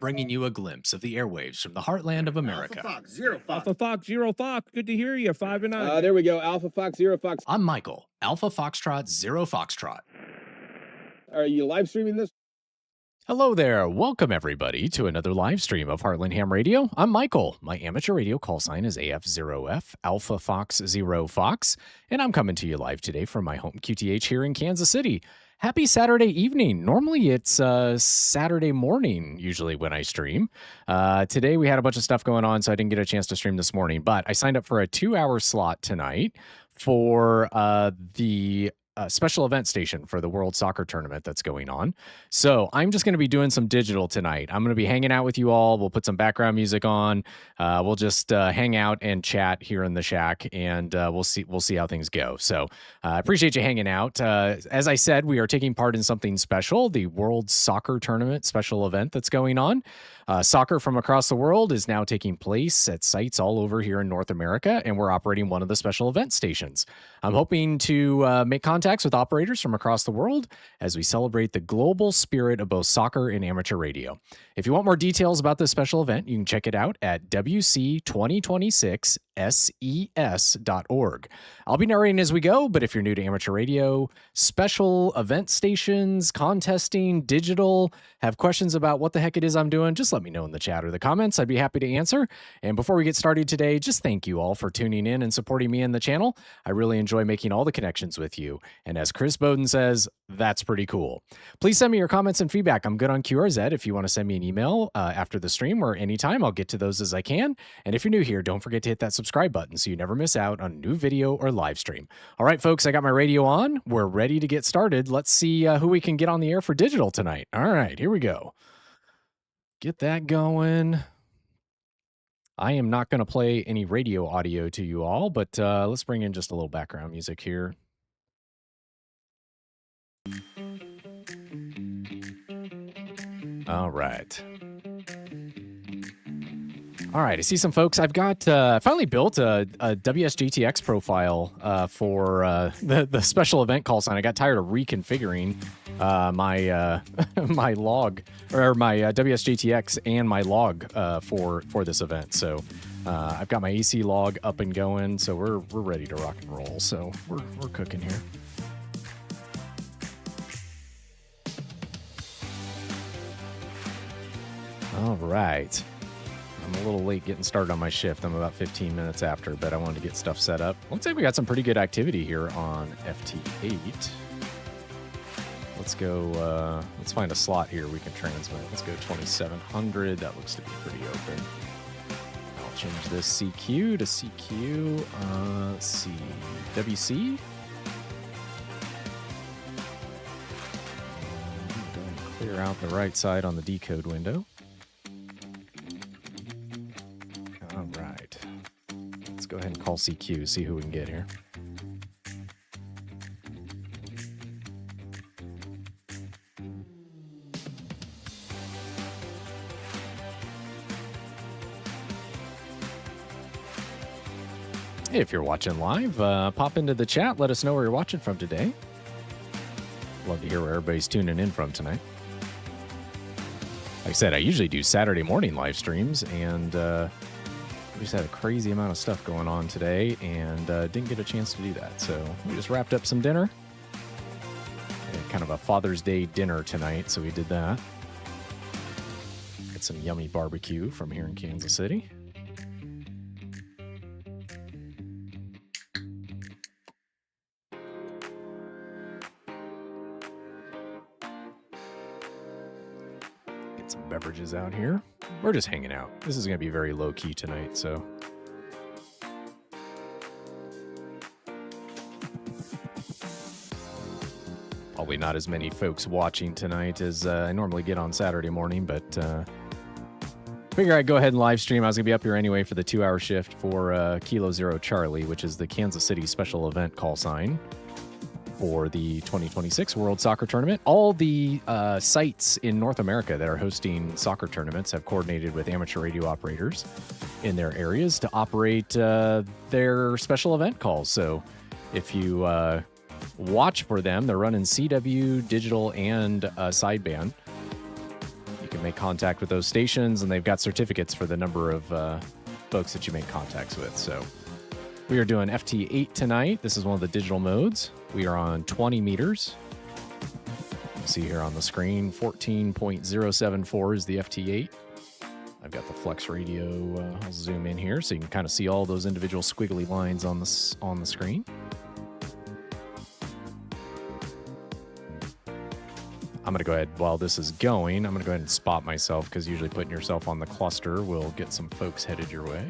bringing you a glimpse of the airwaves from the heartland of America. Alpha Fox, Zero Fox. Alpha Fox, Zero Fox. Good to hear you. 5 and 9. There we go. Alpha Fox, Zero Fox. I'm Michael, Alpha Foxtrot, Zero Foxtrot. Are you live streaming this? Hello there. Welcome, everybody, to another live stream of Heartland Ham Radio. I'm Michael. My amateur radio call sign is AF0F, Alpha Fox, Zero Fox, and I'm coming to you live today from my home QTH here in Kansas City. Happy Saturday evening. Normally it's Saturday morning, usually when I stream. Today we had a bunch of stuff going on, so I didn't get a chance to stream this morning, but I signed up for a 2-hour slot tonight for the special event station for the World Soccer Tournament that's going on. So I'm just going to be doing some digital tonight. I'm going to be hanging out with you all. We'll put some background music on. We'll just hang out and chat here in the shack, and we'll see how things go. So I appreciate you hanging out. As I said, we are taking part in something special, the World Soccer Tournament special event that's going on. Soccer from across the world is now taking place at sites all over here in North America, and we're operating one of the special event stations. I'm hoping to make contacts with operators from across the world as we celebrate the global spirit of both soccer and amateur radio. If you want more details about this special event, you can check it out at WC2026SES.org. I'll be narrating as we go, but if you're new to amateur radio, special event stations, contesting, digital, have questions about what the heck it is I'm doing, just let me know in the chat or the comments. I'd be happy to answer. And before we get started today, just thank you all for tuning in and supporting me in the channel. I really enjoy making all the connections with you. And as Chris Bowden says, that's pretty cool. Please send me your comments and feedback. I'm good on QRZ if you want to send me an email after the stream or anytime. I'll get to those as I can. And if you're new here, don't forget to hit that subscribe button so you never miss out on a new video or live stream. All right, folks, I got my radio on. We're ready to get started. Let's see who we can get on the air for digital tonight. All right, here we go. Get that going. I am not going to play any radio audio to you all, but let's bring in just a little background music here. All right. All right, I see some folks. I've got finally built a WSGTX profile for the special event call sign. I got tired of reconfiguring my my log or my WSGTX and my log for this event. So I've got my AC log up and going. So we're ready to rock and roll. So we're cooking here. All right. I'm a little late getting started on my shift. I'm about 15 minutes after, but I wanted to get stuff set up. Looks like we got some pretty good activity here on FT8. Let's go, let's find a slot here we can transmit. Let's go 2700. That looks to be pretty open. I'll change this CQ to CQ. Let's see, WC. Clear out the right side on the decode window. All right. Let's go ahead and call CQ, see who we can get here. Hey, if you're watching live, pop into the chat. Let us know where you're watching from today. Love to hear where everybody's tuning in from tonight. Like I said, I usually do Saturday morning live streams, and we just had a crazy amount of stuff going on today and didn't get a chance to do that. So we just wrapped up some dinner. Kind of a Father's Day dinner tonight, so we did that. Got some yummy barbecue from here in Kansas City. Get some beverages out here. We're just hanging out. This is going to be very low key tonight, so. Probably not as many folks watching tonight as I normally get on Saturday morning, but figure I'd go ahead and live stream. I was going to be up here anyway for the 2-hour shift for Kilo Zero Charlie, which is the Kansas City special event call sign for the 2026 World Soccer Tournament. All the sites in North America that are hosting soccer tournaments have coordinated with amateur radio operators in their areas to operate their special event calls. So if you watch for them, they're running CW, digital, and sideband. You can make contact with those stations, and they've got certificates for the number of folks that you make contacts with. So we are doing FT8 tonight. This is one of the digital modes. We are on 20 meters. You see here on the screen, 14.074 is the FT8. I've got the flex radio. I'll zoom in here so you can kind of see all those individual squiggly lines on the screen. I'm going to go ahead, while this is going, I'm going to go ahead and spot myself, because usually putting yourself on the cluster will get some folks headed your way.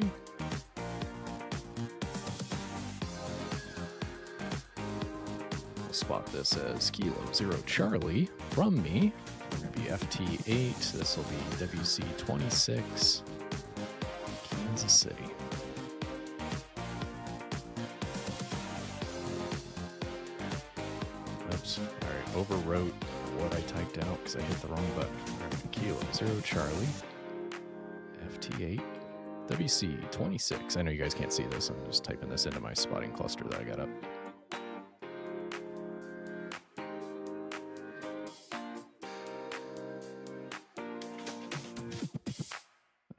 I'll spot this as Kilo 0 Charlie from me. It'll be FT8. This will be WC26, Kansas City. Oops. All right, overwrote what I typed out because I hit the wrong button. All right, Kilo 0 Charlie, FT8, WC26. I know you guys can't see this. I'm just typing this into my spotting cluster that I got up.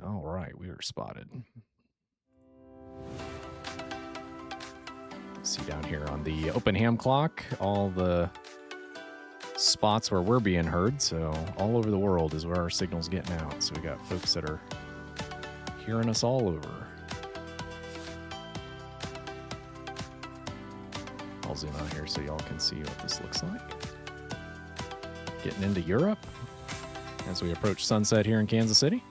All right, we are spotted. See down here on the open ham clock, all the spots where we're being heard. So all over the world is where our signal's getting out. So we got folks that are hearing us all over. I'll zoom out here so y'all can see what this looks like. Getting into Europe as we approach sunset here in Kansas City.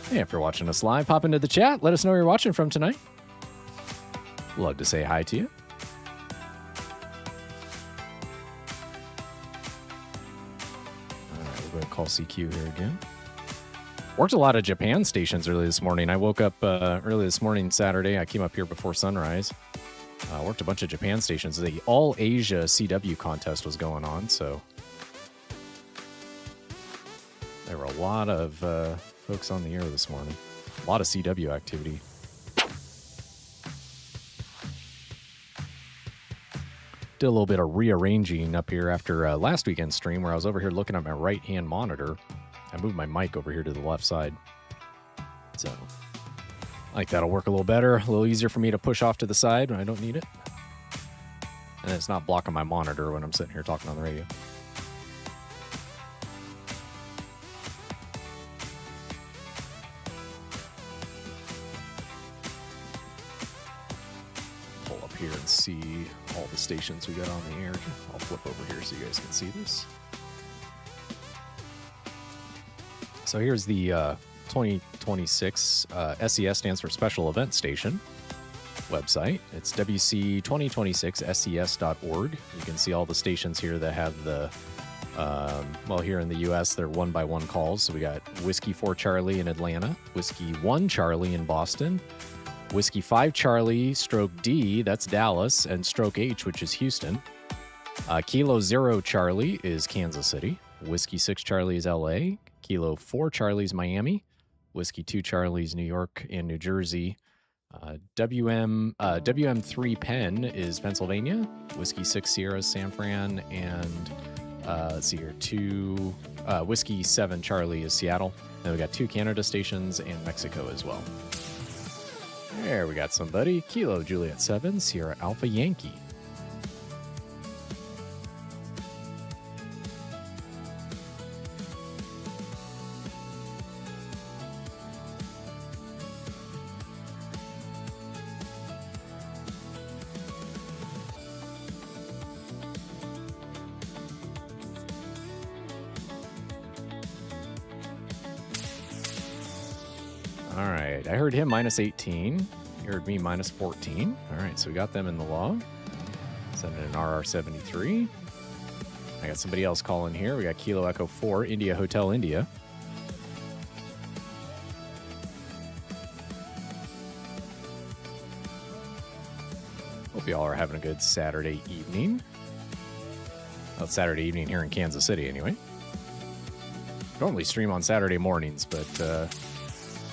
Hey, if you're watching us live, pop into the chat. Let us know where you're watching from tonight. Love to say hi to you. All right, we're going to call CQ here again. Worked a lot of Japan stations early this morning. I woke up early this morning, Saturday. I came up here before sunrise. Worked a bunch of Japan stations. The All Asia CW contest was going on, so there were a lot of folks on the air this morning. A lot of CW activity. Did a little bit of rearranging up here after last weekend's stream where I was over here looking at my right-hand monitor. I moved my mic over here to the left side. So I think that'll work a little better, a little easier for me to push off to the side when I don't need it. And it's not blocking my monitor when I'm sitting here talking on the radio. Here and see all the stations we got on the air. I'll flip over here so you guys can see this. So here's the 2026 SES stands for Special Event Station website. It's WC2026SES.org. You can see all the stations here that have the well, here in the US they're 1x1 calls. So we got Whiskey 4 Charlie in Atlanta, Whiskey 1 Charlie in Boston, Whiskey 5 Charlie, stroke D, that's Dallas, and stroke H, which is Houston. Kilo 0 Charlie is Kansas City. Whiskey 6 Charlie is LA. Kilo 4 Charlie is Miami. Whiskey 2 Charlie is New York and New Jersey. WM3 Penn is Pennsylvania. Whiskey 6 Sierra is San Fran. And let's see here, Whiskey 7 Charlie is Seattle. And we got 2 Canada stations and Mexico as well. There we got somebody. Kilo Juliet 7, Sierra Alpha Yankee. All right, I heard him minus 18. He heard me minus 14. All right, so we got them in the log. Sending an RR73. I got somebody else calling here. We got Kilo Echo 4, India Hotel India. Hope y'all are having a good Saturday evening. Well, it's Saturday evening here in Kansas City anyway. Normally stream on Saturday mornings, but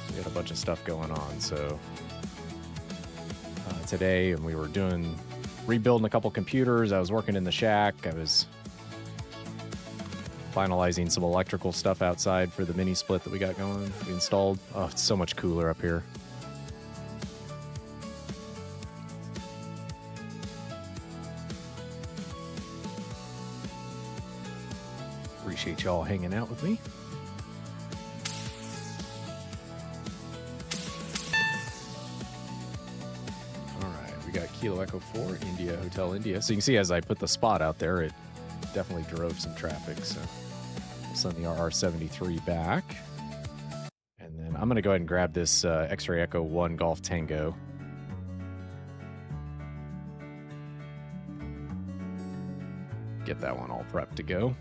we got a bunch of stuff going on. So today, and we were rebuilding a couple computers. I was working in the shack. I was finalizing some electrical stuff outside for the mini split that we got going. We installed. Oh, it's so much cooler up here. Appreciate y'all hanging out with me. All right, we got Kilo Echo 4, India, Hotel India. So you can see as I put the spot out there, it definitely drove some traffic. So we'll send the RR73 back. And then I'm going to go ahead and grab this X-Ray Echo 1 Golf Tango. Get that one all prepped to go.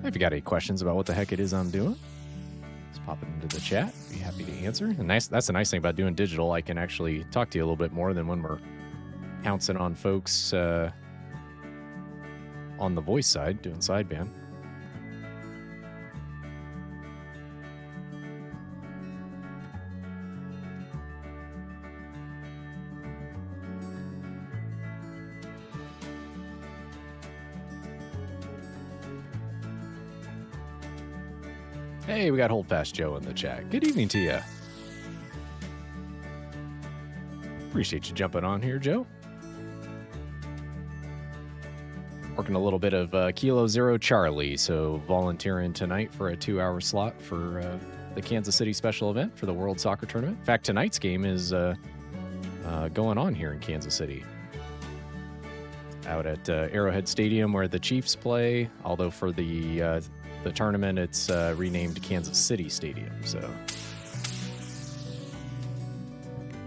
If you got any questions about what the heck it is I'm doing, just pop it into the chat. Be happy to answer. And that's the nice thing about doing digital. I can actually talk to you a little bit more than when we're pouncing on folks on the voice side, doing sideband. Hey, we got Hold Fast Joe in the chat. Good evening to you. Appreciate you jumping on here, Joe. Working a little bit of Kilo Zero Charlie, so volunteering tonight for a 2-hour slot for the Kansas City special event for the World Soccer Tournament. In fact, tonight's game is going on here in Kansas City. Out at Arrowhead Stadium where the Chiefs play, although for the tournament, it's renamed Kansas City Stadium, so.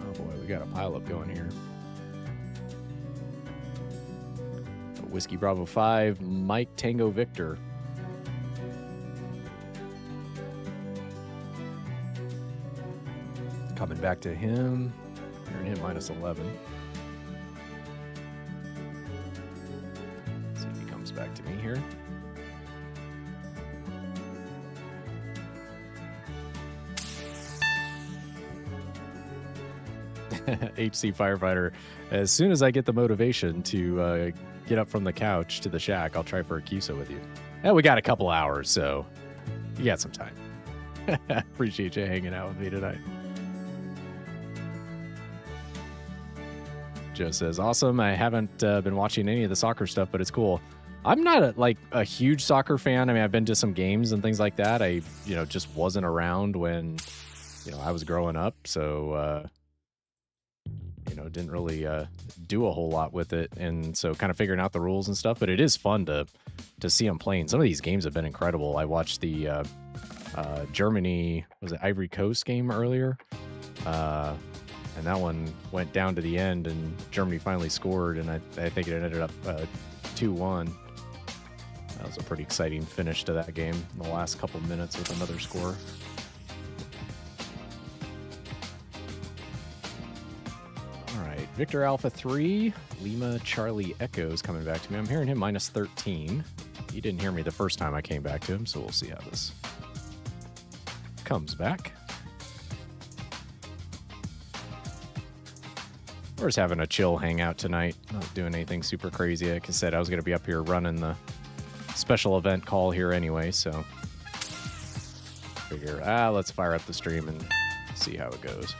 Oh boy, we got a pileup going here. Whiskey Bravo 5, Mike Tango Victor. Coming back to him. Hearing him minus 11. Let's see if he comes back to me here. HC Firefighter, as soon as I get the motivation to get up from the couch to the shack, I'll try for a QSO with you. And we got a couple hours, so you got some time. Appreciate you hanging out with me tonight. Joe says, awesome. I haven't been watching any of the soccer stuff, but it's cool. I'm not a huge soccer fan. I mean, I've been to some games and things like that. I, just wasn't around when, I was growing up. So, didn't really do a whole lot with it. And so kind of figuring out the rules and stuff, but it is fun to see them playing. Some of these games have been incredible. I watched the Germany, was it Ivory Coast game earlier? And that one went down to the end and Germany finally scored. And I think it ended up 2-1. That was a pretty exciting finish to that game in the last couple minutes with another score. Victor Alpha 3, Lima Charlie Echoes coming back to me. I'm hearing him minus 13. He didn't hear me the first time I came back to him, so we'll see how this comes back. We're just having a chill hangout tonight. Not doing anything super crazy. Like I said, I was going to be up here running the special event call here anyway, so figure, let's fire up the stream and see how it goes.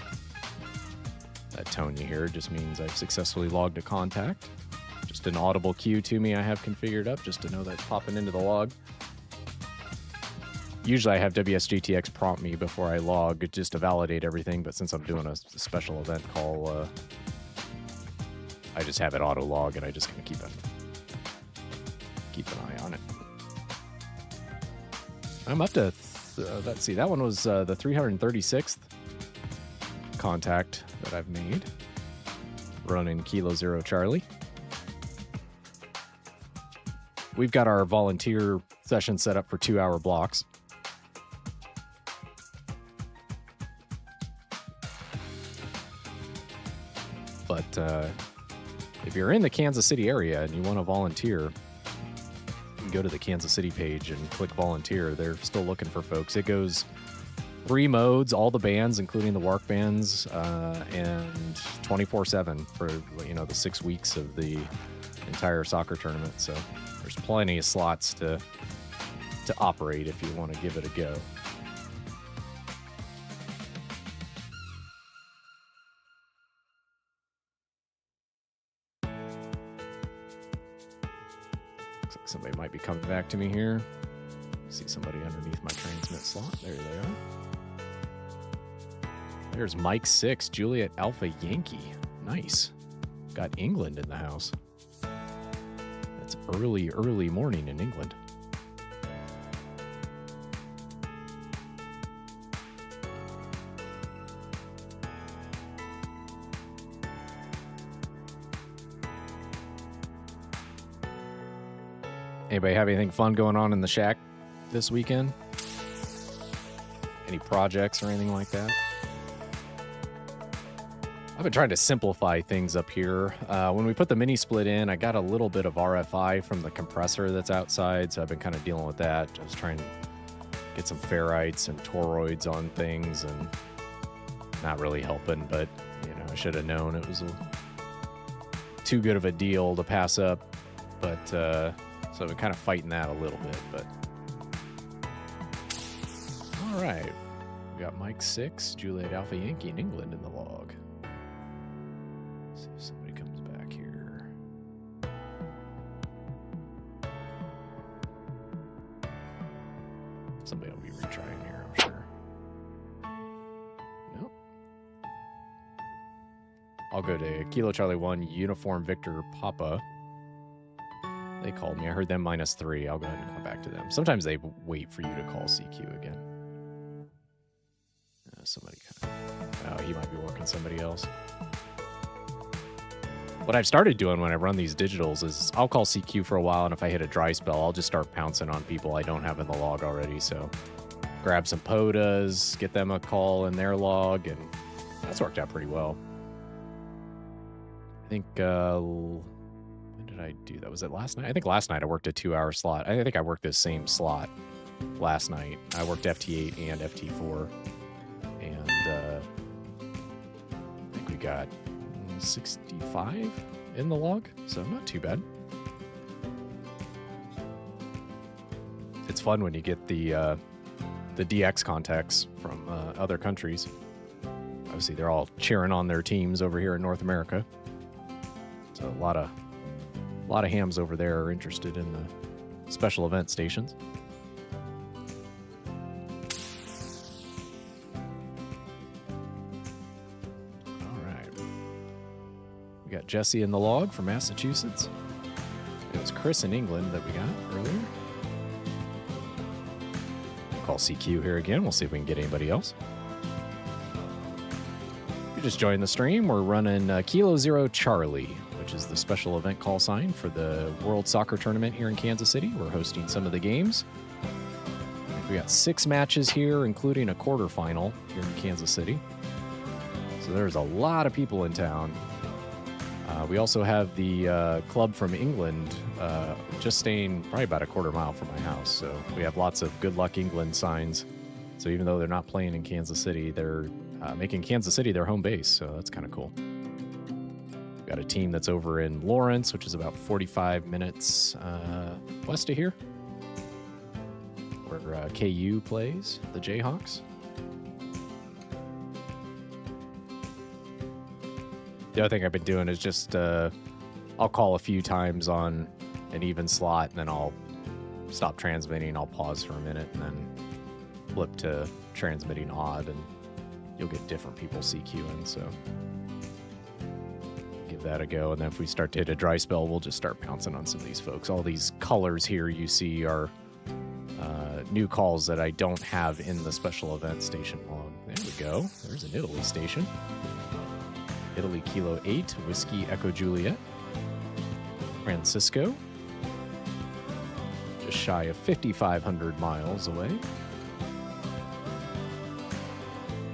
That tone you hear just means I've successfully logged a contact. Just an audible cue to me I have configured up just to know that's popping into the log. Usually I have WSGTX prompt me before I log just to validate everything, but since I'm doing a special event call, I just have it auto log and I just kind of keep an eye on it. I'm up to, let's see, that one was the 336th contact that I've made running Kilo Zero Charlie. We've got our volunteer session set up for 2-hour blocks. But if you're in the Kansas City area and you want to volunteer, you can go to the Kansas City page and click volunteer. They're still looking for folks. It goes 3 modes, all the bands, including the WARC bands, and 24/7 for the 6 weeks of the entire soccer tournament. So there's plenty of slots to operate if you want to give it a go. Looks like somebody might be coming back to me here. See somebody underneath my transmit slot. There they are. There's Mike 6, Juliet Alpha Yankee. Nice. Got England in the house. That's early, early morning in England. Anybody have anything fun going on in the shack this weekend? Any projects or anything like that? I've been trying to simplify things up here. When we put the mini split in, I got a little bit of RFI from the compressor that's outside, so I've been kind of dealing with that. Just trying to get some ferrites and toroids on things, and not really helping, but I should have known it was too good of a deal to pass up. But so I've been kind of fighting that a little bit. But all right, we got Mike 6, Juliet Alpha Yankee in England in the log. See if somebody comes back here. Somebody will be retrying here, I'm sure. Nope. I'll go to Kilo Charlie 1, Uniform Victor Papa. They called me. I heard them -3. I'll go ahead and come back to them. Sometimes they wait for you to call CQ again. Somebody oh, he might be working somebody else. What I've started doing when I run these digitals is I'll call CQ for a while, and if I hit a dry spell, I'll just start pouncing on people I don't have in the log already. So grab some POTAs, get them a call in their log, and that's worked out pretty well. I think, when did I do that? Was it last night? I think last night I worked a 2-hour slot. I think I worked this same slot last night. I worked FT8 and FT4. And I think we got 65 in the log, so not too bad. It's fun when you get the DX contacts from other countries. Obviously, they're all cheering on their teams over here in North America. So a lot of hams over there are interested in the special event stations. Got Jesse in the log from Massachusetts. It was Chris in England that we got earlier. We'll call CQ here again. We'll see if we can get anybody else. If you just joined the stream, we're running Kilo Zero Charlie, which is the special event call sign for the World Soccer Tournament here in Kansas City. We're hosting some of the games. We got 6 matches here, including a quarterfinal here in Kansas City. So there's a lot of people in town. We also have the club from England just staying probably about a quarter mile from my house. So we have lots of good luck England signs. So even though they're not playing in Kansas City, they're making Kansas City their home base. So that's kind of cool. We've got a team that's over in Lawrence, which is about 45 minutes west of here, where KU plays the Jayhawks. The other thing I've been doing is just I'll call a few times on an even slot, and then I'll stop transmitting. I'll pause for a minute and then flip to transmitting odd, and you'll get different people CQing. So give that a go. And then if we start to hit a dry spell, we'll just start pouncing on some of these folks. All these colors here you see are new calls that I don't have in the special event station log. There we go. There's an Italy station. Italy Kilo 8, Whiskey Echo Juliet. Francisco. Just shy of 5,500 miles away.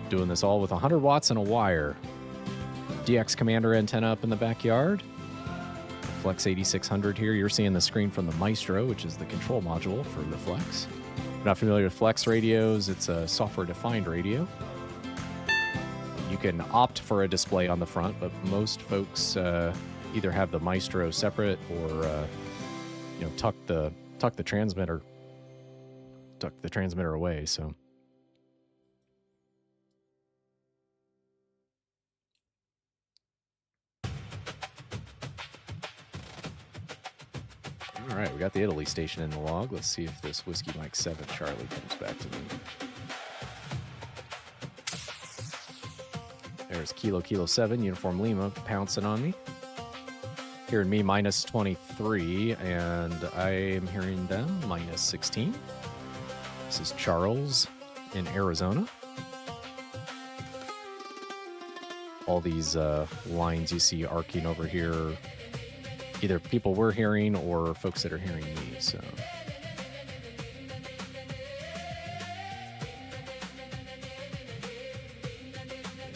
Doing this all with 100 watts and a wire. DX Commander antenna up in the backyard. Flex 8600 here. You're seeing the screen from the Maestro, which is the control module for the Flex. If you're not familiar with Flex radios, it's a software-defined radio. You can opt for a display on the front, but most folks either have the Maestro separate or you know, tuck the transmitter away. So. All right, we got the Italy station in the log. Let's see if this Whiskey Mike 7 Charlie comes back to me. There's Kilo 7, Uniform Lima, pouncing on me. Hearing me minus 23, and I am hearing them minus 16. This is Charles in Arizona. All these lines you see arcing over here, either people we're hearing or folks that are hearing me, so.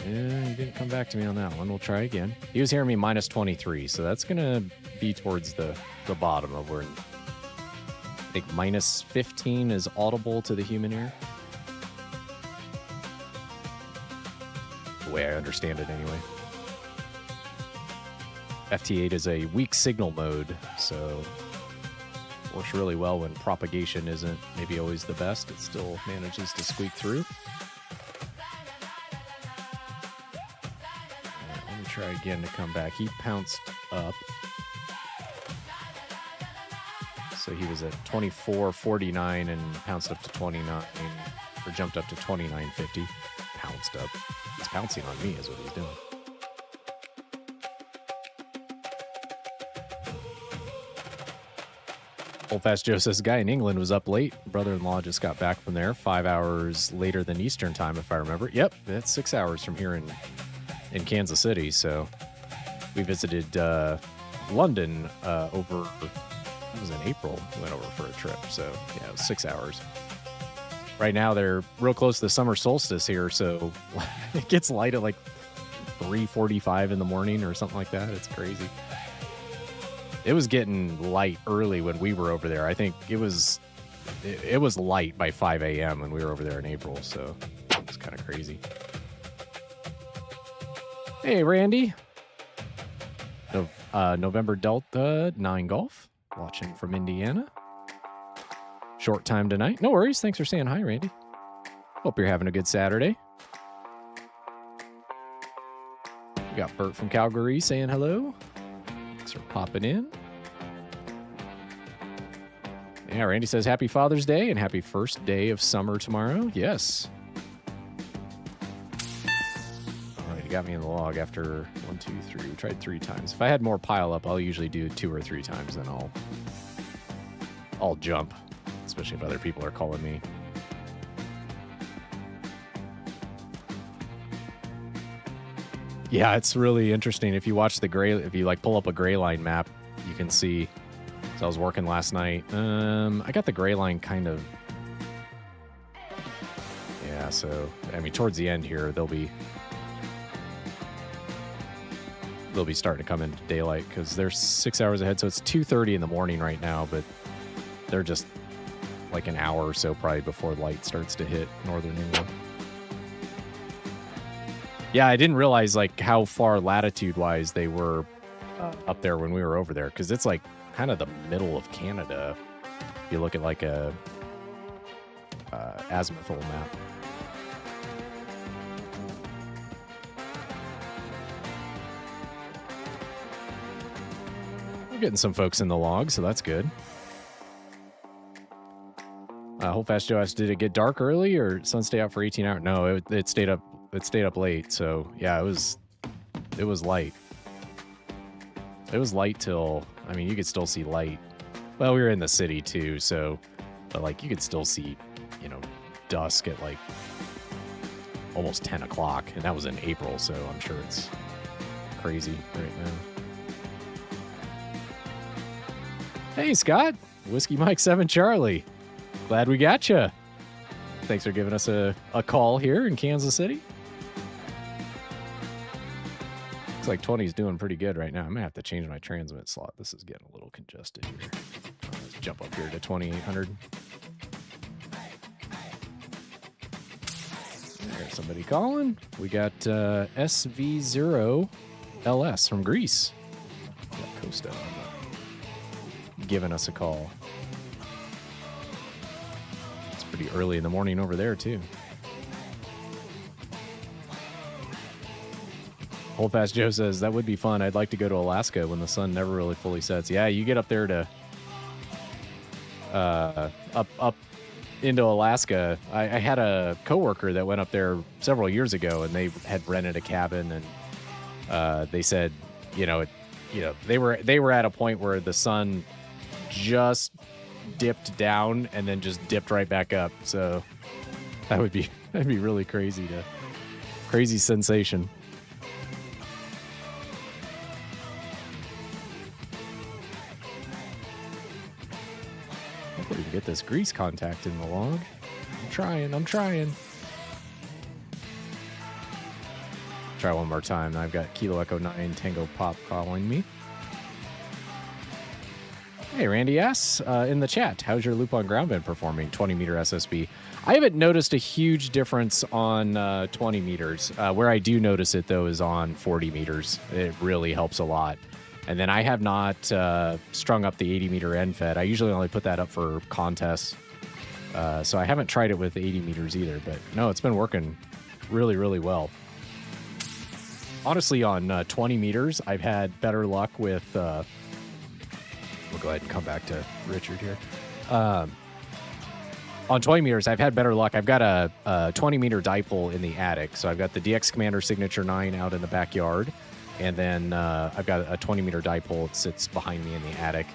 Yeah, he didn't come back to me on that one. We'll try again. He was hearing me minus 23, so that's going to be towards the bottom of where I think minus 15 is audible to the human ear. The way I understand it anyway. FT8 is a weak signal mode, so works really well when propagation isn't maybe always the best. It still manages to squeak through. Let me try again to come back. He pounced up. So he was at 24.49 and pounced up to 29, or jumped up to 29.50. Pounced up. He's pouncing on me is what he's doing. Old Fast Joe says, guy in England was up late. Brother-in-law just got back from there 5 hours later than Eastern time, if I remember. Yep, that's 6 hours from here in Kansas City. So we visited London over, it was in April. We went over for a trip. So yeah, it was 6 hours. Right now they're real close to the summer solstice here. So it gets light at like 3:45 in the morning or something like that. It's crazy. It was getting light early when we were over there. I think it was light by 5 a.m. when we were over there in April, so it's kind of crazy. Hey, Randy. November Delta 9 Golf, watching from Indiana. Short time tonight. No worries. Thanks for saying hi, Randy. Hope you're having a good Saturday. We got Bert from Calgary saying hello. Thanks for popping in. Yeah, Randy says happy Father's Day and happy first day of summer tomorrow. Yes. All right, you got me in the log after 1, 2, 3. We tried 3 times. If I had more pile up, I'll usually do 2 or 3 times, then I'll jump, especially if other people are calling me. Yeah, it's really interesting. If you watch if you like pull up a gray line map, you can see. So I was working last night. I got the gray line kind of. Yeah, so I mean, towards the end here, they'll be starting to come into daylight because they're 6 hours ahead. So it's 2:30 in the morning right now, but they're just like an hour or so probably before light starts to hit northern England. Yeah, I didn't realize like how far latitude-wise they were up there when we were over there, because it's like kind of the middle of Canada. If you look at like a azimuthal map. We're getting some folks in the log, so that's good. Hold Fast Joe asked, did it get dark early or sun stay out for 18 hours? No, it stayed up. It stayed up late, so yeah, it was light. It was light till, I mean, you could still see light. Well, we were in the city too, so, but like you could still see, you know, dusk at like almost 10 o'clock, and that was in April, so I'm sure it's crazy right now. Hey, Scott, Whiskey Mike 7 Charlie. Glad we got you. Thanks for giving us a call here in Kansas City. Looks like 20's doing pretty good right now. I'm going to have to change my transmit slot. This is getting a little congested here. Let's jump up here to 2800. There's somebody calling. We got SV0LS from Greece. Costa giving us a call. It's pretty early in the morning over there, too. Old Fast Joe says, that would be fun. I'd like to go to Alaska when the sun never really fully sets. Yeah, you get up there to up into Alaska. I had a coworker that went up there several years ago, and they had rented a cabin, and they said, they were at a point where the sun just dipped down and then just dipped right back up. So that'd be really crazy sensation. Hopefully we can get this grease contact in the log. I'm trying. Try one more time. I've got Kilo Echo 9 Tango Pop calling me. Hey, Randy S. In the chat, how's your loop on ground been performing? 20 meter SSB. I haven't noticed a huge difference on 20 meters. Where I do notice it, though, is on 40 meters. It really helps a lot. And then I have not strung up the 80 meter end fed. I usually only put that up for contests. So I haven't tried it with 80 meters either. But no, it's been working really, really well. Honestly, on 20 meters, I've had better luck with... we'll go ahead and come back to Richard here. On 20 meters, I've had better luck. I've got a 20 meter dipole in the attic. So I've got the DX Commander Signature 9 out in the backyard. And then I've got a 20 meter dipole that sits behind me in the attic.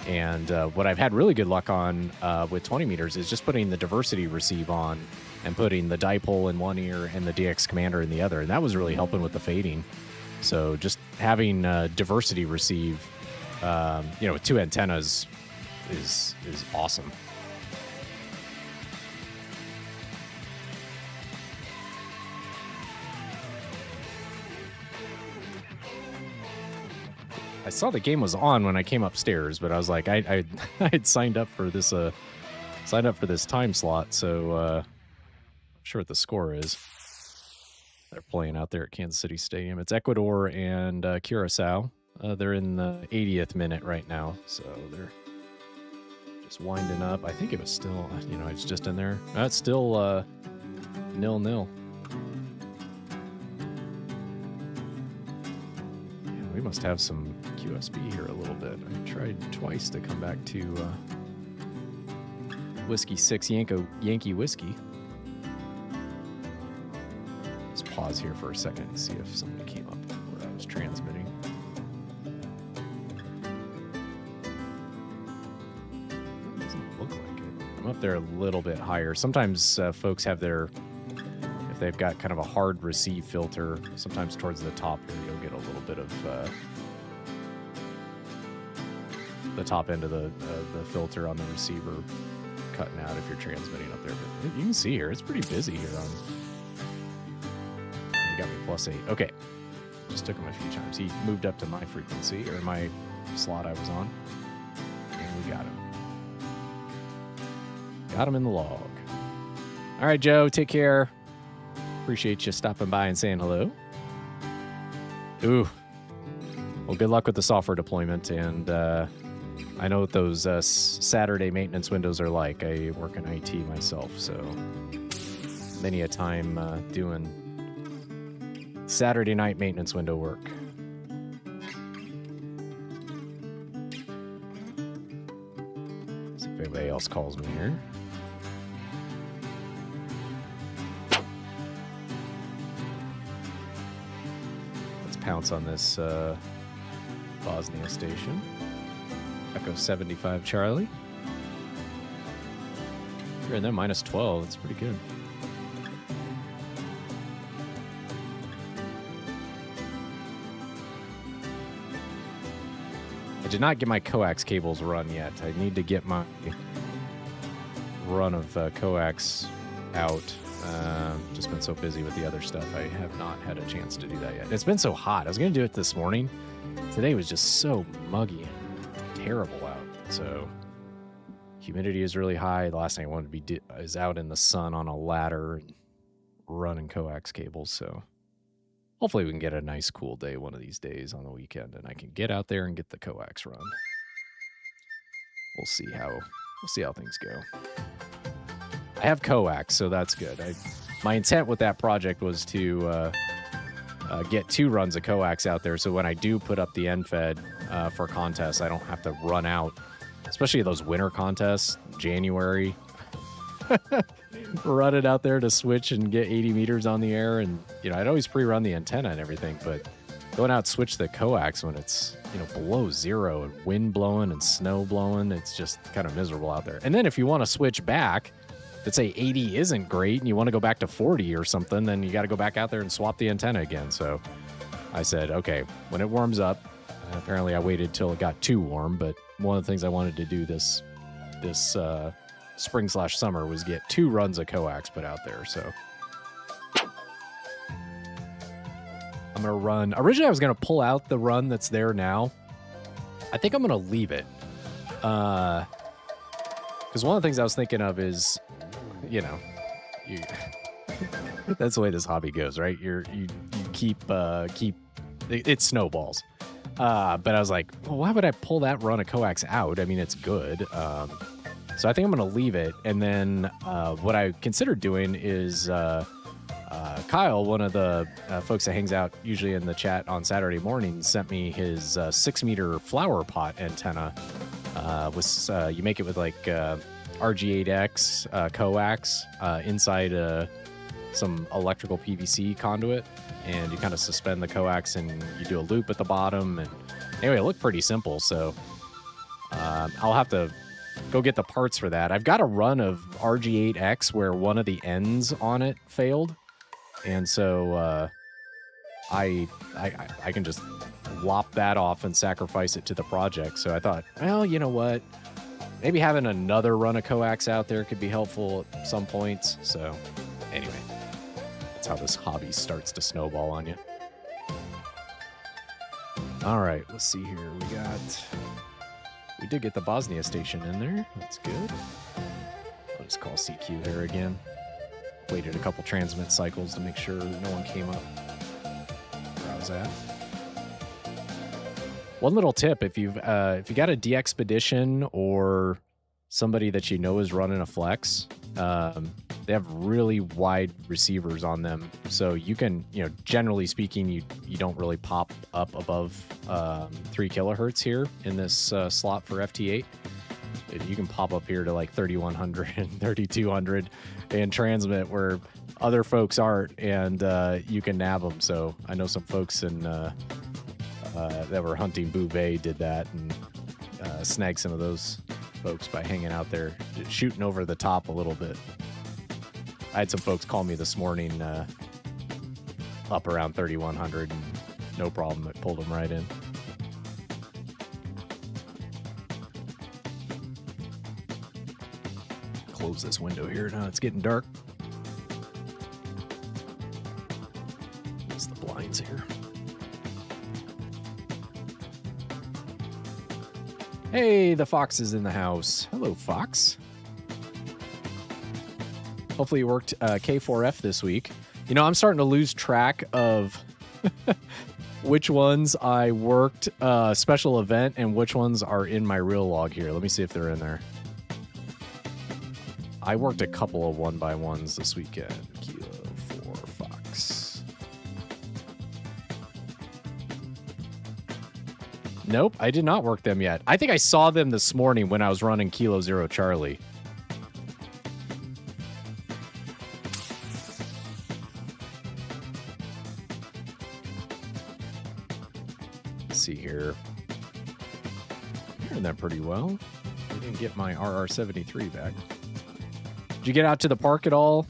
And what I've had really good luck on with 20 meters is just putting the diversity receive on and putting the dipole in one ear and the DX Commander in the other. And that was really helping with the fading. So just having diversity receive, with two antennas is awesome. I saw the game was on when I came upstairs, but I was like, I had signed up for this time slot, so I'm sure what the score is. They're playing out there at Kansas City Stadium. It's Ecuador and Curacao. They're in the 80th minute right now, so they're just winding up. I think it was still, it's just in there. It's still 0-0. We must have some QSB here a little bit. I tried twice to come back to Whiskey 6 Yankee Whiskey. Let's pause here for a second and see if somebody came up where I was transmitting. It doesn't look like it. I'm up there a little bit higher. Sometimes folks have their... If they've got kind of a hard receive filter, sometimes towards the top here, you'll get a little bit of the top end of the filter on the receiver cutting out if you're transmitting up there. But you can see here, it's pretty busy here. You got me +8. Okay. Just took him a few times. He moved up to my frequency, or my slot I was on. And we got him. Got him in the log. All right, Joe, take care. Appreciate you stopping by and saying hello. Ooh. Well, good luck with the software deployment. And I know what those Saturday maintenance windows are like. I work in IT myself, so many a time doing Saturday night maintenance window work. See if anybody else calls me here. Pounce on this Bosnia station. Echo 75 Charlie. You're in there, -12. That's pretty good. I did not get my coax cables run yet. I need to get my run of coax out. Just been so busy with the other stuff, I have not had a chance to do that yet. It's been so hot. I was going to do it this morning. Today was just so muggy and terrible out. So humidity is really high. The last thing I wanted to be is out in the sun on a ladder and running coax cables. So hopefully we can get a nice cool day one of these days on the weekend, and I can get out there and get the coax run. We'll see how things go. I have coax, so that's good. My intent with that project was to get 2 runs of coax out there, so when I do put up the end fed for contests, I don't have to run out, especially those winter contests, January. Run it out there to switch and get 80 meters on the air, and I'd always pre-run the antenna and everything, but going out switch the coax when it's below 0 and wind blowing and snow blowing, it's just kind of miserable out there. And then if you want to switch back, let's say 80 isn't great and you want to go back to 40 or something, then you got to go back out there and swap the antenna again. So I said, okay, when it warms up, apparently I waited till it got too warm, but one of the things I wanted to do this spring/summer was get 2 runs of coax put out there. So I'm going to run. Originally, I was going to pull out the run that's there now. I think I'm going to leave it. Because one of the things I was thinking of is, that's the way this hobby goes, right? You keep it snowballs. But I was like, well, why would I pull that run of coax out? I mean, it's good. So I think I'm going to leave it. And then what I considered doing is Kyle, one of the folks that hangs out usually in the chat on Saturday mornings, sent me his 6-meter flower pot antenna. You make it with like RG8X coax inside some electrical PVC conduit, and you kind of suspend the coax and you do a loop at the bottom. And anyway, it looked pretty simple. So I'll have to go get the parts for that. I've got a run of RG8X where one of the ends on it failed. And so I can just lop that off and sacrifice it to the project. So I thought, well, you know what? Maybe having another run of coax out there could be helpful at some points. So anyway, that's how this hobby starts to snowball on you. All right, let's see here. We did get the Bosnia station in there. That's good. I'll just call CQ here again. Waited a couple transmit cycles to make sure no one came up where I was at. One little tip, if you got a DXpedition or somebody that you know is running a flex, they have really wide receivers on them. So you can, generally speaking, you don't really pop up above 3 kilohertz here in this slot for FT8. You can pop up here to like 3100 and 3200 and transmit where other folks aren't, and you can nab them. So I know some folks that were hunting Bouvet did that and snagged some of those folks by hanging out there, shooting over the top a little bit. I had some folks call me this morning up around 3100, and no problem. It pulled them right in. Close this window here. Now it's getting dark. It's the blinds here. Hey, the Fox is in the house. Hello, Fox. Hopefully you worked K4F this week. I'm starting to lose track of which ones I worked special event and which ones are in my real log here. Let me see if they're in there. I worked a couple of 1x1s this weekend. Kilo 4 Fox. Nope, I did not work them yet. I think I saw them this morning when I was running Kilo 0 Charlie. Let's see here. Hearing that pretty well. I didn't get my RR73 back. Did you get out to the park at all,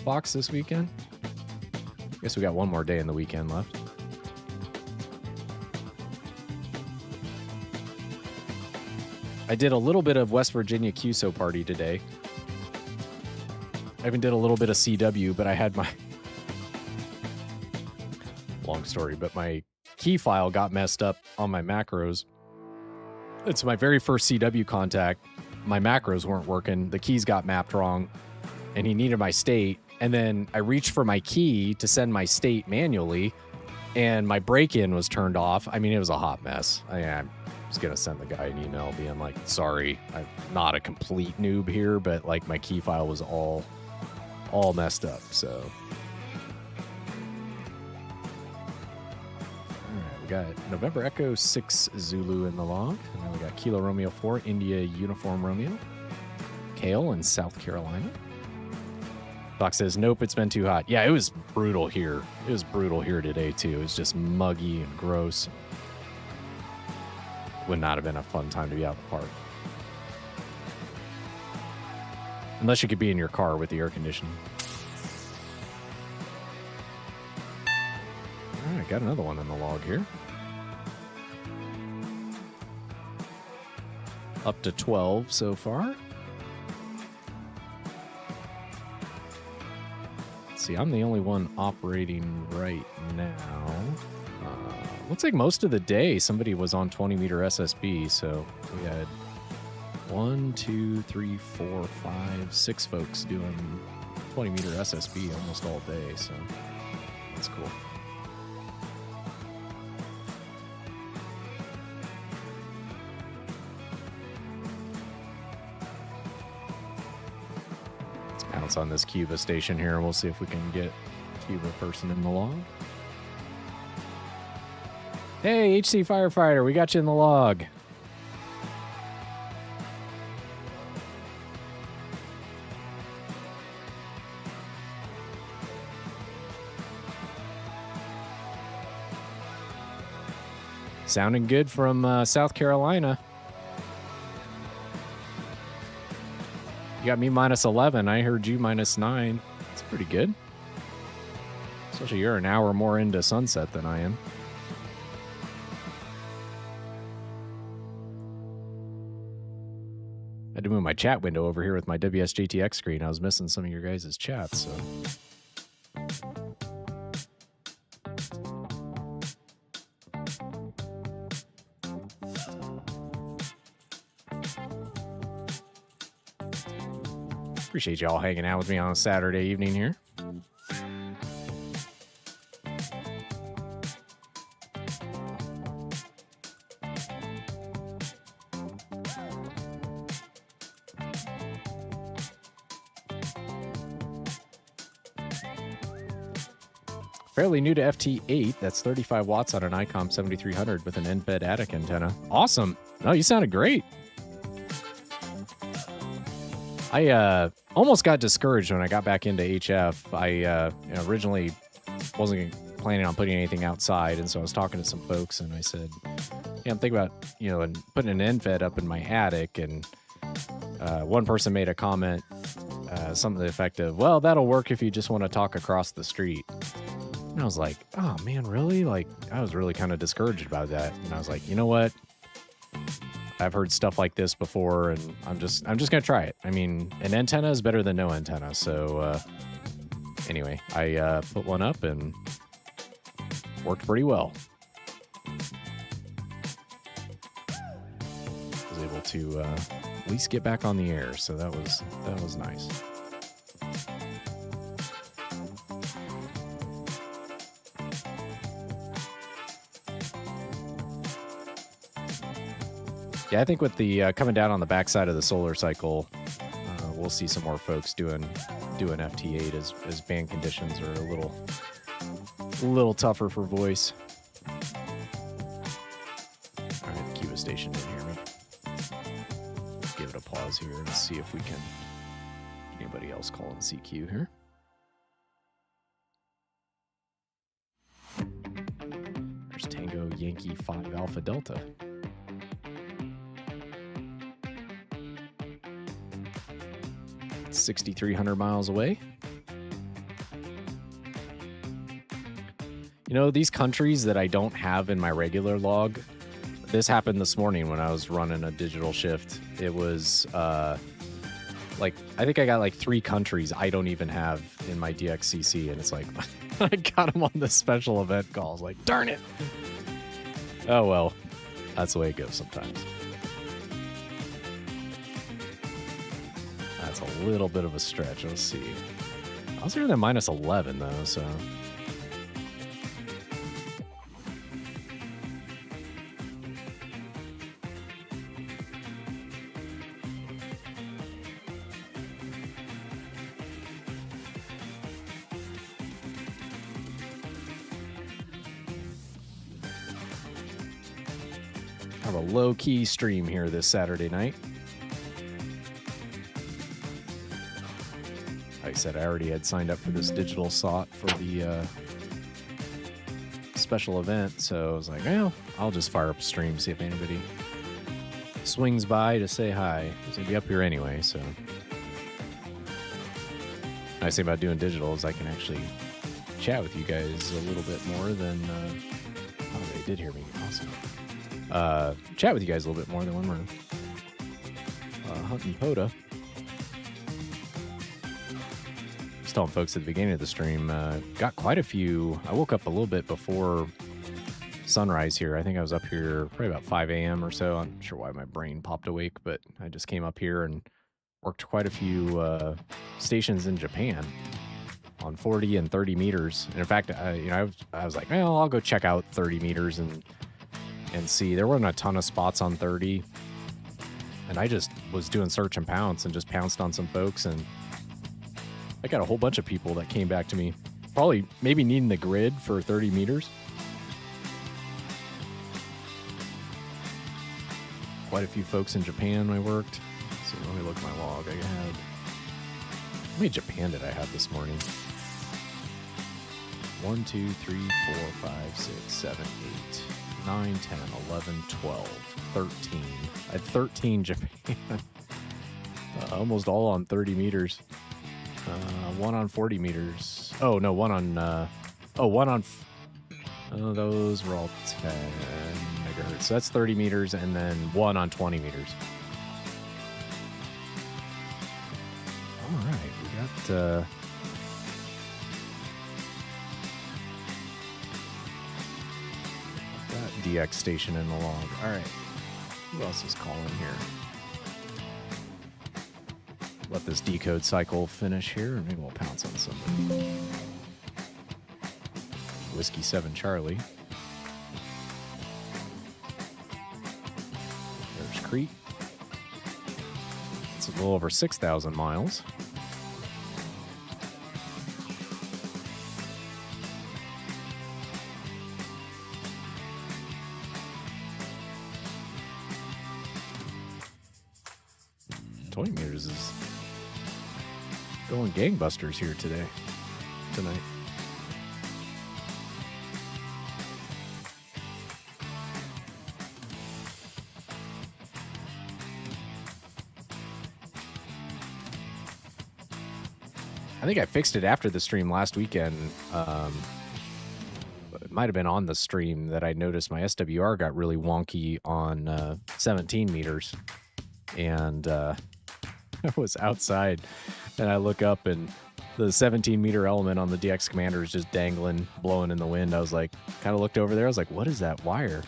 Fox, this weekend? Guess we got one more day in the weekend left. I did a little bit of West Virginia QSO party today. I even did a little bit of CW, but I had my... Long story, but my key file got messed up on my macros. It's my very first CW contact. My macros weren't working. The keys got mapped wrong, and he needed my state. And then I reached for my key to send my state manually, and my break-in was turned off. I mean, it was a hot mess. I was going to send the guy an email being like, sorry, I'm not a complete noob here, but like my key file was all messed up, so. All right, we got November Echo 6 Zulu in the log, and then we got Kilo Romeo 4 India Uniform Romeo. Kale in South Carolina. Doc says, nope, it's been too hot. Yeah, it was brutal here. It was brutal here today, too. It was just muggy and gross. Would not have been a fun time to be out in the park. Unless you could be in your car with the air conditioning. All right, got another one in the log here. Up to 12 so far. See, I'm the only one operating right now. Looks like most of the day somebody was on 20 meter SSB, so we had 1, 2, 3, 4, 5, 6 folks doing 20 meter SSB almost all day, so that's cool. Bounce on this Cuba station here, and we'll see if we can get Cuba person in the log. Hey, HC Firefighter, we got you in the log. Sounding good from South Carolina. You got me minus 11. I heard you minus 9. That's pretty good. Especially you're an hour more into sunset than I am. I had to move my chat window over here with my WSJTX screen. I was missing some of your guys' chats, so. Appreciate y'all hanging out with me on a Saturday evening here. Fairly new to FT8. That's 35 watts on an ICOM 7300 with an end-fed attic antenna. Awesome. No, you sounded great. I almost got discouraged when I got back into HF. I originally wasn't planning on putting anything outside, and so I was talking to some folks, and I said, yeah, I'm thinking about, and putting an end fed up in my attic, and one person made a comment, something to the effect of, well, that'll work if you just want to talk across the street. And I was like, oh, man, really? Like, I was really kind of discouraged about that, and I was like, you know what? I've heard stuff like this before, and I'm just gonna try it. I mean, an antenna is better than no antenna. So anyway, I put one up and worked pretty well. Was able to at least get back on the air, so that was nice. Yeah, I think with the coming down on the backside of the solar cycle, we'll see some more folks doing FT8 as band conditions are a little tougher for voice. All right, the Cuba station didn't hear me. Let's give it a pause here and see if we can get anybody else calling CQ here. There's Tango Yankee 5 Alpha Delta. It's 6,300 miles away. These countries that I don't have in my regular log, this happened this morning when I was running a digital shift. It was I think I got like 3 countries I don't even have in my DXCC, and it's like, I got them on the special event call. I was like, darn it. Oh, well, that's the way it goes sometimes. That's a little bit of a stretch. Let's see. I was hearing that minus 11 though, so. Have a low-key stream here this Saturday night. Like I said, I already had signed up for this digital SOT for the special event, so I was like, well, I'll just fire up a stream, see if anybody swings by to say hi. Because I'd be up here anyway, so. The nice thing about doing digital is I can actually chat with you guys a little bit more than, oh, they did hear me, awesome. Chat with you guys a little bit more than when we're hunting POTA. Just telling folks at the beginning of the stream, got quite a few. I woke up a little bit before sunrise here. I think I was up here probably about 5 a.m. or so. I'm not sure why my brain popped awake, but I just came up here and worked quite a few stations in Japan on 40 and 30 meters. And in fact, I was like, well, I'll go check out 30 meters and see. There weren't a ton of spots on 30, and I just was doing search and pounce and just pounced on some folks, and I got a whole bunch of people that came back to me, probably maybe needing the grid for 30 meters. Quite a few folks in Japan I worked. So let me look at my log. I had, how many Japan did I have this morning? 1, 2, 3, 4, 5, 6, 7, 8, 9, 10, 11, 12, 13. I had 13 Japan. Almost all on 30 meters. One on 40 meters. Oh, no, one on... those were all 10 megahertz. So that's 30 meters, and then one on 20 meters. All right, we got... DX station in the log. All right. Who else is calling here? Let this decode cycle finish here, and maybe we'll pounce on somebody. Whiskey 7 Charlie. There's Crete. It's a little over 6,000 miles. Meters is going gangbusters here tonight. I think I fixed it after the stream last weekend. It might have been on the stream that I noticed my SWR got really wonky on 17 meters. And I was outside, and I look up, and the 17-meter element on the DX Commander is just dangling, blowing in the wind. I was like, kind of looked over there. I was like, what is that wire?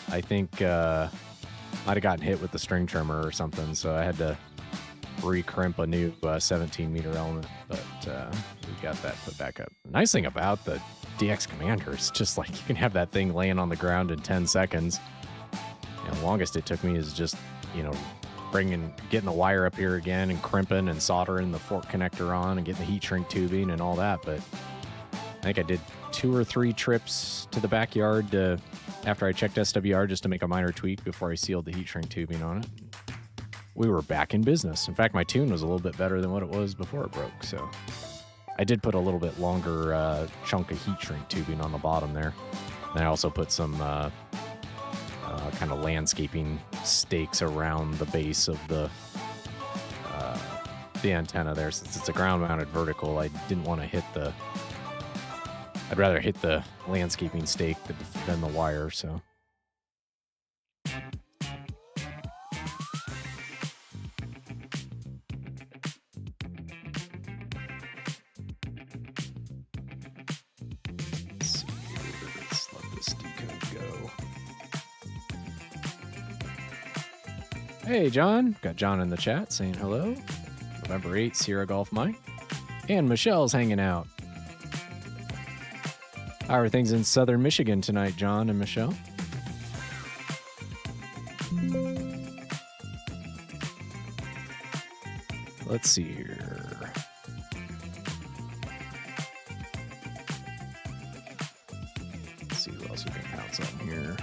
I think might have gotten hit with the string trimmer or something, so I had to recrimp a new 17-meter element, but we got that put back up. The nice thing about the DX Commander is just like you can have that thing laying on the ground in 10 seconds. And the longest it took me is just, getting the wire up here again and crimping and soldering the fork connector on and getting the heat shrink tubing and all that. But I think I did 2 or 3 trips to the backyard after I checked SWR just to make a minor tweak before I sealed the heat shrink tubing on it. We were back in business. In fact, my tune was a little bit better than what it was before it broke. So I did put a little bit longer chunk of heat shrink tubing on the bottom there. And I also put some kind of landscaping stakes around the base of the antenna there. Since it's a ground-mounted vertical, I didn't want to hit the... I'd rather hit the landscaping stake than the wire, so... Let's let this decode go. Hey, John. Got John in the chat saying hello. November 8th, Sierra Golf Mike. And Michelle's hanging out. How are things in southern Michigan tonight, John and Michelle? Let's see here. Let's see what else we can pounce on here.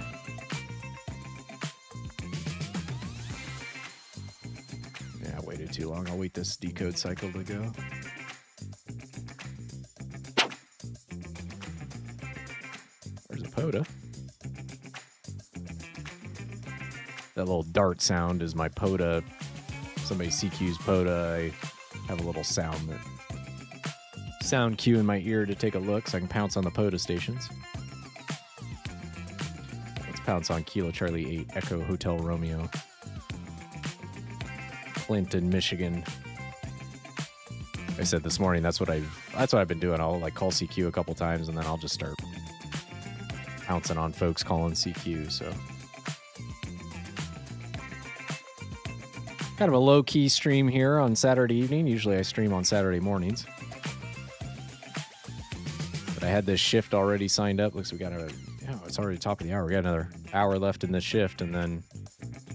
Yeah, I waited too long. I'll wait this decode cycle to go. There's a POTA. That little dart sound is my POTA. Somebody CQ's POTA. I have a little sound cue in my ear to take a look so I can pounce on the POTA stations. Let's pounce on Kilo Charlie 8 Echo Hotel Romeo. Clinton, Michigan. Like I said this morning, that's what I've been doing. I'll like call CQ a couple times and then I'll just start pouncing on folks calling CQ, so kind of a low-key stream here on Saturday evening. Usually I stream on Saturday mornings. But I had this shift already signed up. Looks like we got it's already top of the hour. We got another hour left in this shift, and then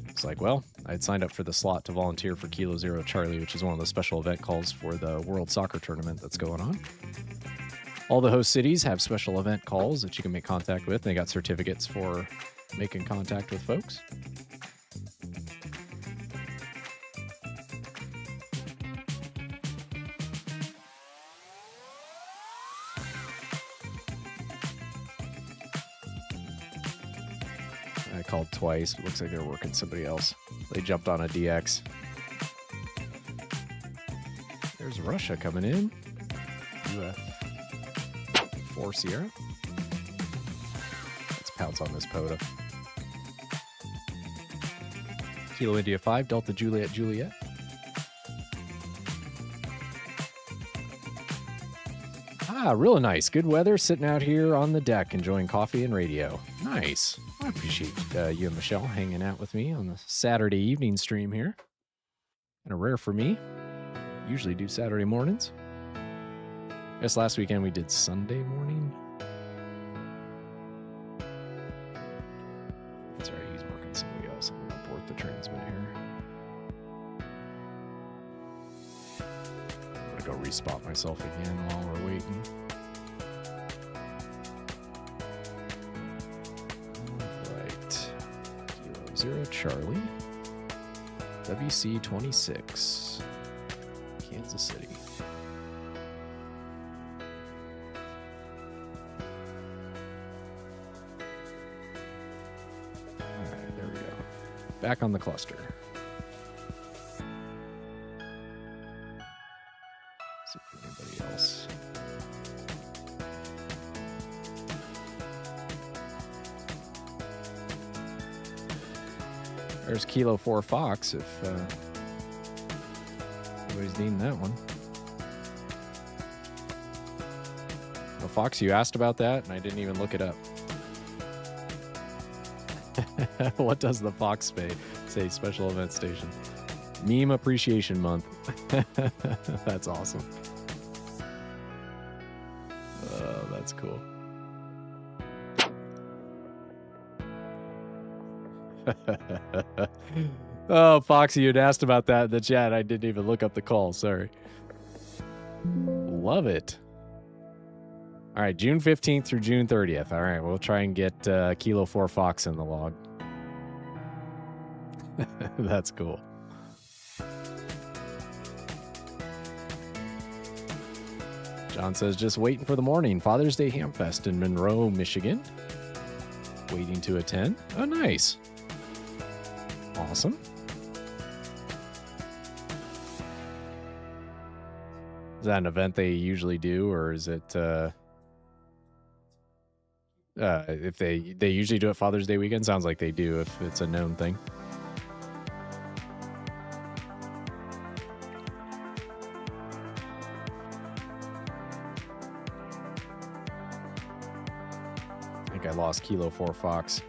it's like, well, I had signed up for the slot to volunteer for Kilo Zero Charlie, which is one of the special event calls for the World Soccer Tournament that's going on. All the host cities have special event calls that you can make contact with. They got certificates for making contact with folks. I called twice. It looks like they're working somebody else. They jumped on a DX. There's Russia coming in. UF4 Sierra. Let's pounce on this POTA. Kilo India 5, Delta Juliet Juliet. Ah, really nice. Good weather, sitting out here on the deck, enjoying coffee and radio. Nice. I appreciate you and Michelle hanging out with me on the Saturday evening stream here. Kind of rare for me. Usually do Saturday mornings. I guess last weekend we did Sunday morning. That's right, he's working somebody else. I'm going to abort the transmit here. I'm going to go respot myself again while we're waiting. Alright. Kilo Zero Charlie. WC26. Kansas City. Alright, there we go. Back on the cluster. See if anybody else. There's Kilo 4 Fox if anybody's needing that one. Well, Fox, you asked about that and I didn't even look it up. What does the Fox say special event station? Meme Appreciation Month. That's awesome. Oh, that's cool. Oh, Foxy, you'd asked about that in the chat. I didn't even look up the call. Sorry. Love it. All right, June 15th through June 30th. All right, we'll try and get Kilo 4 Fox in the log. That's cool. John says, just waiting for the morning. Father's Day Hamfest in Monroe, Michigan. Waiting to attend. Oh, nice. Awesome. Is that an event they usually do, or is it if they usually do it Father's Day weekend? Sounds like they do if it's a known thing. I think I lost Kilo 4 Fox.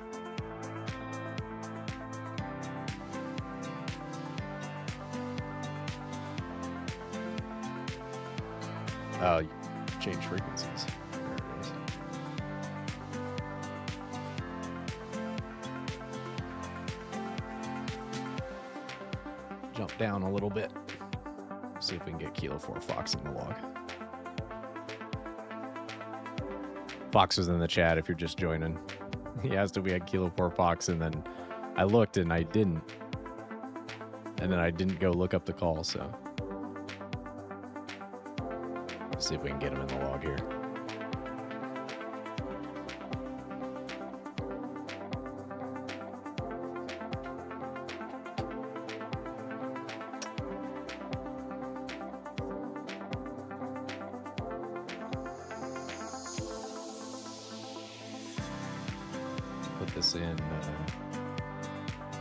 Change frequencies. There it is. Jump down a little bit. See if we can get Kilo 4 Fox in the log. Fox was in the chat if you're just joining. He asked if we had Kilo 4 Fox, and then I looked and I didn't. And then I didn't go look up the call, so. Let's see if we can get him in the log here. In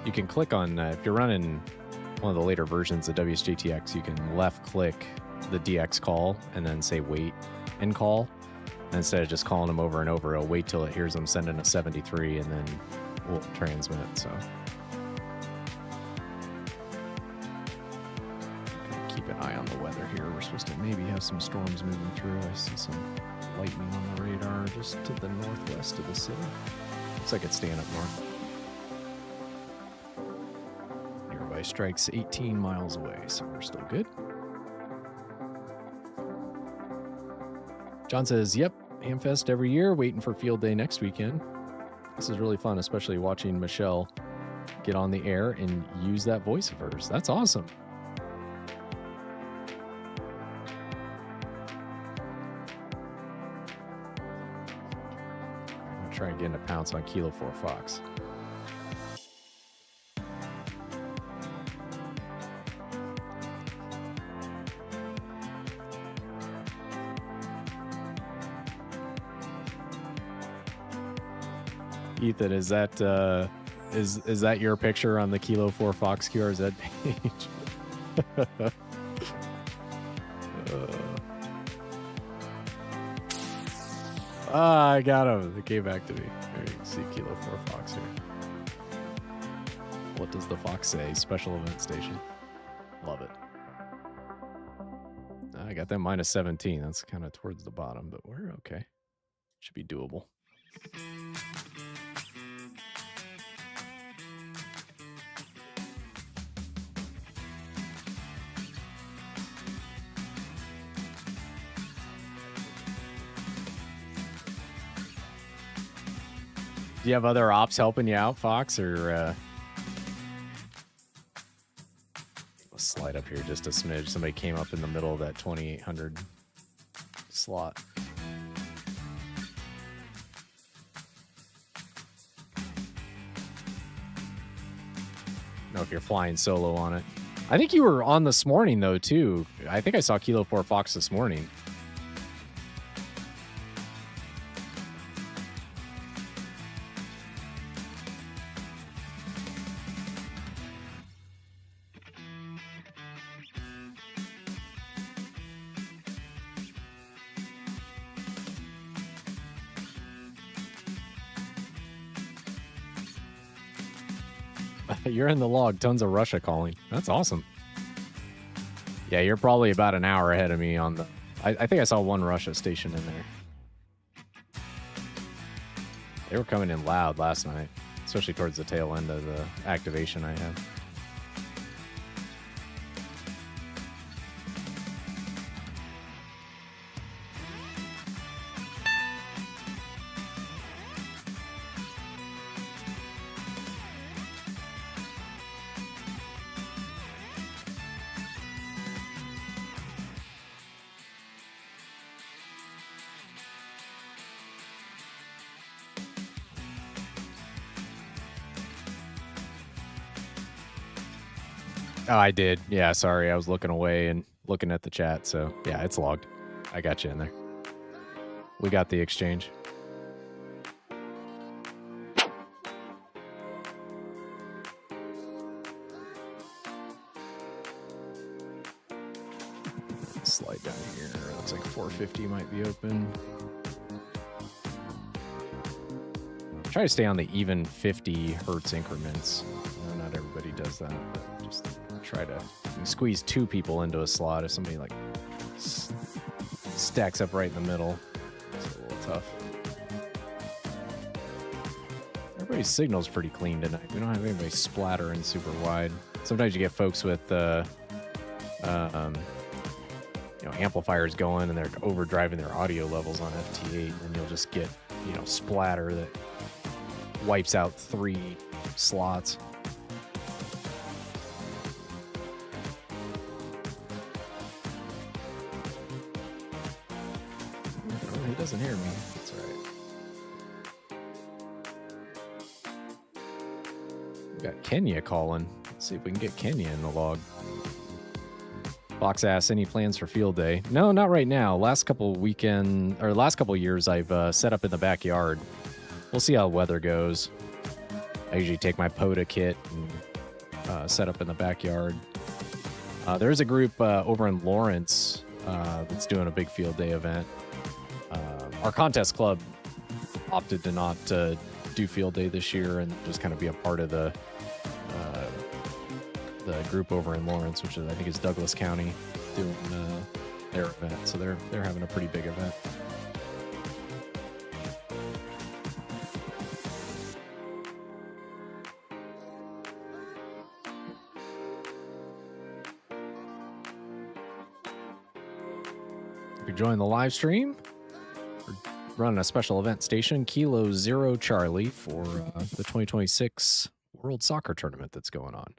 you can click on if you're running one of the later versions of WSJTX, you can left click the DX call and then say wait and call, and instead of just calling them over and over, it'll wait till it hears them sending a 73 and then we'll transmit. So keep an eye on the weather here. We're supposed to maybe have some storms moving through. I see some lightning on the radar just to the northwest of the city. Looks like it's staying up north. Nearby strike's 18 miles away, so we're still good. John says, yep, Hamfest every year, waiting for field day next weekend. This is really fun, especially watching Michelle get on the air and use that voice of hers. That's awesome. Try and get a pounce on Kilo 4 Fox. Ethan, is that is that your picture on the Kilo 4 Fox QRZ page? I got him. It came back to me. There you can see Kilo 4 Fox here. What does the Fox say? Special event station. Love it. I got that minus 17. That's kind of towards the bottom, but we're okay. Should be doable. Do you have other ops helping you out, Fox, or let's slide up here just a smidge. Somebody came up in the middle of that 2800 slot. Know if you're flying solo on it. I think you were on this morning though too. I think I saw Kilo 4 Fox this morning. You're in the log. Tons of Russia calling. That's awesome. Yeah, you're probably about an hour ahead of me on the... I think I saw one Russia station in there. They were coming in loud last night, especially towards the tail end of the activation I had. Oh, I did. Yeah, sorry. I was looking away and looking at the chat. So, yeah, it's logged. I got you in there. We got the exchange. Slide down here. Looks like 450 might be open. Try to stay on the even 50 hertz increments. Not everybody does that, but just try to squeeze two people into a slot. If somebody like stacks up right in the middle. It's a little tough. Everybody's signal's pretty clean tonight. We don't have anybody splattering super wide. Sometimes you get folks with amplifiers going and they're overdriving their audio levels on FT8, and you'll just get, splatter that wipes out 3 slots. Oh, he doesn't hear me. That's all right. We got Kenya calling. Let's see if we can get Kenya in the log. Fox asks, any plans for field day? No, not right now. Last couple years, I've set up in the backyard. We'll see how the weather goes. I usually take my POTA kit and set up in the backyard. There's a group over in Lawrence that's doing a big field day event. Our contest club opted to not do field day this year and just kind of be a part of the group over in Lawrence, which I think is Douglas County, doing their event. So they're having a pretty big event. If you join the live stream, we're running a special event station, Kilo Zero Charlie, for the 2026 World Soccer Tournament that's going on.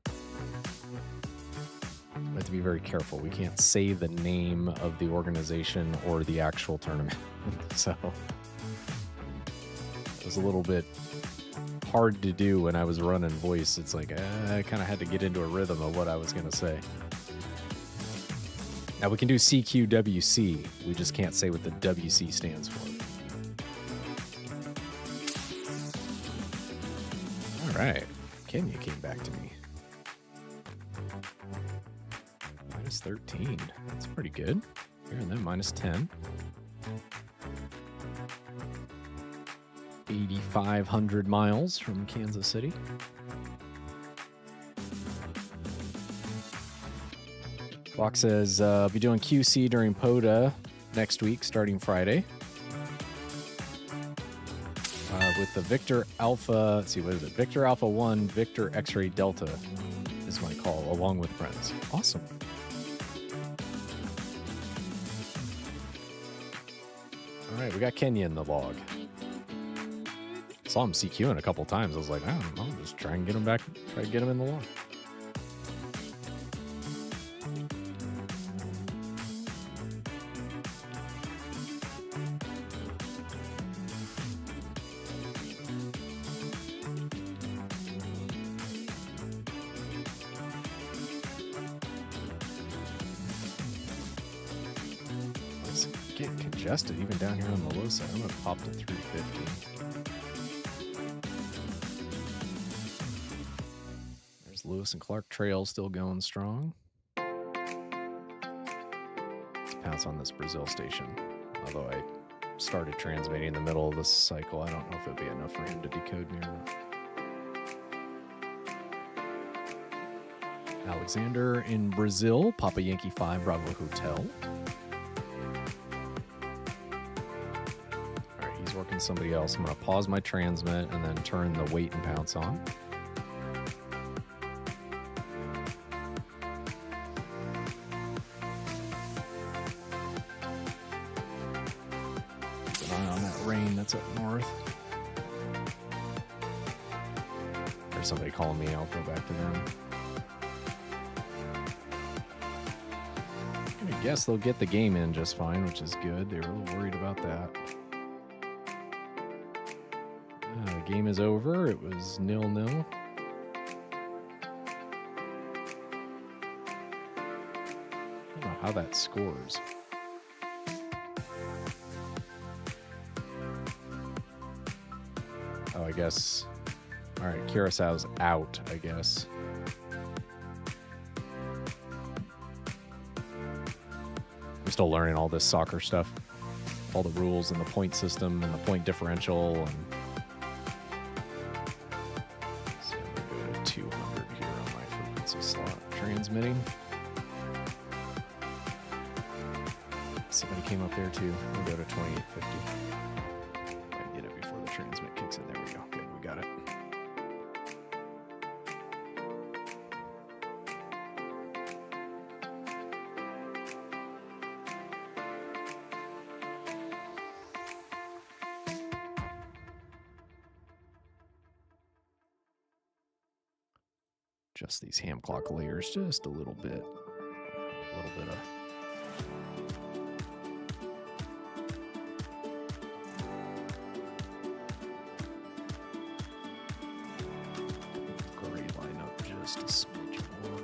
We have to be very careful. We can't say the name of the organization or the actual tournament. So it was a little bit hard to do when I was running voice. It's like I kind of had to get into a rhythm of what I was going to say. Now we can do CQWC. We just can't say what the WC stands for. All right. Kenya came back to me. Minus 13. That's pretty good. Here and then minus 10. 8,500 miles from Kansas City. Fox says, I'll be doing QC during POTA next week, starting Friday. With the Victor Alpha, let's see, what is it? Victor Alpha 1, Victor X-Ray Delta is my call, along with friends. Awesome. All right, we got Kenya in the log. Saw him CQing a couple times. I was like, I'll just try and get him back, try to get him in the log. Get congested even down here on the low side. I'm gonna pop to 350. There's Lewis and Clark Trail still going strong. Let's pounce on this Brazil station. Although I started transmitting in the middle of this cycle, I don't know if it'd be enough for him to decode me or not. Alexander in Brazil, Papa Yankee 5 Bravo Hotel. Working somebody else. I'm going to pause my transmit and then turn the wait and pounce on. Keep an eye on that rain that's up north. There's somebody calling me. I'll go back to them. I guess they'll get the game in just fine, which is good. They were a little worried about that. The game is over. It was 0-0. I don't know how that scores. Oh, I guess. All right, Curaçao's out, I guess. I'm still learning all this soccer stuff, all the rules and the point system and the point differential and 200 here on my frequency slot transmitting. Somebody came up there too. We'll go to 2850. I can get it before the transmit kicks in. There we go. Good, we got it. Just these ham clock layers just a little bit. A little bit of just a smidge more.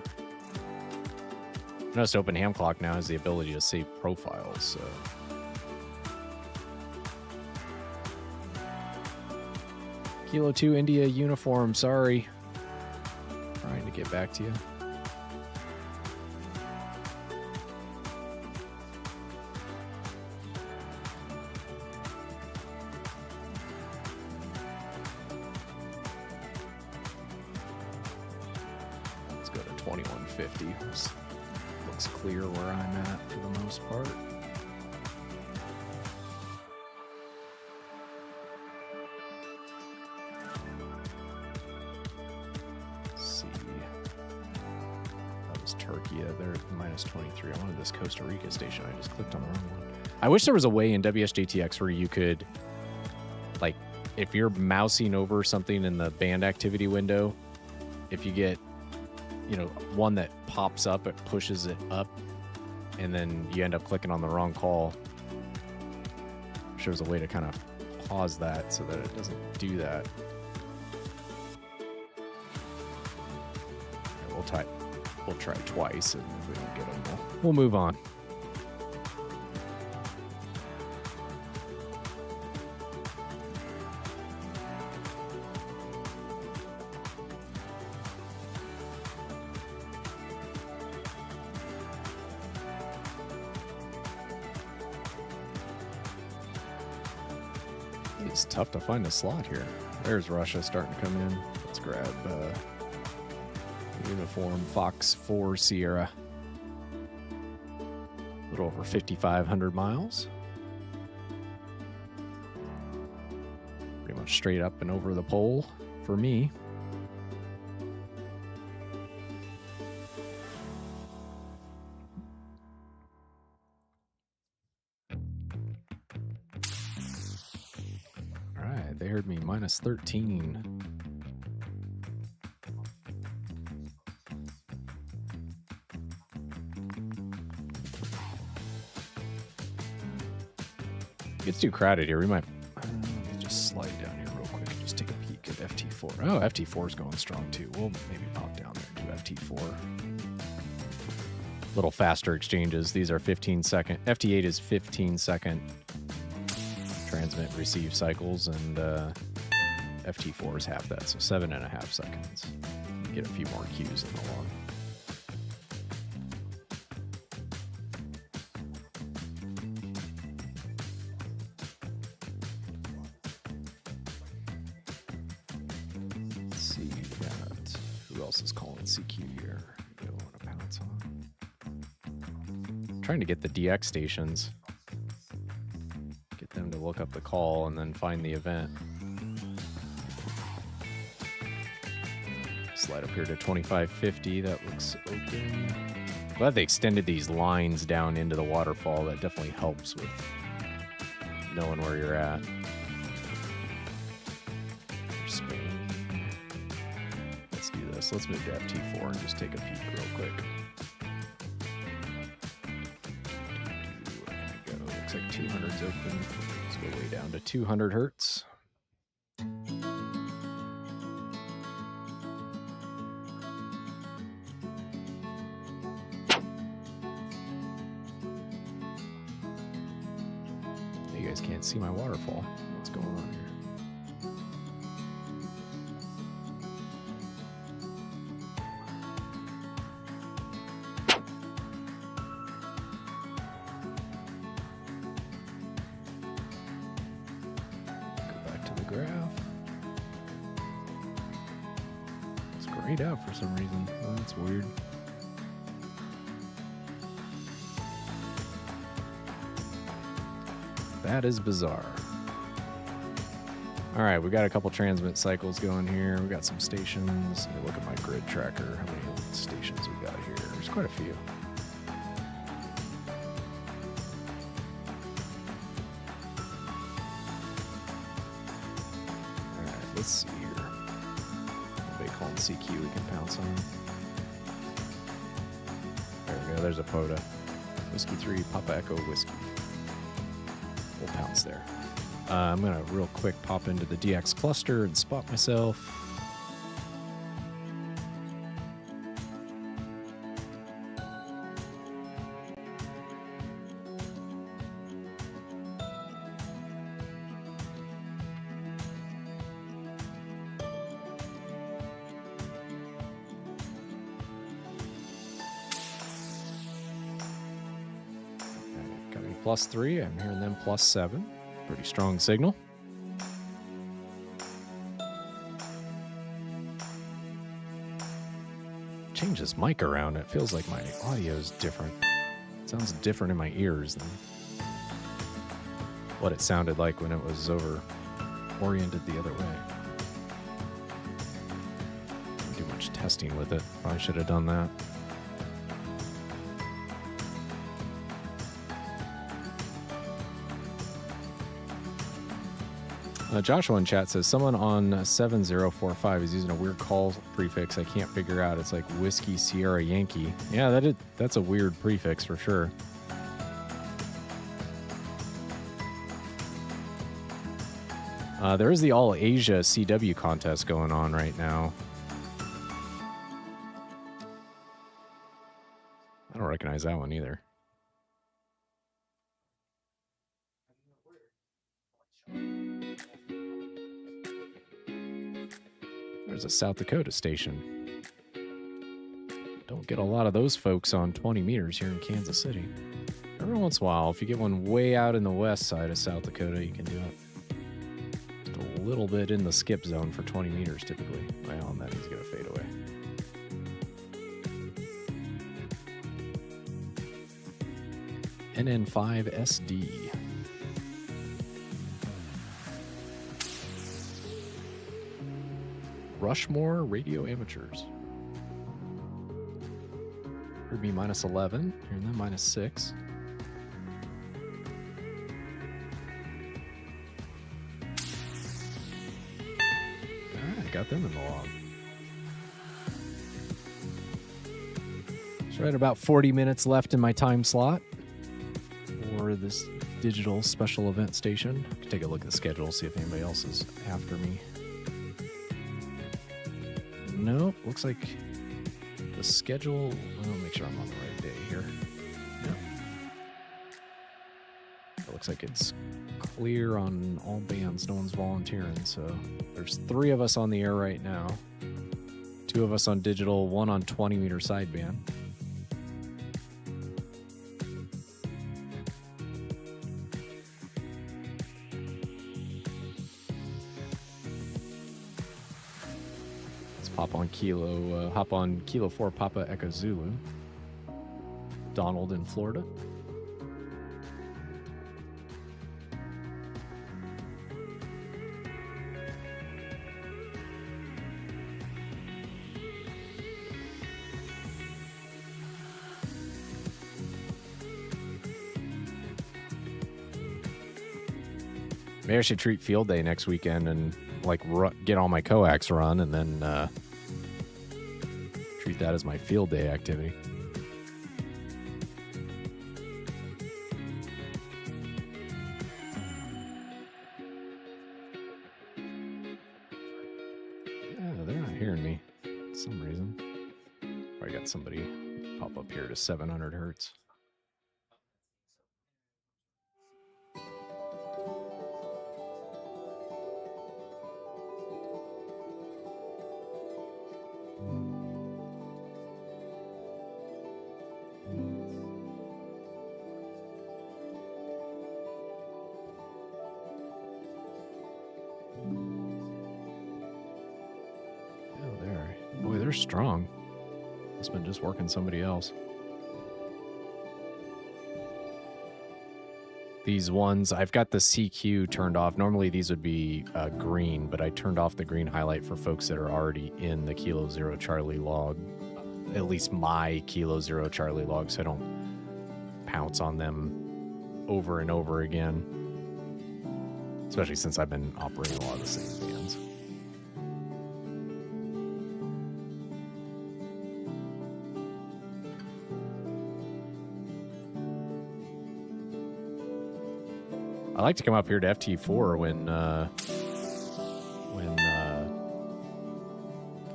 Notice Open Ham Clock now has the ability to save profiles, so. Kilo 2 India uniform, sorry. Trying to get back to you. Let's go to 2150. Looks clear where I'm at for the most part. Turkey, they're at minus 23. I wanted this Costa Rica station. I just clicked on the wrong one. I wish there was a way in WSJTX where you could, like, if you're mousing over something in the band activity window, if you get, you know, one that pops up, it pushes it up, and then you end up clicking on the wrong call. I wish there was a way to kind of pause that so that it doesn't do that. Okay, we'll try twice, and if we don't get them, we'll move on. It's tough to find a slot here. There's Russia starting to come in. Let's grab uniform Fox 4 Sierra. A little over 5,500 miles. Pretty much straight up and over the pole for me. All right, they heard me minus 13. It's too crowded here. We might just slide down here real quick and just take a peek at FT4. Oh, FT4 is going strong too. We'll maybe pop down there and do FT4. Little faster exchanges. These are 15-second. FT8 is 15-second transmit receive cycles, and FT4 is half that, so 7.5 seconds. Get a few more cues in the log. Is calling CQ here. Go on a pounce on. Trying to get the DX stations, get them to look up the call and then find the event. Slide up here to 2550. That looks open. Glad they extended these lines down into the waterfall. That definitely helps with knowing where you're at. Let's move to FT4 and just take a peek real quick. Looks like 200's open. Let's go way down to 200 hertz. You guys can't see my waterfall. What's going on here? Out for some reason. Oh, that's weird. That is bizarre. All right, we got a couple transmit cycles going here. We got some stations. Let me look at my grid tracker. How many stations we got here? There's quite a few. All right, let's see here. Anybody calling CQ we can pounce on? There we go. There's a POTA. Whiskey 3, Papa Echo Whiskey. We'll pounce there. I'm going to real quick pop into the DX cluster and spot myself. Got me +3. I'm hearing them +7. Pretty strong signal. Change this mic around. It feels like my audio is different. It sounds different in my ears than what it sounded like when it was over oriented the other way. Didn't do much testing with it. Probably should have done that. Joshua in chat says, someone on 7045 is using a weird call prefix I can't figure out. It's like Whiskey Sierra Yankee. Yeah, that's a weird prefix for sure. There is the All Asia CW contest going on right now. I don't recognize that one either. There's a South Dakota station. Don't get a lot of those folks on 20 meters here in Kansas City. Every once in a while, if you get one way out in the west side of South Dakota, you can do it. Just a little bit in the skip zone for 20 meters typically. Well, and then he's going to fade away. NN5SD. Rushmore Radio Amateurs. Heard me -11, hearing them -6. I got them in the log. So right about 40 minutes left in my time slot for this digital special event station. I can take a look at the schedule, see if anybody else is after me. Nope, looks like the schedule. I'll make sure I'm on the right day here. Yep. It looks like it's clear on all bands. No one's volunteering. So there's 3 of us on the air right now. 2 of us on digital, 1 on 20 meter sideband. Hop on Kilo 4 Papa Echo Zulu. Donald in Florida. Maybe I should treat field day next weekend and like get all my coax run and then treat that as my field day activity. Yeah, they're not hearing me for some reason. I got somebody pop up here to 700 hertz. They're strong. Must have been just working somebody else. These ones, I've got the CQ turned off. Normally these would be green, but I turned off the green highlight for folks that are already in the Kilo Zero Charlie log, at least my Kilo Zero Charlie log, so I don't pounce on them over and over again, especially since I've been operating a lot of the same bands. I like to come up here to FT4 when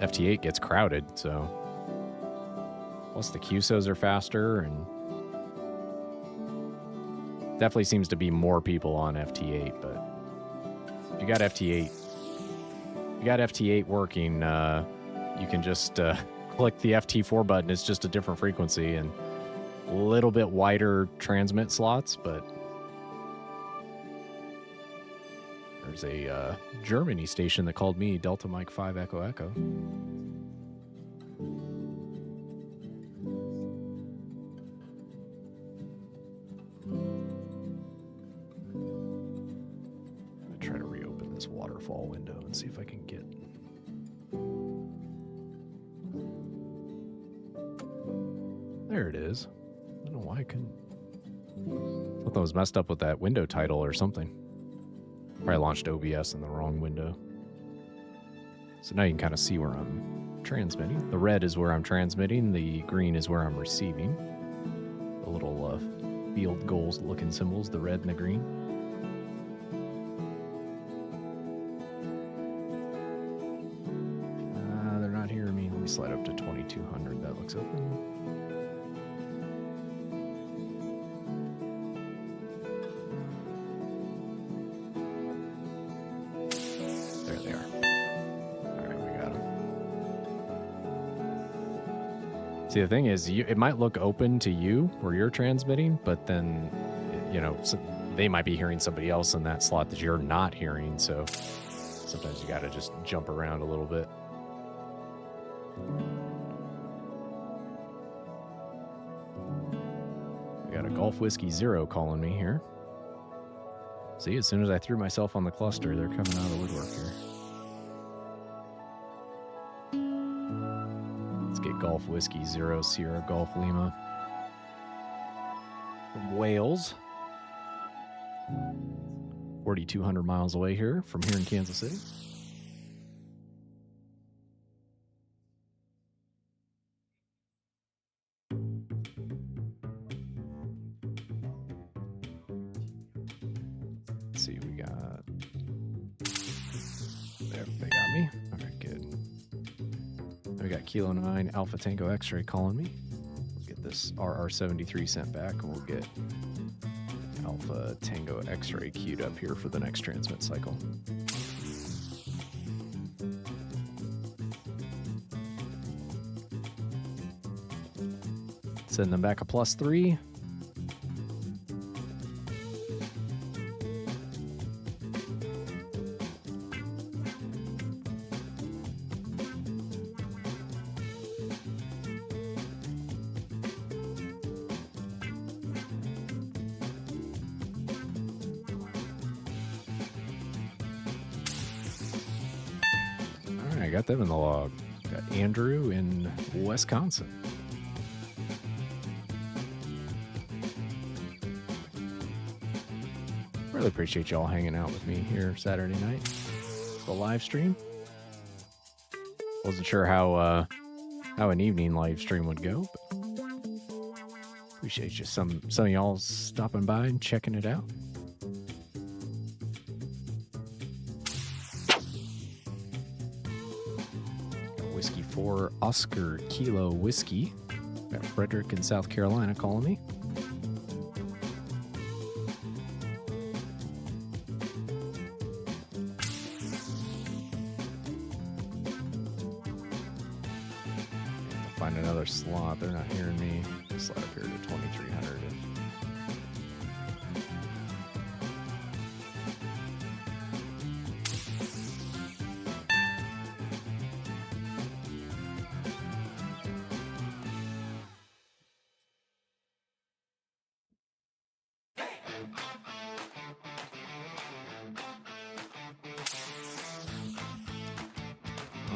FT8 gets crowded, so plus the QSOs are faster, and definitely seems to be more people on FT8. But if you got FT8 working, you can just click the FT4 button. It's just a different frequency and a little bit wider transmit slots, but there's a Germany station that called me Delta Mike 5 Echo Echo. I'm gonna try to reopen this waterfall window and see if I can get. There it is. I don't know why I couldn't. Something was messed up with that window title or something. Probably launched OBS in the wrong window. So now you can kind of see where I'm transmitting. The red is where I'm transmitting. The green is where I'm receiving. The little field goals looking symbols, the red and the green. They're not hearing me. Let me slide up to 2200. That looks open. See, the thing is, it might look open to you where you're transmitting, but then, you know, they might be hearing somebody else in that slot that you're not hearing. So sometimes you got to just jump around a little bit. I got a Golf Whiskey Zero calling me here. See, as soon as I threw myself on the cluster, they're coming out of the woodwork here. Get Golf Whiskey Zero Sierra Golf Lima from Wales, 4,200 miles away here from here in Kansas City. Let's see, we got there. They got me. All right, good. We got Kilo 9 Alpha Tango X-Ray calling me. We'll get this RR73 sent back, and we'll get Alpha Tango X-Ray queued up here for the next transmit cycle. Send them back a +3. I got them in the log. Got Andrew in Wisconsin. Really appreciate y'all hanging out with me here Saturday night. The live stream. Wasn't sure how an evening live stream would go, but appreciate you some of y'all stopping by and checking it out. Whiskey 4 Oscar Kilo Whiskey. Got Frederick in South Carolina calling me. Find another slot. They're not hearing me. Slide up here to 2300.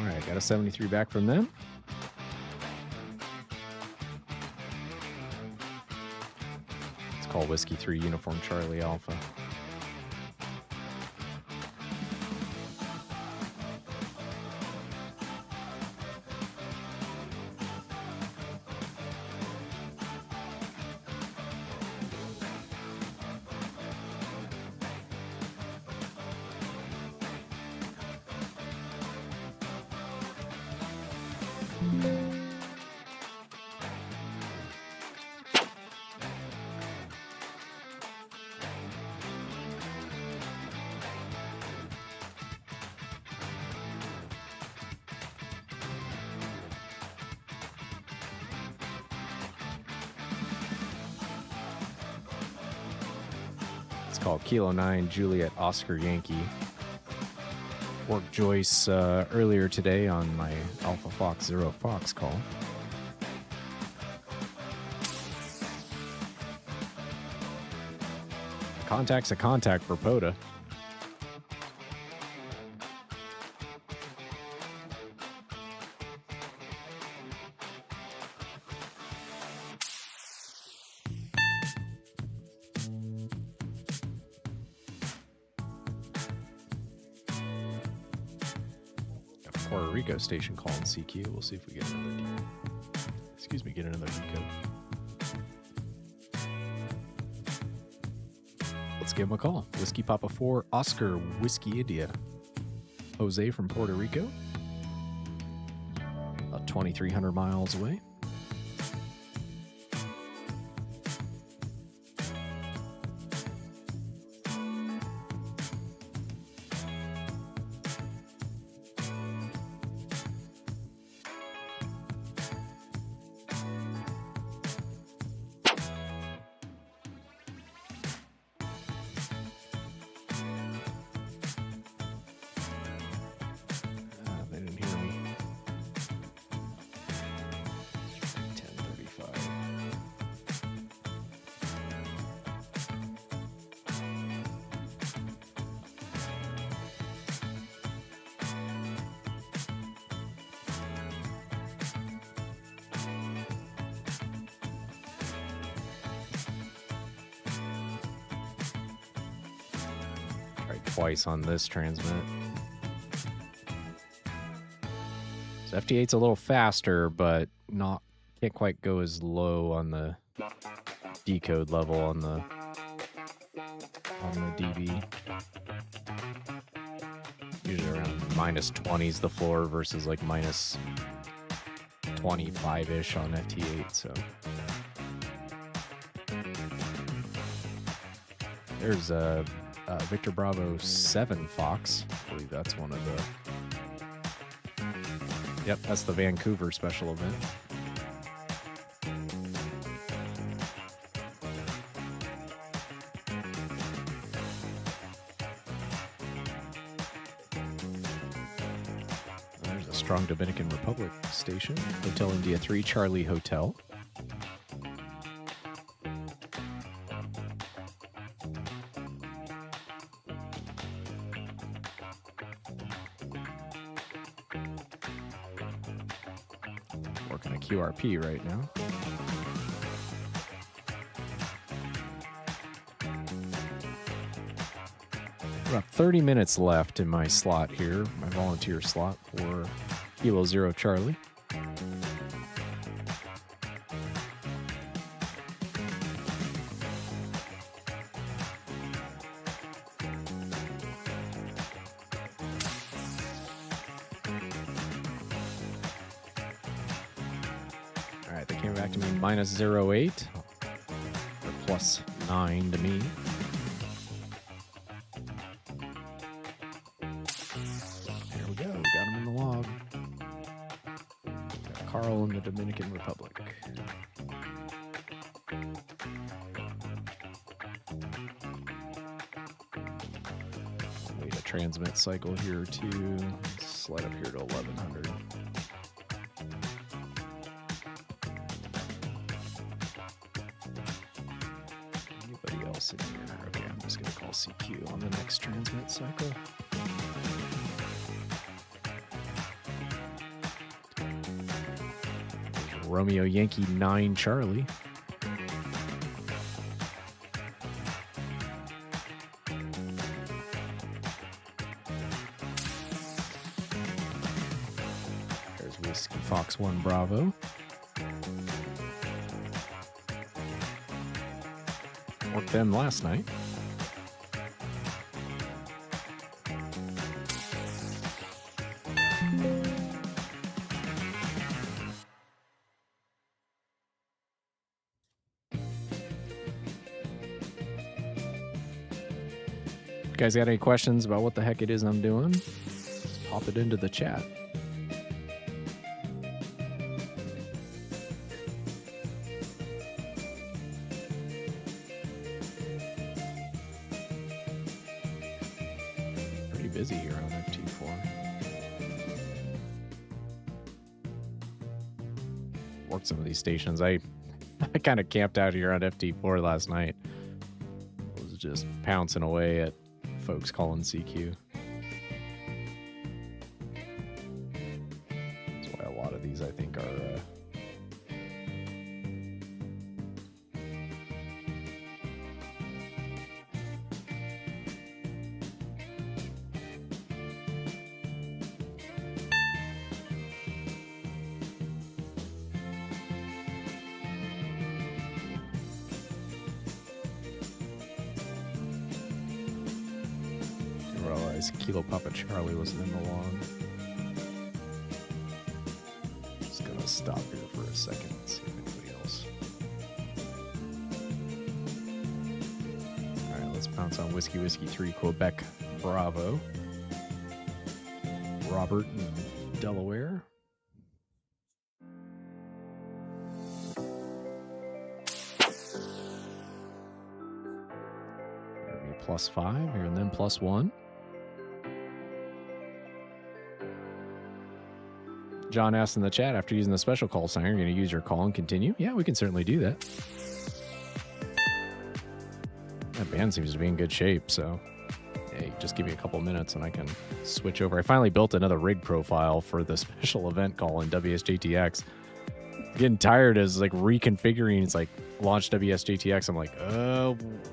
All right, got a 73 back from them. It's called Whiskey 3 Uniform Charlie Alpha. It's called Kilo 9 Juliet Oscar Yankee. Worked Joyce earlier today on my Alpha Fox Zero Fox call. Contact's a contact for POTA. Puerto Rico station calling CQ. We'll see if we get another get another decode. Let's give him a call. Whiskey Papa 4 Oscar Whiskey India. Jose from Puerto Rico. About 2,300 miles away. They didn't hear me. 10:35. Tried twice on this transmit. So FT8's a little faster, but can't quite go as low on the decode level on the DB. Usually around -20's the floor versus like -25-ish on FT8. So there's a Victor Bravo 7 Fox. I believe that's one of the. Yep, that's the Vancouver special event. There's a strong Dominican Republic station. Hotel India 3 Charlie Hotel. Working a QRP right now. About 30 minutes left in my slot here, my volunteer slot for Kilo Zero Charlie. All right, they came back to me -08 or +9 to me. There we go, got him in the log. Got Carl in the Dominican Republic. Wait a transmit cycle here too. Slide up here to 1100. Anybody else in here? Okay, I'm just going to call CQ on the next transmit cycle. Romeo Yankee 9 Charlie. There's Whiskey Fox 1 Bravo. Worked them last night. You guys got any questions about what the heck it is I'm doing? Just pop it into the chat. Pretty busy here on FT4. Worked some of these stations. I kind of camped out here on FT4 last night. I was just pouncing away at folks calling CQ. That's why a lot of these I think are Kilo Papa Charlie wasn't in the log. Just gonna stop here for a second and see if anybody else. All right, let's pounce on Whiskey 3 Quebec Bravo. Robert in Delaware. +5 here and then +1. John asked in the chat, after using the special call sign, you're going to use your call and continue? Yeah, we can certainly do that. That band seems to be in good shape, so hey, just give me a couple minutes and I can switch over. I finally built another rig profile for the special event call in WSJTX. Getting tired as like reconfiguring. It's like launch WSJTX. I'm like,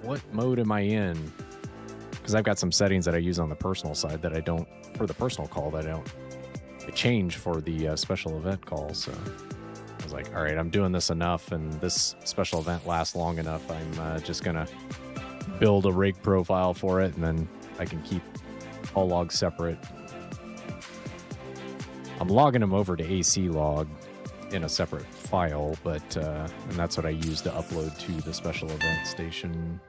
what mode am I in? Because I've got some settings that I use on the personal side that I don't, for the personal call, that I don't change for the special event call. So I was like, all right, I'm doing this enough and this special event lasts long enough. I'm just gonna build a rig profile for it and then I can keep all logs separate. I'm logging them over to AC log in a separate file, but and that's what I use to upload to the special event station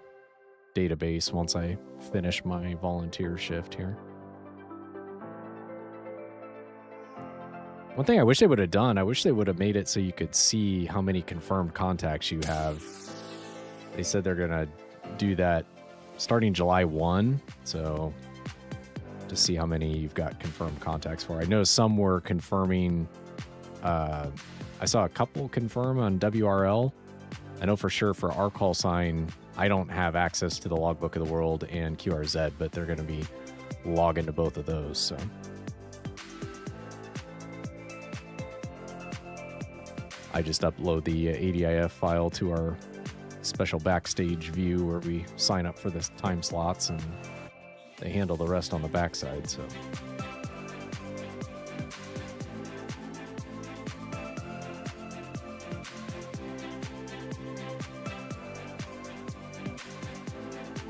database once I finish my volunteer shift here. One thing I wish they would have done, I wish they would have made it so you could see how many confirmed contacts you have. They said they're going to do that starting July 1, so to see how many you've got confirmed contacts for. I know some were confirming, I saw a couple confirm on WRL. I know for sure for our call sign, I don't have access to the Logbook of the World and QRZ, but they're going to be logging to both of those, so. I just upload the ADIF file to our special backstage view where we sign up for the time slots and they handle the rest on the backside, so.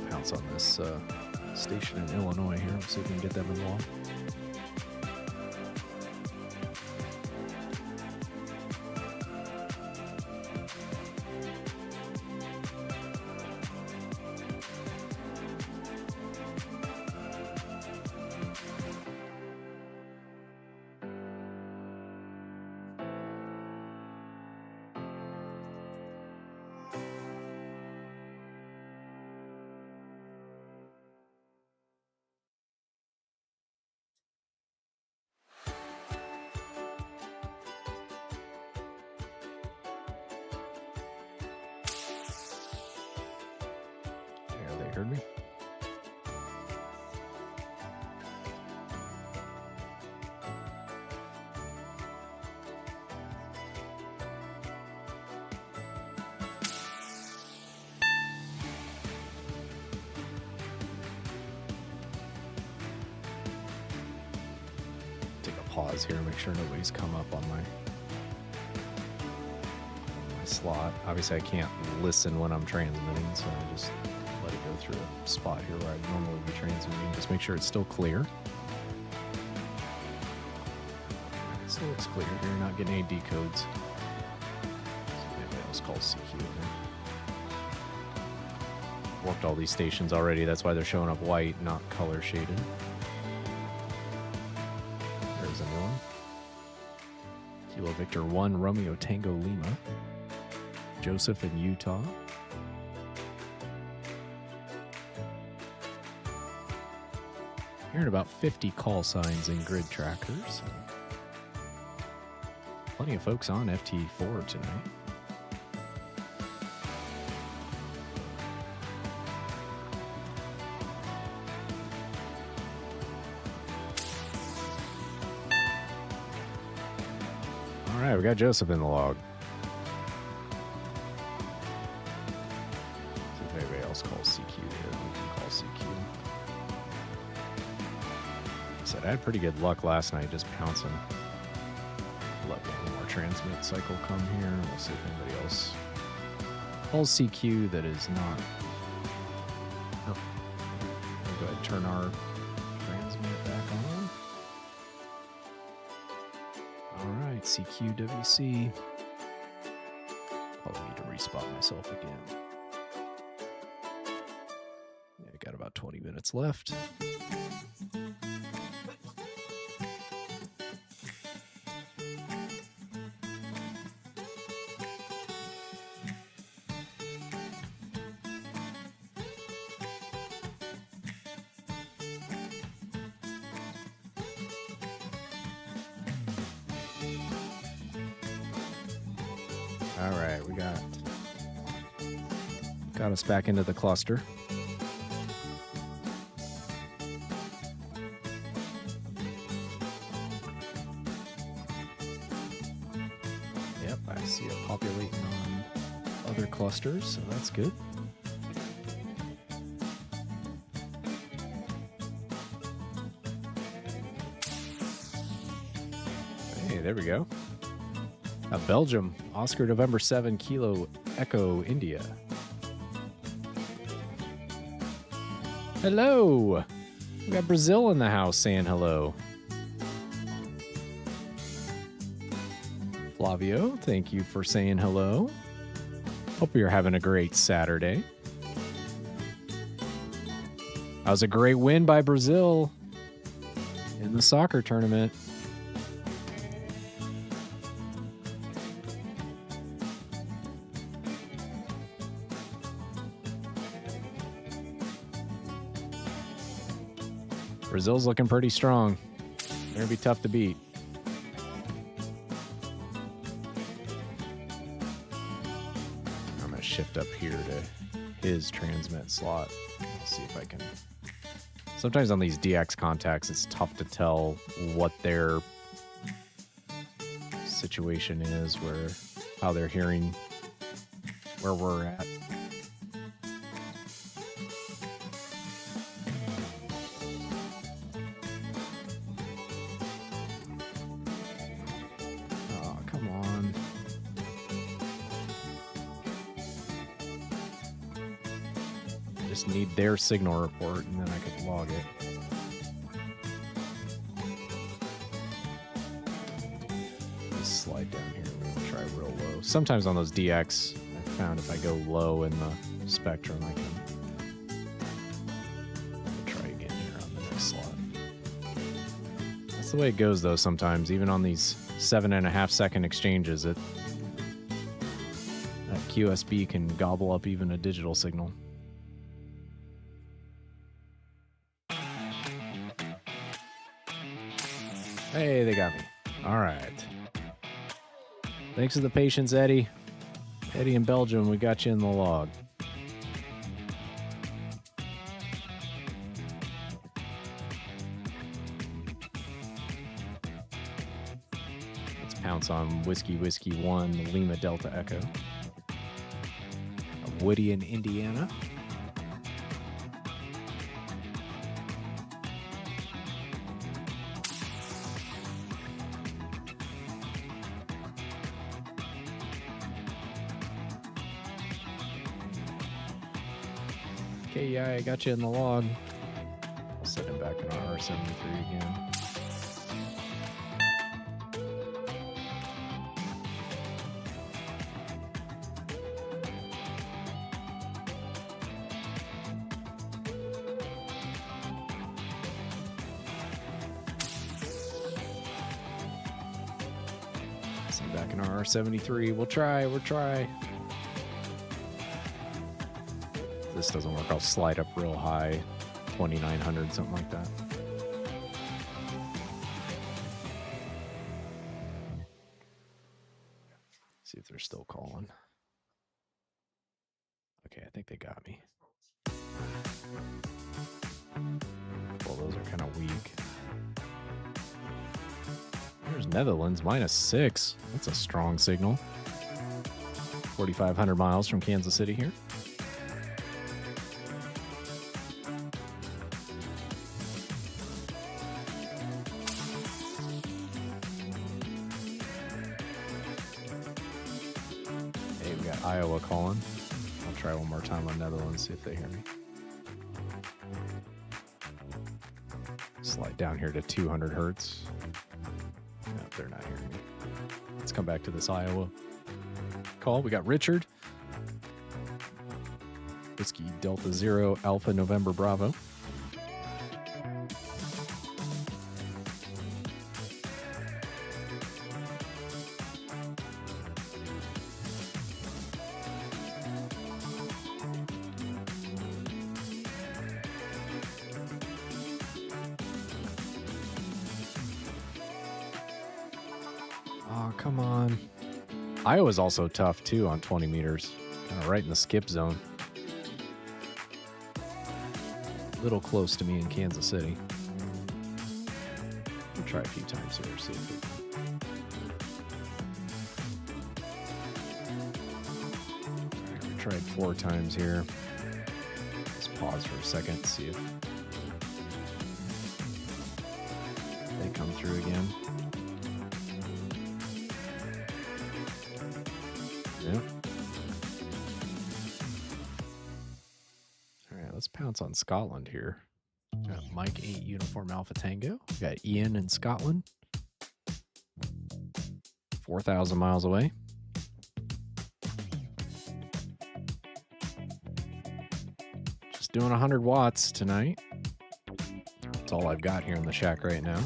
Pounce on this station in Illinois here, see if we can get them involved. Heard me? pause here, make sure nobody's come up on my slot. Obviously, I can't listen when I'm transmitting, so I just let it go through a spot here where I'd normally be transmitting. Just make sure it's still clear. It still looks clear here, not getting any decodes. Maybe else called CQ in there. Worked all these stations already, that's why they're showing up white, not color shaded. There's a new one. Kilo Victor 1 Romeo Tango Lima. Joseph in Utah. Hearing about 50 call signs in grid trackers. Plenty of folks on FT4 tonight. All right, we got Joseph in the log. See if anybody else calls CQ here. We can call CQ. I said I had pretty good luck last night just pouncing. Let one more transmit cycle come here. We'll see if anybody else calls CQ that is not. Oh. We'll go ahead and turn our transmit back on. All right, CQWC. Probably need to respot myself again. Yeah, I got about 20 minutes left. All right, we got us back into the cluster. Yep, I see it populating on other clusters, so that's good. Hey, there we go. Belgium, Oscar November 7, Kilo Echo, India. Hello! We got Brazil in the house saying hello. Flavio, thank you for saying hello. Hope you're having a great Saturday. That was a great win by Brazil in the soccer tournament. Brazil's looking pretty strong. They're going to be tough to beat. I'm going to shift up here to his transmit slot. I'll see if I can. Sometimes on these DX contacts, it's tough to tell what their situation is, how they're hearing where we're at. Need their signal report and then I could log it. Just slide down here. We're gonna try real low. Sometimes on those DX, I found if I go low in the spectrum, I can try again here on the next slot. That's the way it goes though sometimes, even on these 7.5 second exchanges, that QSB can gobble up even a digital signal. Hey, they got me. All right. Thanks for the patience, Eddie. Eddie in Belgium, we got you in the log. Let's pounce on Whiskey 1, Lima Delta Echo. Woody in Indiana. Okay, yeah, I got you in the log. I'll set him back in our R73 again. Set him back in our R73. We'll try. If this doesn't work, I'll slide up real high, 2,900, something like that. See if they're still calling. Okay, I think they got me. Well, those are kind of weak. There's Netherlands, -6. That's a strong signal. 4,500 miles from Kansas City here. Hey, we got Iowa calling. I'll try one more time on Netherlands, see if they hear me. Slide down here to 200 hertz. No, they're not hearing me. Let's come back to this Iowa call. We got Richard. Whiskey Delta Zero Alpha November Bravo. Oh, come on. Iowa's also tough, too, on 20 meters. Kind of right in the skip zone. A little close to me in Kansas City. We'll try a few times here, see if we... We tried 4 times here. Let's pause for a second, see if they come through again. Yep. All right, let's pounce on Scotland here. Got Mike 8 Uniform Alpha Tango. Got Ian in Scotland. 4,000 miles away. Just doing 100 watts tonight. That's all I've got here in the shack right now.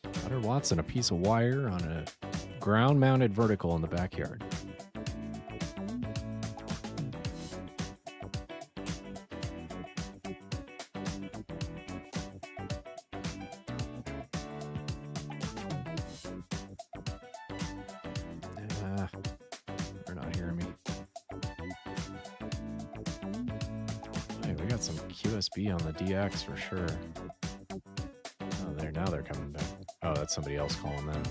100 watts and a piece of wire on a ground-mounted vertical in the backyard. They're not hearing me. Hey, we got some QSB on the DX for sure. Oh, now they're coming back. Oh, that's somebody else calling them.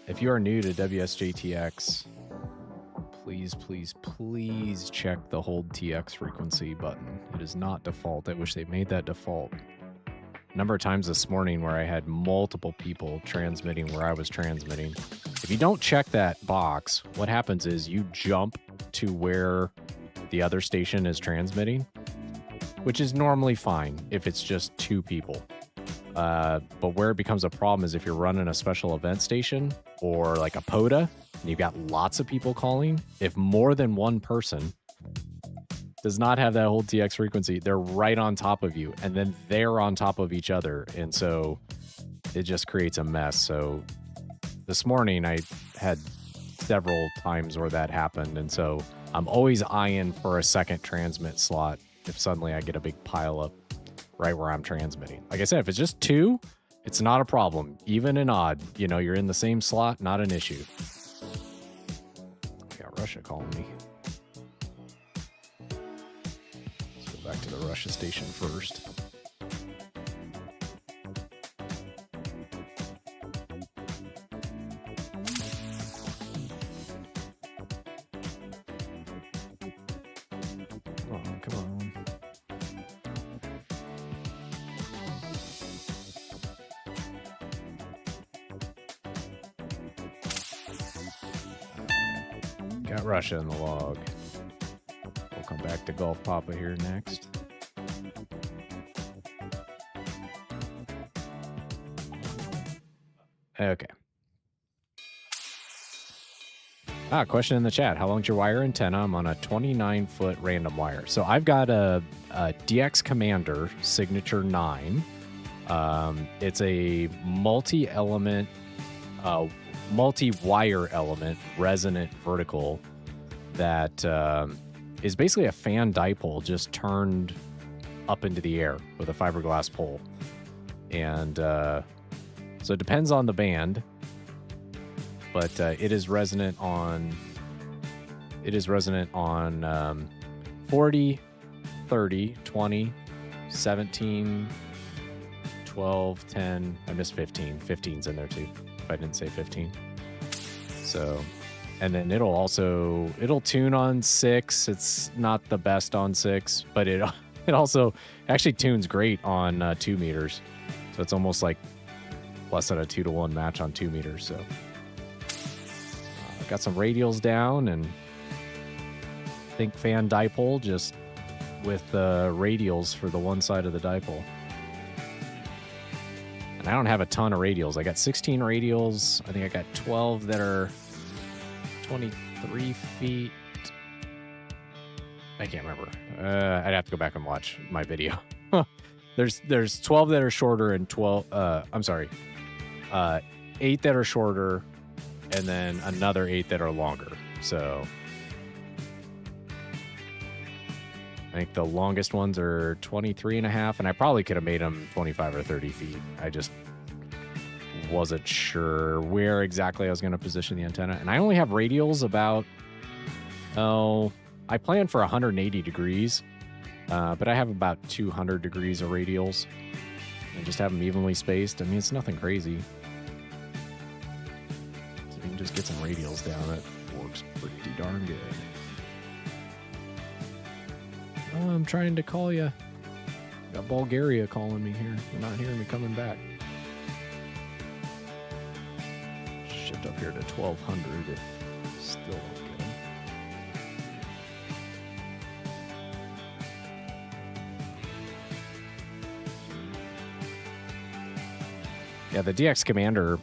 If you are new to WSJTX, please check the hold TX frequency button. It is not default. I wish they made that default. A number of times this morning where I had multiple people transmitting where I was transmitting. If you don't check that box, what happens is you jump to where the other station is transmitting, which is normally fine if it's just 2 people. But where it becomes a problem is if you're running a special event station or like a POTA, and you've got lots of people calling. If more than one person does not have that hold TX frequency, they're right on top of you, and then they're on top of each other, and so it just creates a mess. So this morning I had several times where that happened, and so I'm always eyeing for a second transmit slot if suddenly I get a big pile up right where I'm transmitting. Like I said, if it's just 2, it's not a problem. Even and odd, you know, you're in the same slot, not an issue. We got Russia calling me. Let's go back to the Russia station first. Come on. Got Russia in the log. We'll come back to Gulf Papa here next. Okay. Question in the chat. How long's your wire antenna? I'm on a 29-foot random wire. So I've got a DX Commander Signature 9. It's a multi-element, multi-wire element, resonant vertical that is basically a fan dipole just turned up into the air with a fiberglass pole. And so it depends on the band. But it is resonant on 40, 30, 20, 17, 12, 10. I missed 15. 15's in there too, if I didn't say 15. So, and then it'll tune on 6. It's not the best on 6, but it also actually tunes great on 2 meters. So it's almost like less than a 2-to-1 match on 2 meters. So. Got some radials down and think fan dipole just with the radials for the one side of the dipole. And I don't have a ton of radials. I got 16 radials. I think I got 12 that are 23 feet. I can't remember. I'd have to go back and watch my video. There's 12 that are shorter and 8 that are shorter, and then another 8 that are longer. So I think the longest ones are 23 and a half, and I probably could have made them 25 or 30 feet. I just wasn't sure where exactly I was going to position the antenna. And I only have radials about, I plan for 180 degrees, but I have about 200 degrees of radials and just have them evenly spaced. I mean, it's nothing crazy. Just get some radials down. It works pretty darn good. Oh, I'm trying to call you. Got Bulgaria calling me here. You're not hearing me coming back. Shift up here to 1200 if still don't get them. Yeah, the DX Commander,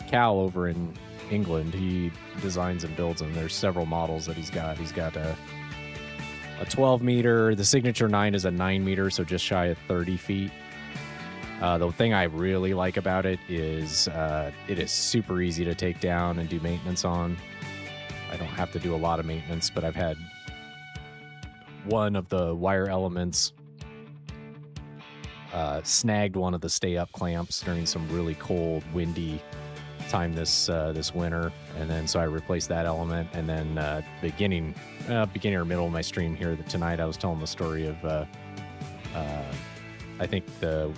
Cal over in England, he designs and builds them. There's several models that he's got. He's got a 12 meter. The Signature 9 is a 9 meter, so just shy of 30 feet. The thing I really like about it is super easy to take down and do maintenance on. I don't have to do a lot of maintenance, but I've had one of the wire elements snagged one of the stay-up clamps during some really cold, windy time this winter, and then so I replaced that element. And then beginning or middle of my stream here tonight, I was telling the story of I think the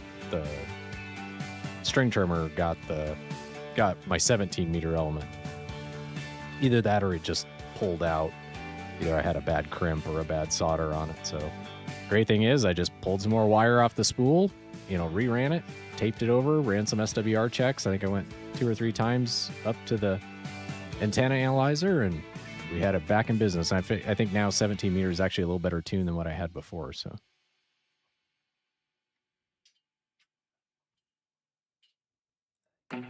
string trimmer got my 17 meter element. Either that or it just pulled out. Either I had a bad crimp or a bad solder on it. So great thing is I just pulled some more wire off the spool, reran it, taped it over, ran some SWR checks. I think I went 2 or 3 times up to the antenna analyzer, and we had it back in business. I think now 17 meters is actually a little better tune than what I had before. So. Let's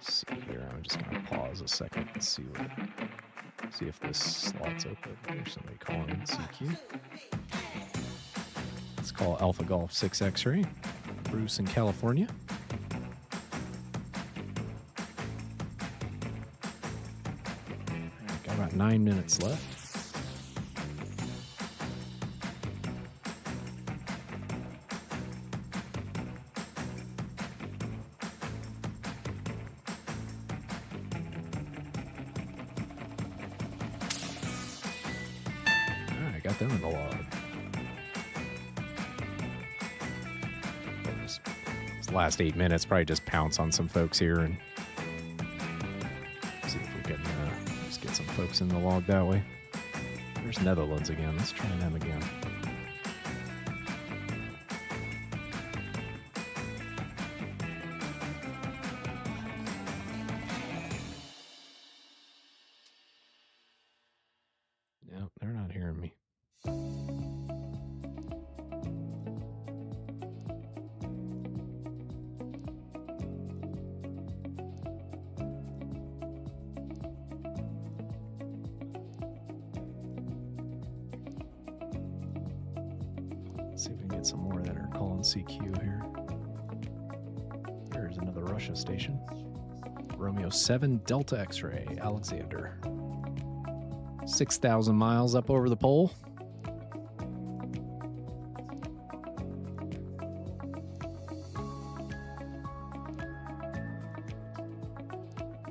see here. I'm just going to pause a second and see if this slot's open. There's somebody calling in CQ. Let's call Alpha Golf 6 X-Ray. Bruce in California. Right, got about 9 minutes left. Got them in the log. This last 8 minutes, probably just pounce on some folks here and see if we can just get some folks in the log that way. There's Netherlands again. Let's try them again. Nope, they're not hearing me. Let's see if we can get some more that are calling CQ here. There's another Russia station. Romeo 7 Delta X-ray, Alexander. 6,000 miles up over the pole.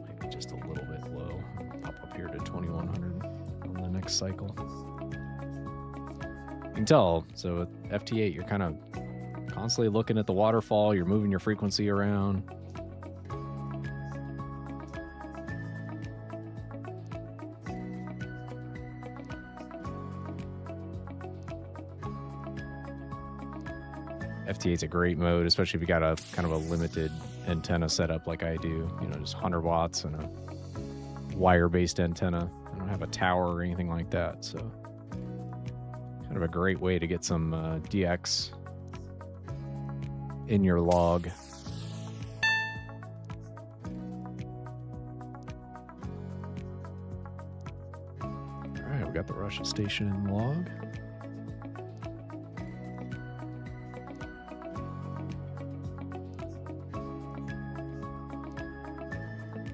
Maybe just a little bit low. Pop up here to 2100 on the next cycle. You can tell, so with FT8, you're kind of constantly looking at the waterfall. You're moving your frequency around. FT8's a great mode, especially if you got a kind of a limited antenna setup like I do. You know, just 100 watts and a wire-based antenna. I don't have a tower or anything like that, so kind of a great way to get some DX in your log. All right, we got the Russia station in log.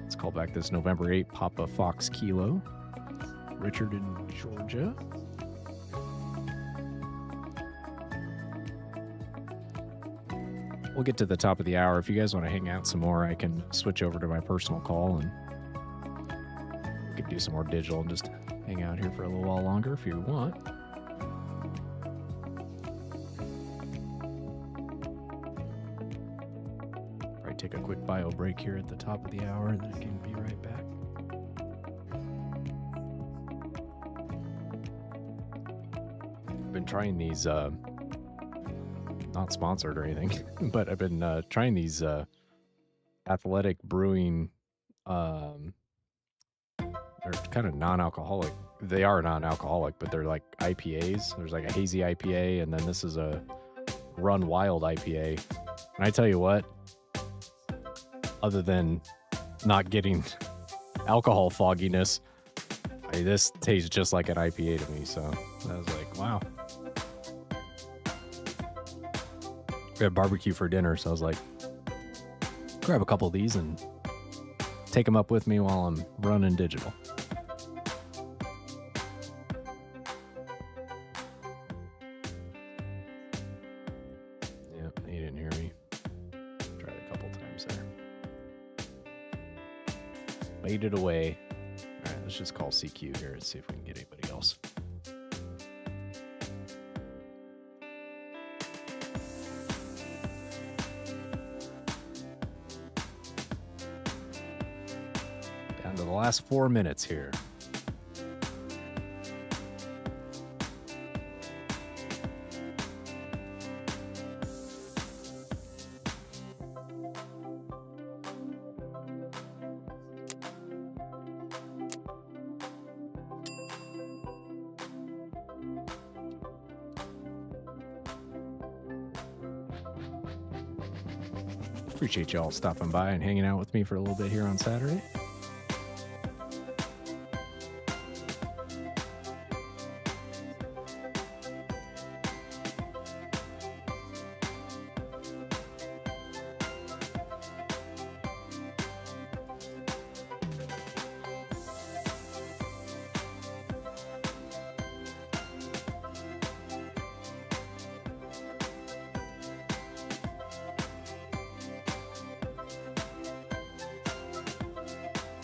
Let's call back this November 8 Papa Fox Kilo, Richard in Georgia. We'll get to the top of the hour. If you guys want to hang out some more, I can switch over to my personal call and we could do some more digital and just hang out here for a little while longer if you want. Probably take a quick bio break here at the top of the hour and then I can be right back. I've been trying these not sponsored or anything, but I've been trying these athletic brewing. They're kind of non-alcoholic. They are non-alcoholic, but they're like IPAs. There's like a hazy IPA, and then this is a Run Wild IPA. And I tell you what, other than not getting alcohol fogginess, this tastes just like an IPA to me. So I was like, wow. We had barbecue for dinner, so I was like, grab a couple of these and take them up with me while I'm running digital. Yeah, he didn't hear me. Tried a couple times there. Faded away. All right, let's just call CQ here and see if we can get anybody else. Down to the last 4 minutes here. Appreciate y'all stopping by and hanging out with me for a little bit here on Saturday.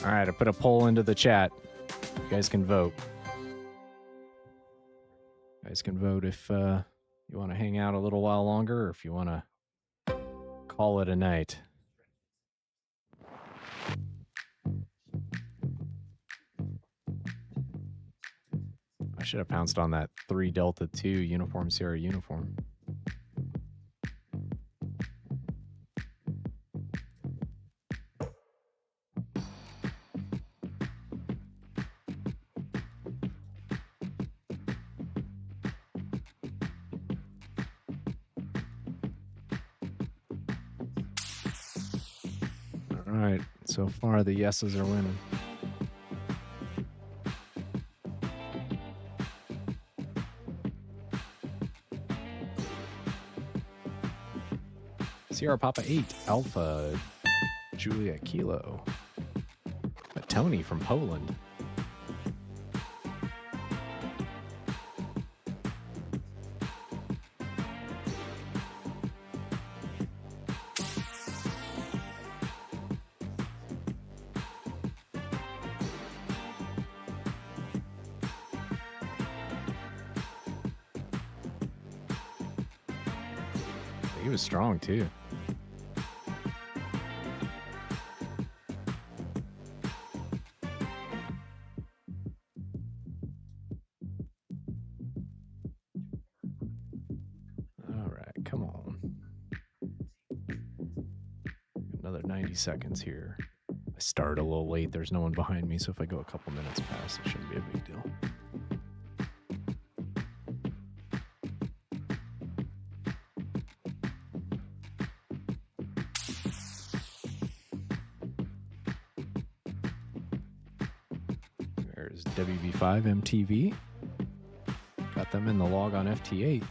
All right, I put a poll into the chat. You guys can vote. You guys can vote if you want to hang out a little while longer or if you want to call it a night. I should have pounced on that 3 Delta 2 Uniform Sierra uniform. right, so far the yeses are winning. Sierra Papa 8, Alpha, Juliet Kilo. Tony from Poland. He was strong too. All right, come on. Another 90 seconds here. I started a little late. There's no one behind me, so if I go a couple minutes past, it shouldn't be a big deal. There's WV5 MTV. Got them in the log on FT8.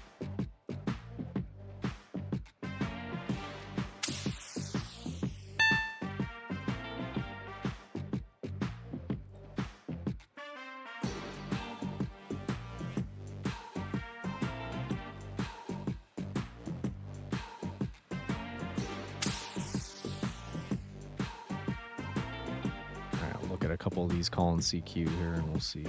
At a couple of these calling CQ here and we'll see.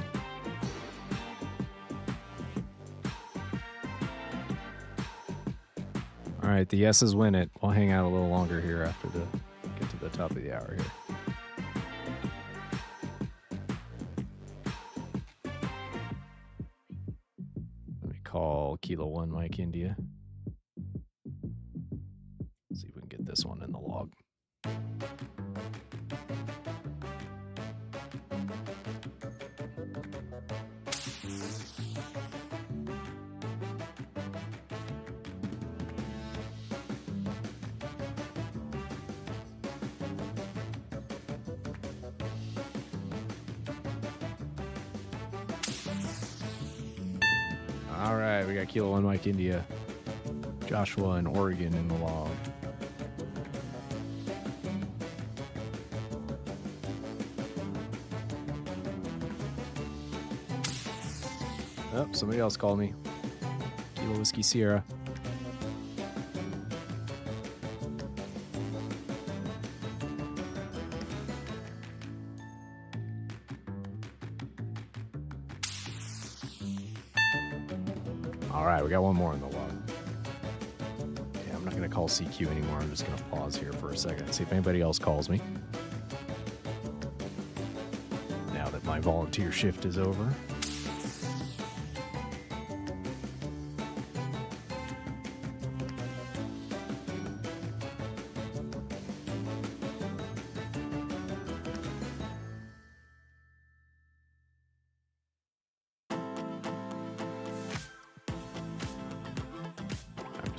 All right, the yeses win it. We'll hang out a little longer here after get to the top of the hour here. Let me call Kilo 1 Mike India. See if we can get this one in the log. All right, we got Kilo 1 Mike India, Joshua in Oregon in the log. Oh, somebody else called me. Kilo Whiskey Sierra. All right, we got one more in the log. Yeah, I'm not going to call CQ anymore. I'm just going to pause here for a second and see if anybody else calls me. Now that my volunteer shift is over.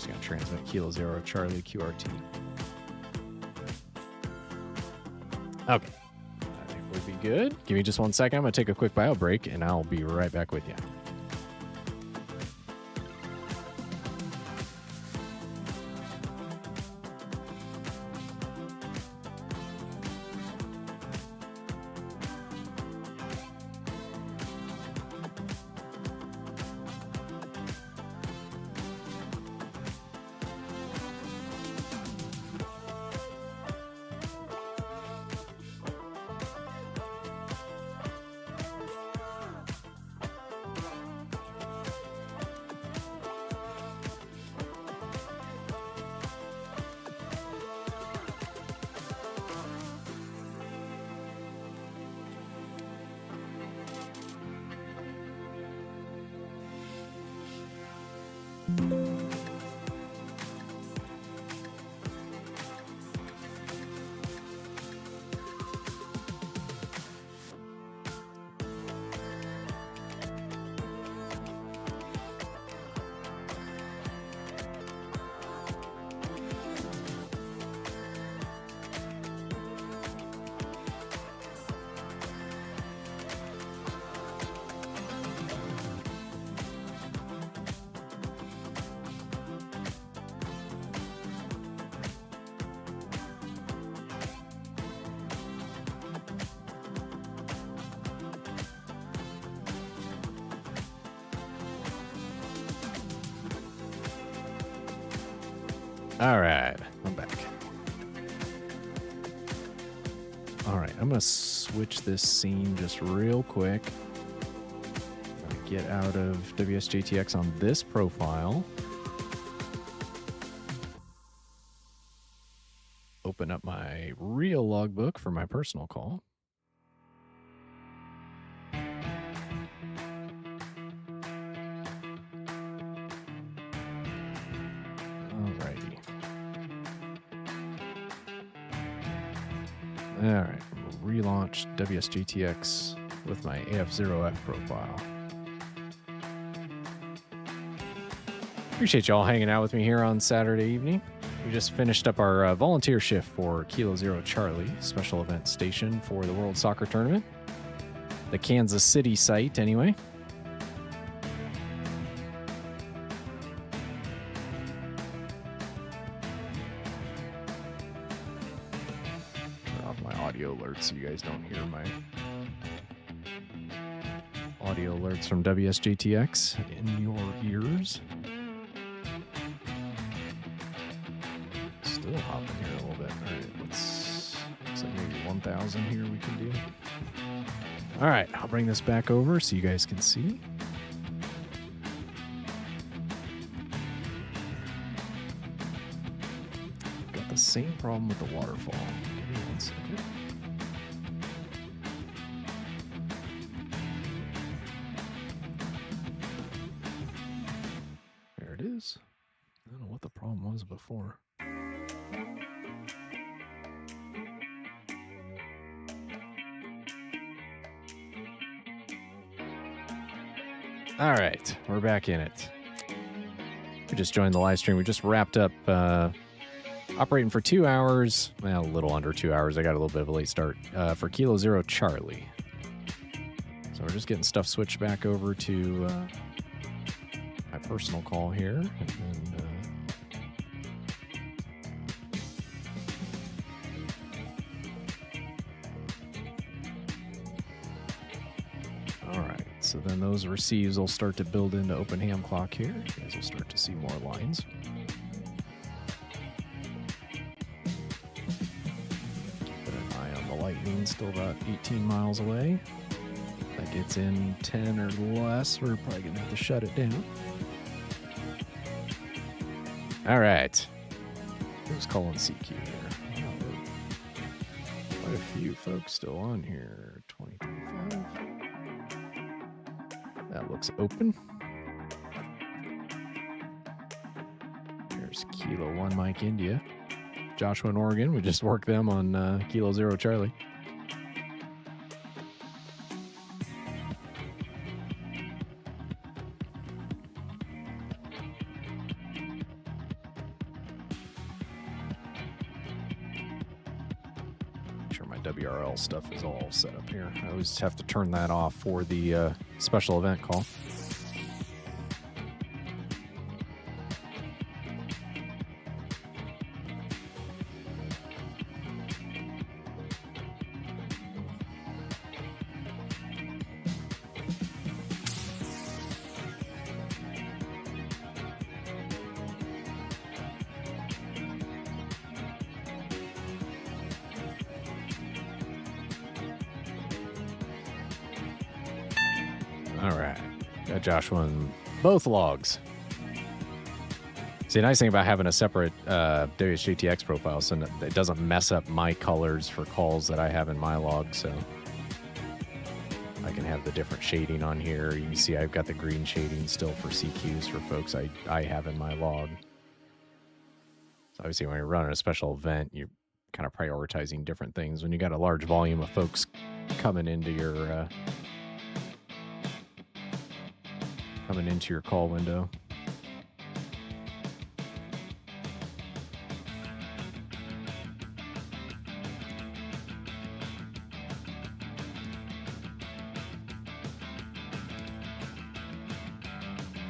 Going to transmit Kilo 0 Charlie QRT. Okay. I think we'll be good. Give me just 1 second. I'm going to take a quick bio break and I'll be right back with you. All right, I'm back. All right, I'm going to switch this scene just real quick. I'm going to get out of WSJTX on this profile. Open up my real logbook for my personal call. Alrighty. All right, we'll relaunch WSGTX with my AF0F profile. Appreciate y'all hanging out with me here on Saturday evening. We just finished up our volunteer shift for Kilo Zero Charlie, special event station for the World Soccer Tournament. The Kansas City site, anyway. Turn off my audio alerts so you guys don't hear my audio alerts from WSJTX in your ears. Still hopping here a little bit. All right, looks like maybe 1,000 here we can do. All right, I'll bring this back over so you guys can see. Got the same problem with the waterfall. Give me 1 second. There it is. I don't know what the problem was before. All right, we're back in it. We just joined the live stream. We just wrapped up operating for 2 hours. Well, a little under 2 hours. I got a little bit of a late start for Kilo Zero Charlie. So we're just getting stuff switched back over to my personal call here. And so then those receives will start to build into open ham clock here. You guys will start to see more lines. Keep an eye on the lightning, still about 18 miles away. If that gets in 10 or less, we're probably going to have to shut it down. All right. Who's calling CQ here? Oh, quite a few folks still on here. 2025. That looks open. There's Kilo 1 Mike India. Joshua in Oregon. We just worked them on Kilo Zero Charlie. WRL stuff is all set up here. I always have to turn that off for the special event call. All right, got Joshua in both logs. See, the nice thing about having a separate WSGTX profile so it doesn't mess up my colors for calls that I have in my log, so I can have the different shading on here. You can see I've got the green shading still for CQs for folks I have in my log. So obviously when you're running a special event, you're kind of prioritizing different things. When you got a large volume of folks coming into your call window.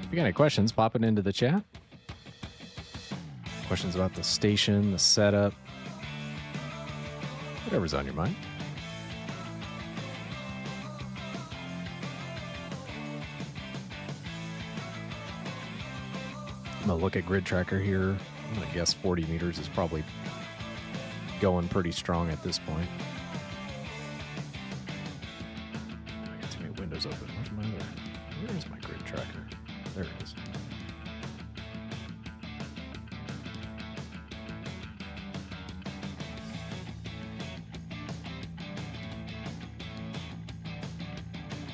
If you got any questions, pop it into the chat. Questions about the station, the setup, whatever's on your mind. I'm gonna look at Grid Tracker here I'm going to guess 40 meters is probably going pretty strong at this point. I got too many windows open. Where's my grid tracker? There it is.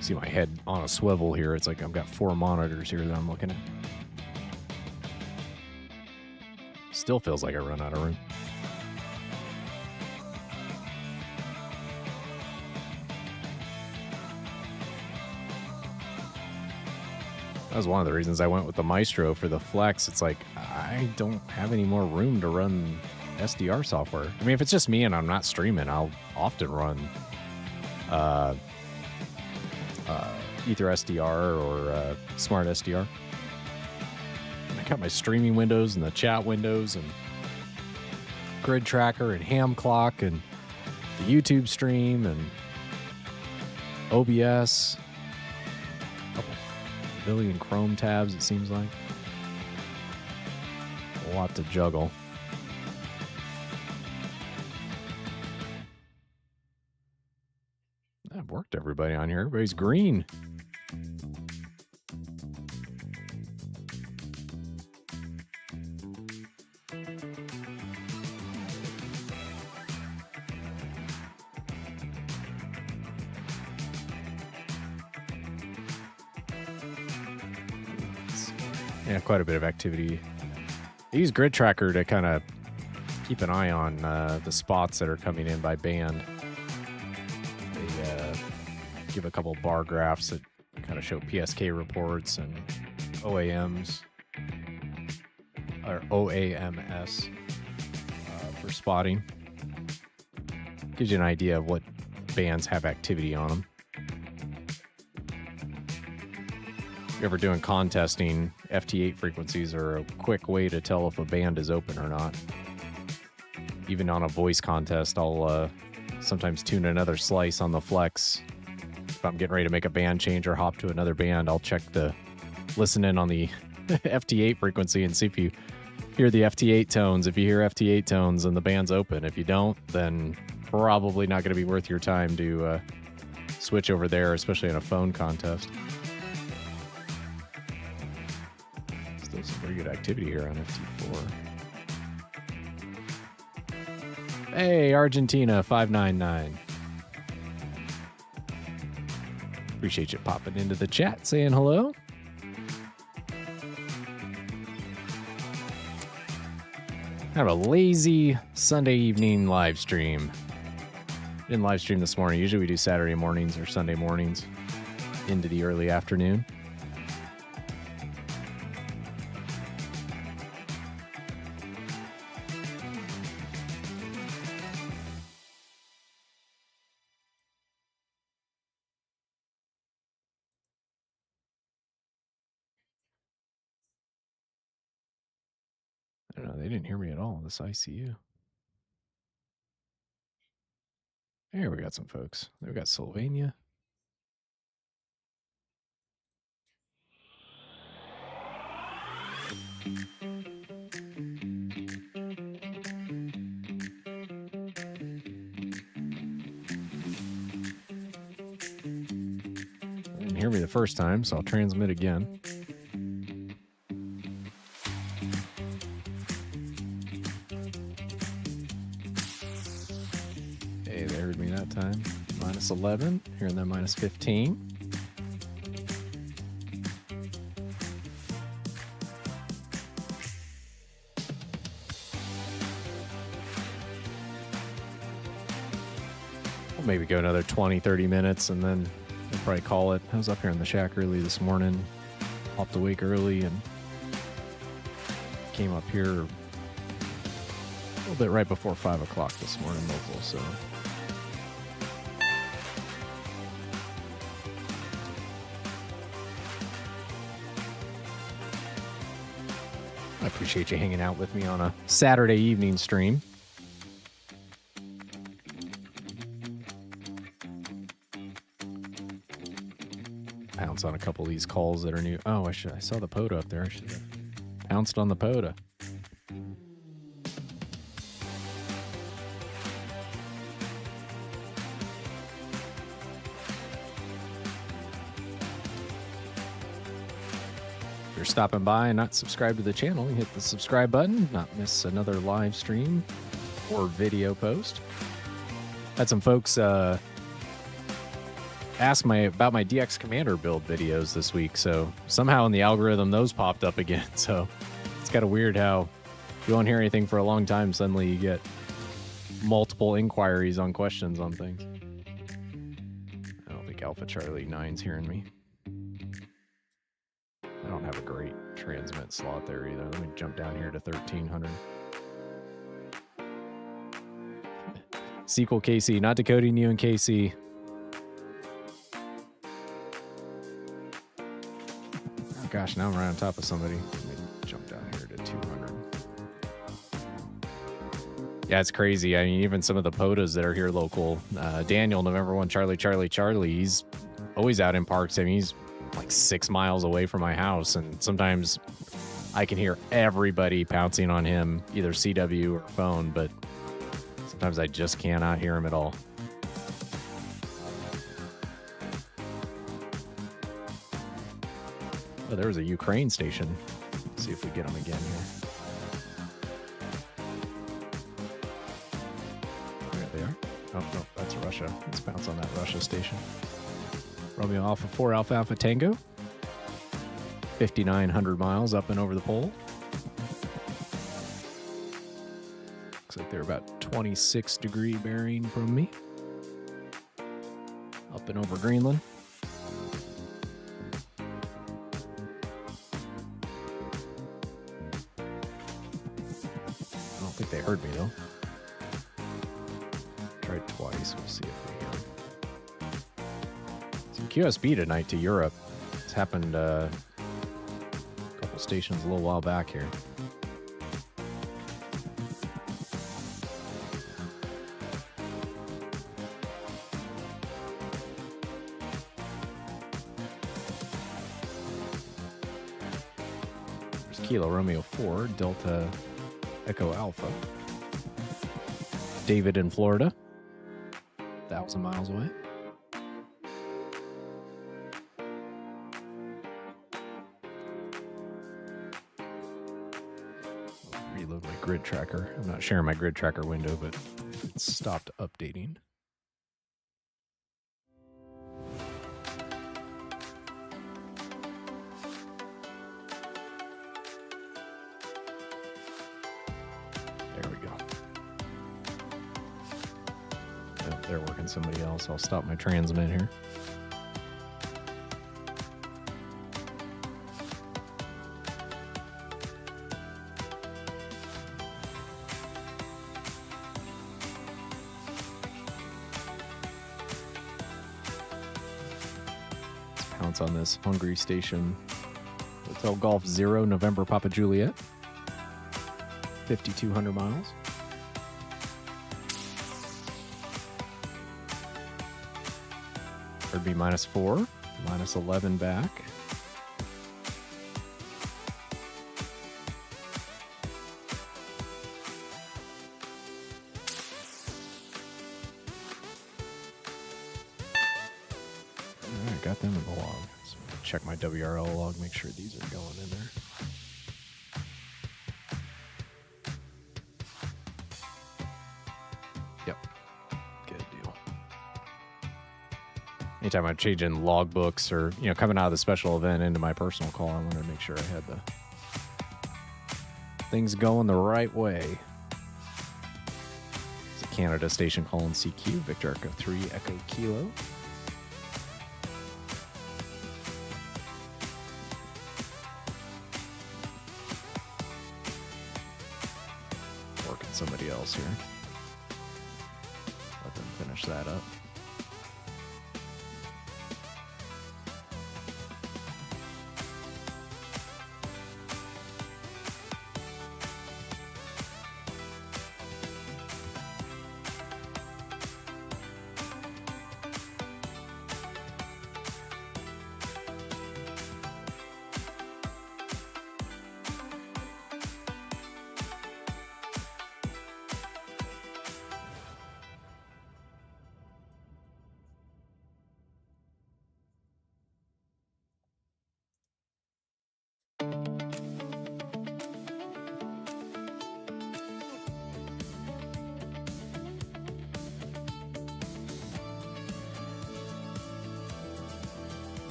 See my head on a swivel here. It's like I've got 4 monitors here that I'm looking at. Still feels like I run out of room. That was one of the reasons I went with the Maestro for the Flex. It's like, I don't have any more room to run SDR software. I mean, if it's just me and I'm not streaming, I'll often run either SDR or Smart SDR. And I got my streaming windows and the chat windows and grid tracker and ham clock and the YouTube stream and OBS. Couple billion Chrome tabs, it seems like. A lot to juggle. That worked, everybody on here. Everybody's green. Yeah, quite a bit of activity. I use Grid Tracker to kind of keep an eye on the spots that are coming in by band. They give a couple bar graphs that kind of show PSK reports and OAMs or OAMS for spotting. Gives you an idea of what bands have activity on them. If you're ever doing contesting, FT8 frequencies are a quick way to tell if a band is open or not. Even on a voice contest, I'll sometimes tune another slice on the Flex. If I'm getting ready to make a band change or hop to another band, I'll listen in on the FT8 frequency and see if you hear the FT8 tones. If you hear FT8 tones and the band's open. If you don't, then probably not going to be worth your time to switch over there, especially in a phone contest. Still some pretty good activity here on FT4. Hey, Argentina 599. Appreciate you popping into the chat, saying hello. Have a lazy Sunday evening live stream. Didn't live stream this morning. Usually we do Saturday mornings or Sunday mornings into the early afternoon. I don't know. They didn't hear me at all, this ICU. There we got some folks. We got Sylvania. They didn't hear me the first time, so I'll transmit again. Hey, they heard me that time. Minus 11, hearing them minus 15. We'll maybe go another 20, 30 minutes and then we'll probably call it. I was up here in the shack early this morning, popped awake early and came up here a little bit right before 5 o'clock this morning local, so. I appreciate you hanging out with me on a Saturday evening stream. Pounce on a couple of these calls that are new. Oh, I saw the POTA up there. I should have pounced on the POTA. you're stopping by and not subscribed to the channel, you hit the subscribe button, not miss another live stream or video post. Had some folks ask about my DX Commander build videos this week, so somehow in the algorithm those popped up again. So it's kind of weird how you won't hear anything for a long time, suddenly you get multiple inquiries on questions on things. I don't think Alpha Charlie 9's hearing me. I don't have a great transmit slot there either. Let me jump down here to 1300. Sequel KC, not decoding you and KC. Oh gosh, now I'm right on top of somebody. Let me jump down here to 200. Yeah, it's crazy. I mean, even some of the POTAs that are here local. Daniel, November 1, Charlie, he's always out in parks. I mean, he's like 6 miles away from my house, and sometimes I can hear everybody pouncing on him, either CW or phone, but sometimes I just cannot hear him at all. Oh, there was a Ukraine station. Let's see if we get them again here. There they are. Oh, no, that's Russia. Let's bounce on that Russia station. Romeo Alpha 4 Alpha Alpha Tango. 5,900 miles up and over the pole. Looks like they're about 26 degree bearing from me. Up and over Greenland. I don't think they heard me though. Tried twice. We'll see if we hear them. Some QSB tonight to Europe. It's happened a couple stations a little while back here. Kilo Romeo 4 Delta Echo Alpha. David in Florida, 1,000 miles away. I'll reload my grid tracker. I'm not sharing my grid tracker window, but it stopped updating. They're working somebody else. I'll stop my transmit here. Let's pounce on this Hungary station. Hotel Golf 0 November Papa Juliet. 5,200 miles. Would be -4, -11 back. All right, got them in the log. So check my WRL log, make sure these are going in there. Yep, good deal. Anytime I'm changing logbooks or, coming out of the special event into my personal call, I wanted to make sure I had the things going the right way. It's a Canada station calling CQ, Victor Echo 3 Echo Kilo. Working somebody else here. Let them finish that up.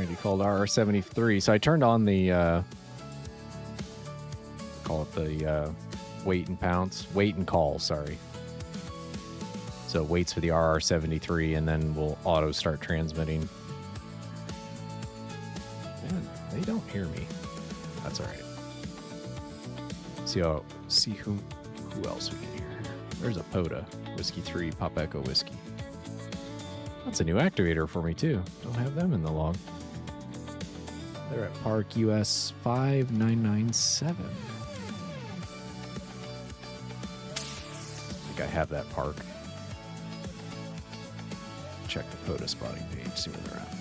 right, he called RR73. So I turned on the, call it the wait and call, sorry. So it waits for the RR73 and then we'll auto start transmitting. Man, they don't hear me. That's all right. See who else we can hear. There's a POTA, Whiskey 3, Pop Echo Whiskey. That's a new activator for me too. Don't have them in the log. They're at Park US 5997. I think I have that park. Check the POTA spotting page, see where they're at.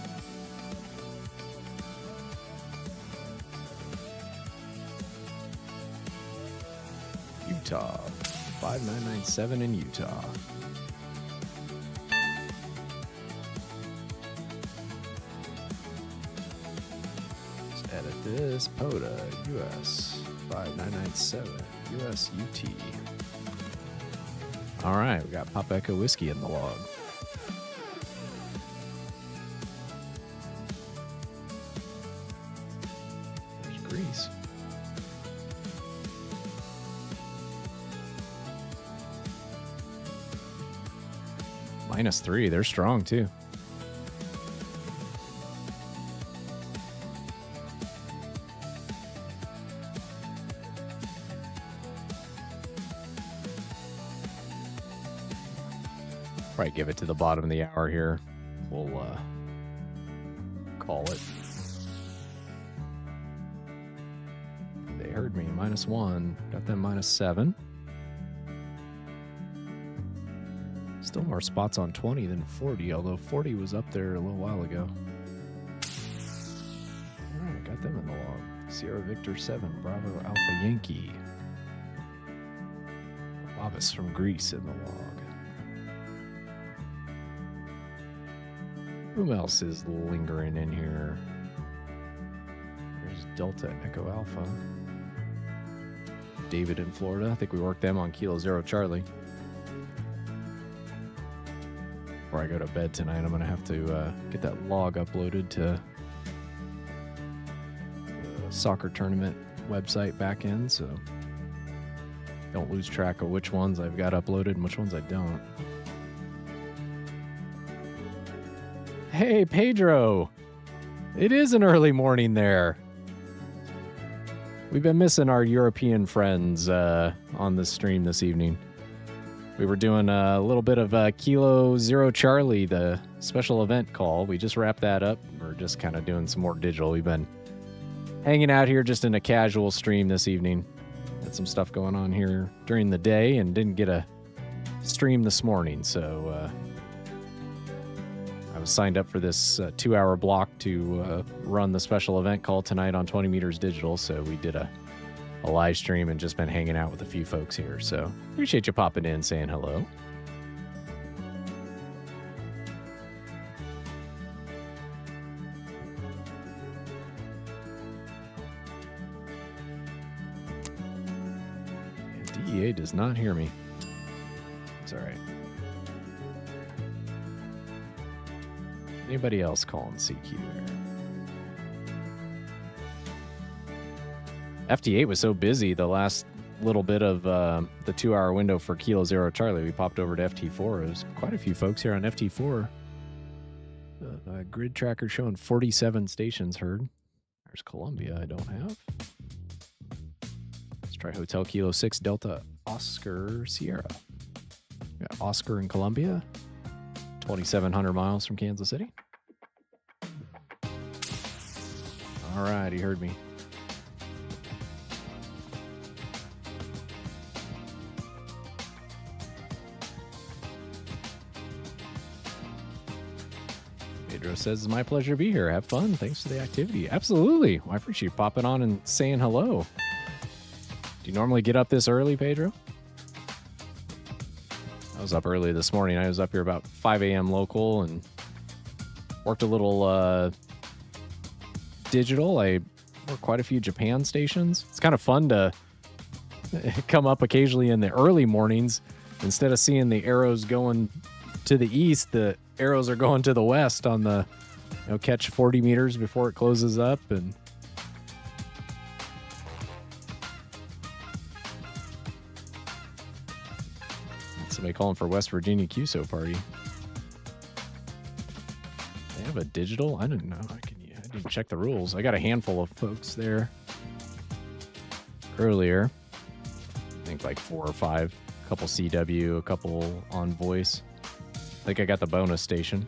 Utah, 5997 in Utah. Let's edit this. POTA, US, 5997, US UT. All right, we got Pop Echo Whiskey in the log. There's Greece. -3, they're strong too. Probably give it to the bottom of the hour here. We'll call it. They heard me, -1. Got them -7. Still more spots on 20 than 40, although 40 was up there a little while ago. All right, got them in the log. Sierra Victor 7, Bravo Alpha Yankee. Bobus from Greece in the log. Who else is lingering in here? There's Delta Echo Alpha. David in Florida. I think we worked them on Kilo Zero Charlie. Before I go to bed tonight, I'm going to have to get that log uploaded to the soccer tournament website back end, so don't lose track of which ones I've got uploaded and which ones I don't. Hey, Pedro! It is an early morning there. We've been missing our European friends on this stream this evening. We were doing a little bit of Kilo Zero Charlie, the special event call. We just wrapped that up. We're just kind of doing some more digital. We've been hanging out here just in a casual stream this evening. Had some stuff going on here during the day and didn't get a stream this morning. So I was signed up for this 2-hour block to run the special event call tonight on 20 Meters Digital. So we did a live stream and just been hanging out with a few folks here. So appreciate you popping in, saying hello. And DEA does not hear me. It's all right. Anybody else calling CQ there? FT8 was so busy the last little bit of the 2-hour window for Kilo Zero Charlie. We popped over to FT4. There's quite a few folks here on FT4. Grid tracker showing 47 stations heard. There's Columbia I don't have. Let's try Hotel Kilo 6 Delta Oscar Sierra. We got Oscar in Columbia. 2,700 miles from Kansas City. All right, he heard me. Pedro says, it's my pleasure to be here. Have fun. Thanks for the activity. Absolutely. Well, I appreciate you popping on and saying hello. Do you normally get up this early, Pedro? I was up early this morning. I was up here about 5 a.m. local and worked a little digital. I worked quite a few Japan stations. It's kind of fun to come up occasionally in the early mornings. Instead of seeing the arrows going to the east, the arrows are going to the west on the catch 40 meters before it closes up. And somebody calling for West Virginia QSO party. They have a digital? I didn't know. I didn't check the rules. I got a handful of folks there earlier. I think like 4 or 5. A couple CW, a couple on voice. I think I got the bonus station.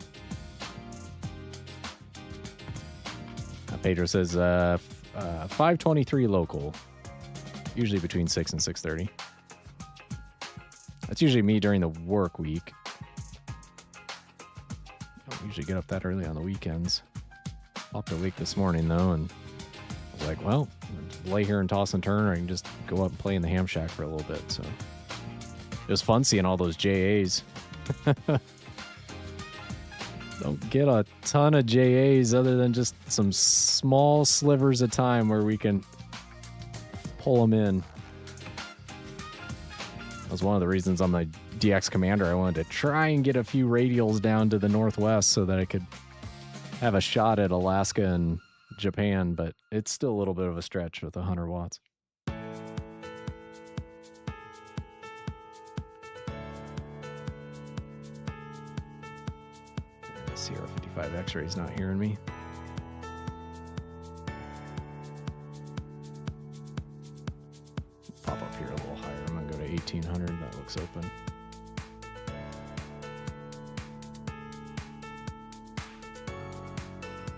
Pedro says 5:23 local. Usually between 6 and 6:30. That's usually me during the work week. I don't usually get up that early on the weekends. Popped awake this morning, though, and I was like, well, lay here and toss and turn, or I can just go up and play in the ham shack for a little bit. So it was fun seeing all those JAs. Don't get a ton of JAs other than just some small slivers of time where we can pull them in. That was one of the reasons I'm the DX Commander. I wanted to try and get a few radials down to the northwest so that I could have a shot at Alaska and Japan, but it's still a little bit of a stretch with 100 watts. Sierra 55 X-ray's not hearing me. Pop up here a little higher. I'm gonna go to 1800. That looks open.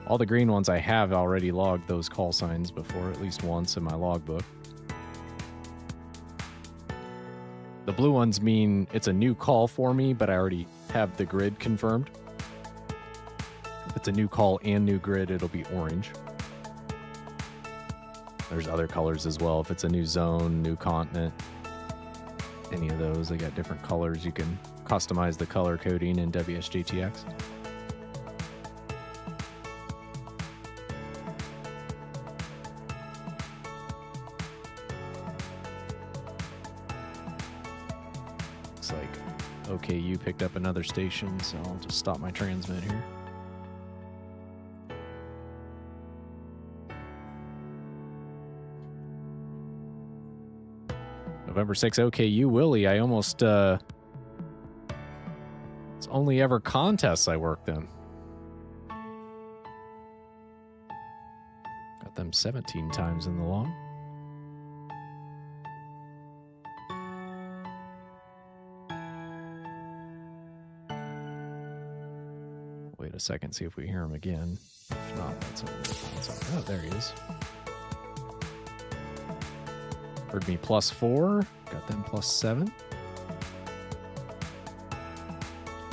All the green ones I have already logged those call signs before, at least once in my logbook. The blue ones mean it's a new call for me, but I already have the grid confirmed. If it's a new call and new grid, it'll be orange. There's other colors as well. If it's a new zone, new continent, any of those, they got different colors. You can customize the color coding in WSJTX. Looks like OKU picked up another station, so I'll just stop my transmit here. November 6, OKU Willie. I almost, it's only ever contests I worked in. Got them 17 times in the log. Wait a second, see if we hear him again. If not, that's oh, there he is. Heard me +4, got them +7.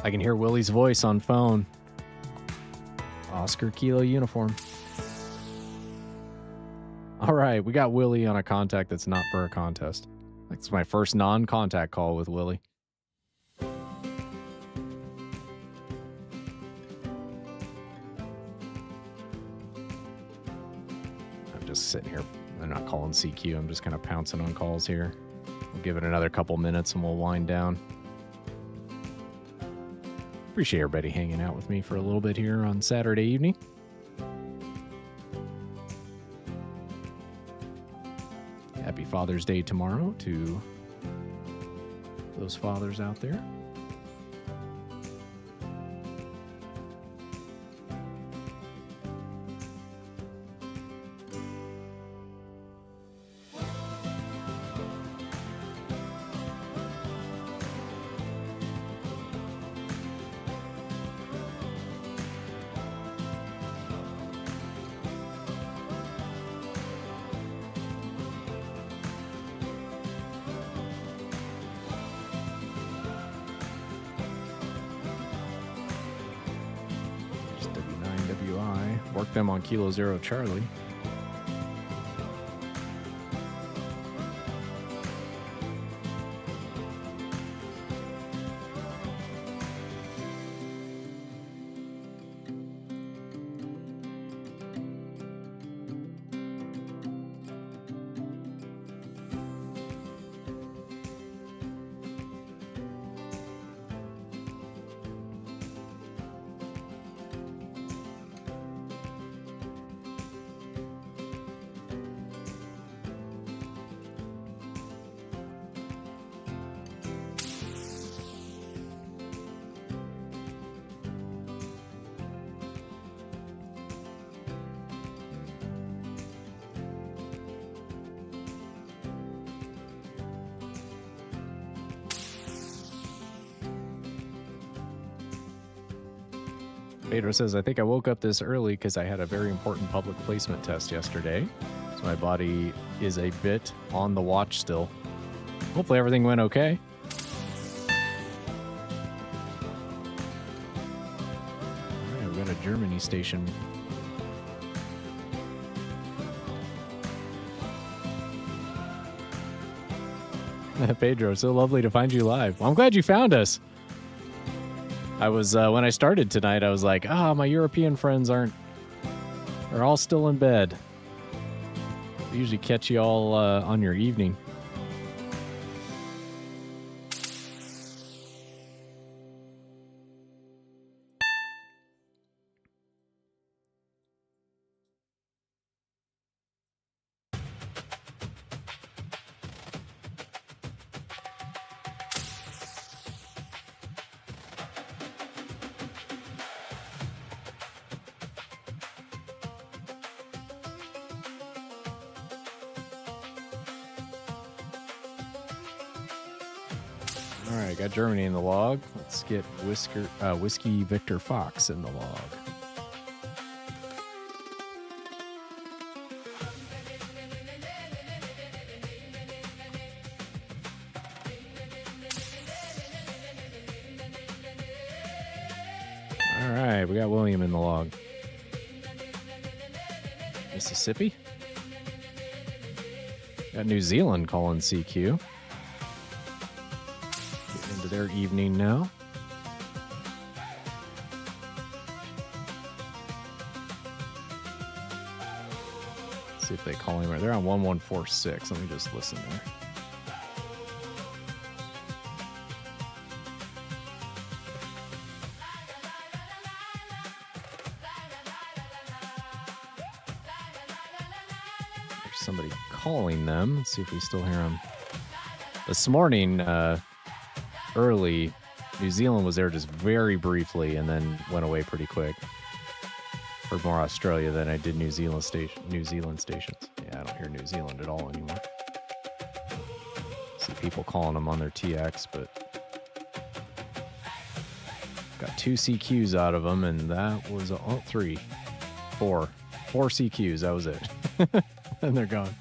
I can hear Willie's voice on phone. Oscar Kilo uniform. All right, we got Willie on a contact that's not for a contest. That's my first non-contact call with Willie. I'm just sitting here. I'm not calling CQ. I'm just kind of pouncing on calls here. We'll give it another couple minutes and we'll wind down. Appreciate everybody hanging out with me for a little bit here on Saturday evening. Happy Father's Day tomorrow to those fathers out there. Work them on Kilo Zero Charlie. Pedro says, I think I woke up this early because I had a very important public placement test yesterday. So my body is a bit on the watch still. Hopefully everything went okay. All right, we've got a Germany station. Pedro, so lovely to find you live. Well, I'm glad you found us. I was, when I started tonight, I was like, my European friends are all still in bed. I usually catch you all on your evening. All right, got Germany in the log. Let's get Whiskey Victor Fox in the log. All right, we got William in the log. Mississippi. Got New Zealand calling CQ. Into their evening now. Let's see if they call him right. They're on 1146. Let me just listen there. There's somebody calling them. Let's see if we still hear them. This morning, early, New Zealand was there just very briefly and then went away pretty quick. Heard more Australia than I did New Zealand stations. Yeah, I don't hear New Zealand at all anymore. See people calling them on their TX, but got 2 CQs out of them, and that was four CQs. That was it. And they're gone.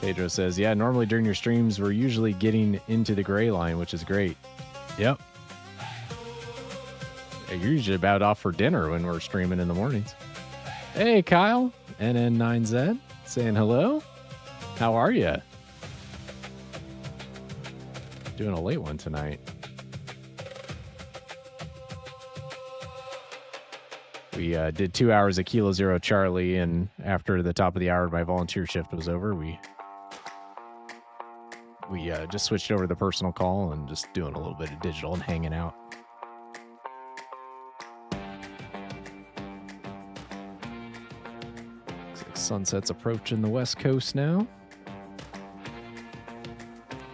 Pedro says, yeah, normally during your streams, we're usually getting into the gray line, which is great. Yep. You're usually about off for dinner when we're streaming in the mornings. Hey, Kyle, NN9Z, saying hello. How are you? Doing a late one tonight. We did 2 hours of Kilo Zero Charlie, and after the top of the hour, my volunteer shift was over. We just switched over to the personal call and just doing a little bit of digital and hanging out. Looks like sunset's approaching the West Coast now.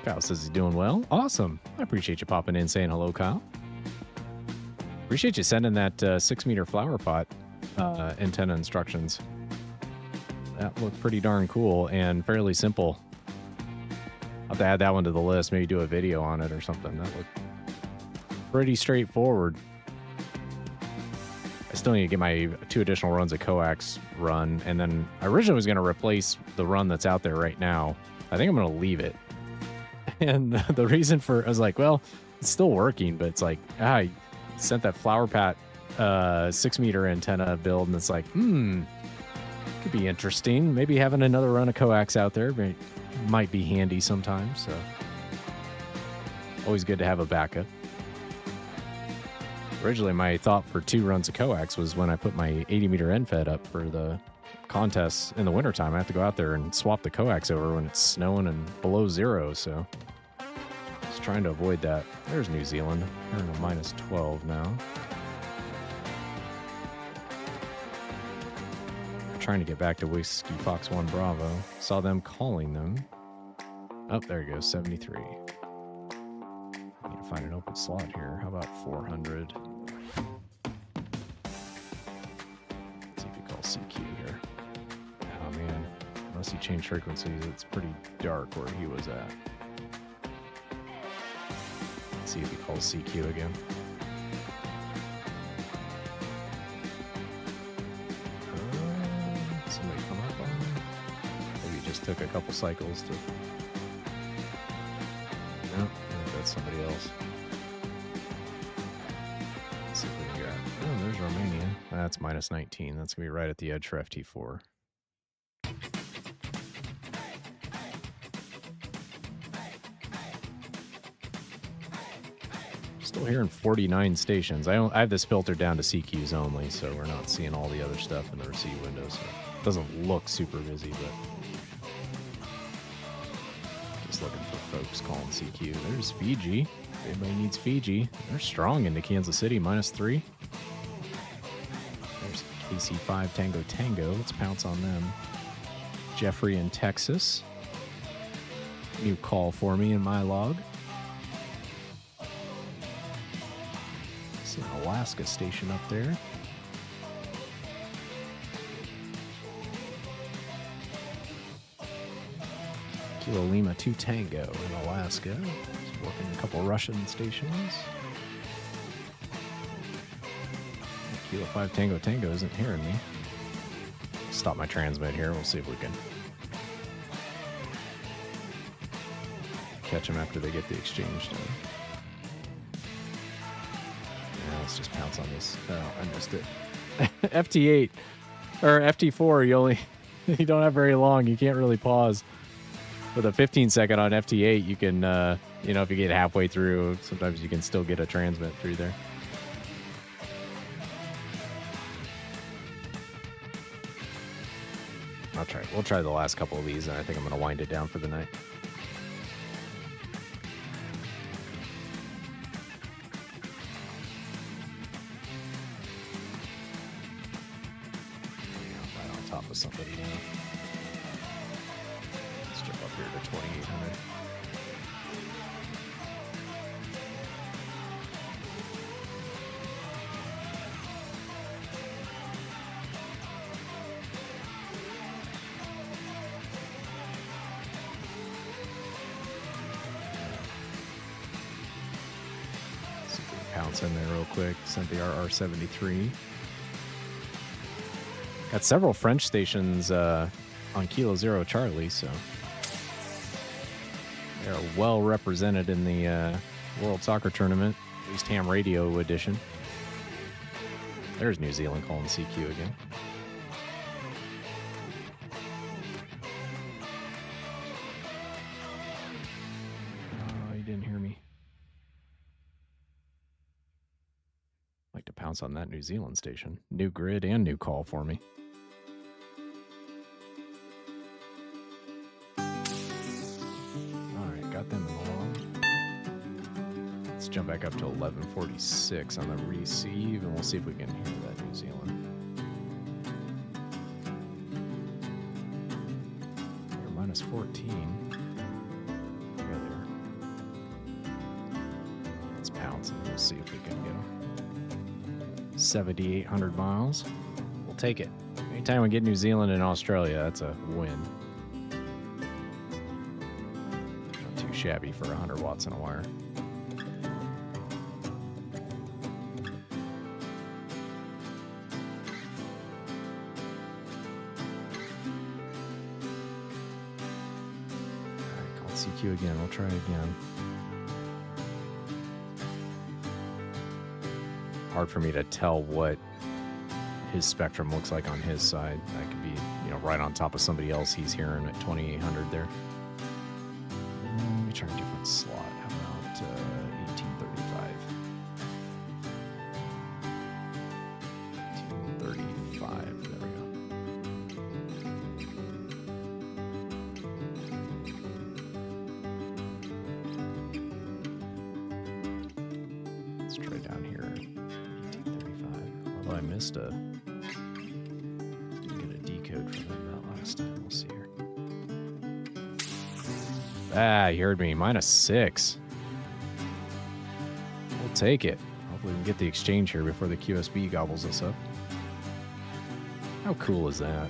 Kyle says he's doing well. Awesome. I appreciate you popping in saying hello, Kyle. Appreciate you sending that 6-meter flower pot antenna instructions. That looked pretty darn cool and fairly simple. I'll have to add that one to the list, maybe do a video on it or something. That looked pretty straightforward. I still need to get my 2 additional runs of coax run, and then I originally was going to replace the run that's out there right now. I think I'm going to leave it. And the reason for, I was like, well, it's still working, but it's like, I sent that flower pat 6-meter antenna build, and it's like, could be interesting. Maybe having another run of coax out there might be handy sometimes. So always good to have a backup. Originally, my thought for 2 runs of coax was when I put my 80-meter end fed up for the contests in the wintertime, I have to go out there and swap the coax over when it's snowing and below 0. So just trying to avoid that. There's New Zealand. They're in a -12 now. Trying to get back to Whiskey Fox 1 Bravo. Saw them calling them. Oh, there he goes, 73. I need to find an open slot here. How about 400? Let's see if he calls CQ here. Oh man, unless he changed frequencies, it's pretty dark where he was at. see if he calls CQ again. Somebody come up on him. Maybe he just took a couple cycles to... No, I think that's somebody else. Let's see if we got... Oh, there's Romania. That's minus 19. That's going to be right at the edge for FT4. Still hearing 49 stations. I have this filtered down to CQs only, so we're not seeing all the other stuff in the receive window. So it doesn't look super busy, but just looking for folks calling CQ. There's Fiji. If anybody needs Fiji, they're strong into Kansas City, minus 3. There's KC5 Tango Tango. Let's pounce on them. Jeffrey in Texas. New call for me in my log. See an Alaska station up there. Kilo Lima 2 Tango in Alaska. Just working a couple Russian stations. Kilo 5 Tango Tango isn't hearing me. Stop my transmit here. We'll see if we can catch them after they get the exchange done. Yeah, let's just pounce on this. Oh, I missed it. FT8 or FT4, you don't have very long. You can't really pause. With a 15-second on FT8, you can, if you get halfway through, sometimes you can still get a transmit through there. We'll try the last couple of these, and I think I'm going to wind it down for the night. Right on top of somebody now. Let's jump up here to 2800. Pounce in there real quick. Sent the RR73. Got several French stations on Kilo Zero Charlie, so they're well represented in the World Soccer Tournament, at least ham radio edition. There's New Zealand calling CQ again. Oh, you didn't hear me. Like to pounce on that New Zealand station. New grid and new call for me. Alright, got them in the log. Let's jump back up to 1146 on the receive, and we'll see if we can hear that New Zealand. We're minus 14. Let's pounce and we'll see if we can get them. 7,800 miles. We'll take it. Anytime we get New Zealand and Australia, that's a win. Not too shabby for 100 watts in a wire. Alright, called CQ again. We'll try again. Hard for me to tell what his spectrum looks like on his side. That could be, right on top of somebody else he's hearing at 2800 there. Let me try a different slot. How about 1835? 1835. There we go. Let's try down here. I missed didn't get a decode from them that last time. We'll see here. Ah, you heard me. Minus 6. We'll take it. Hopefully we can get the exchange here before the QSB gobbles us up. How cool is that?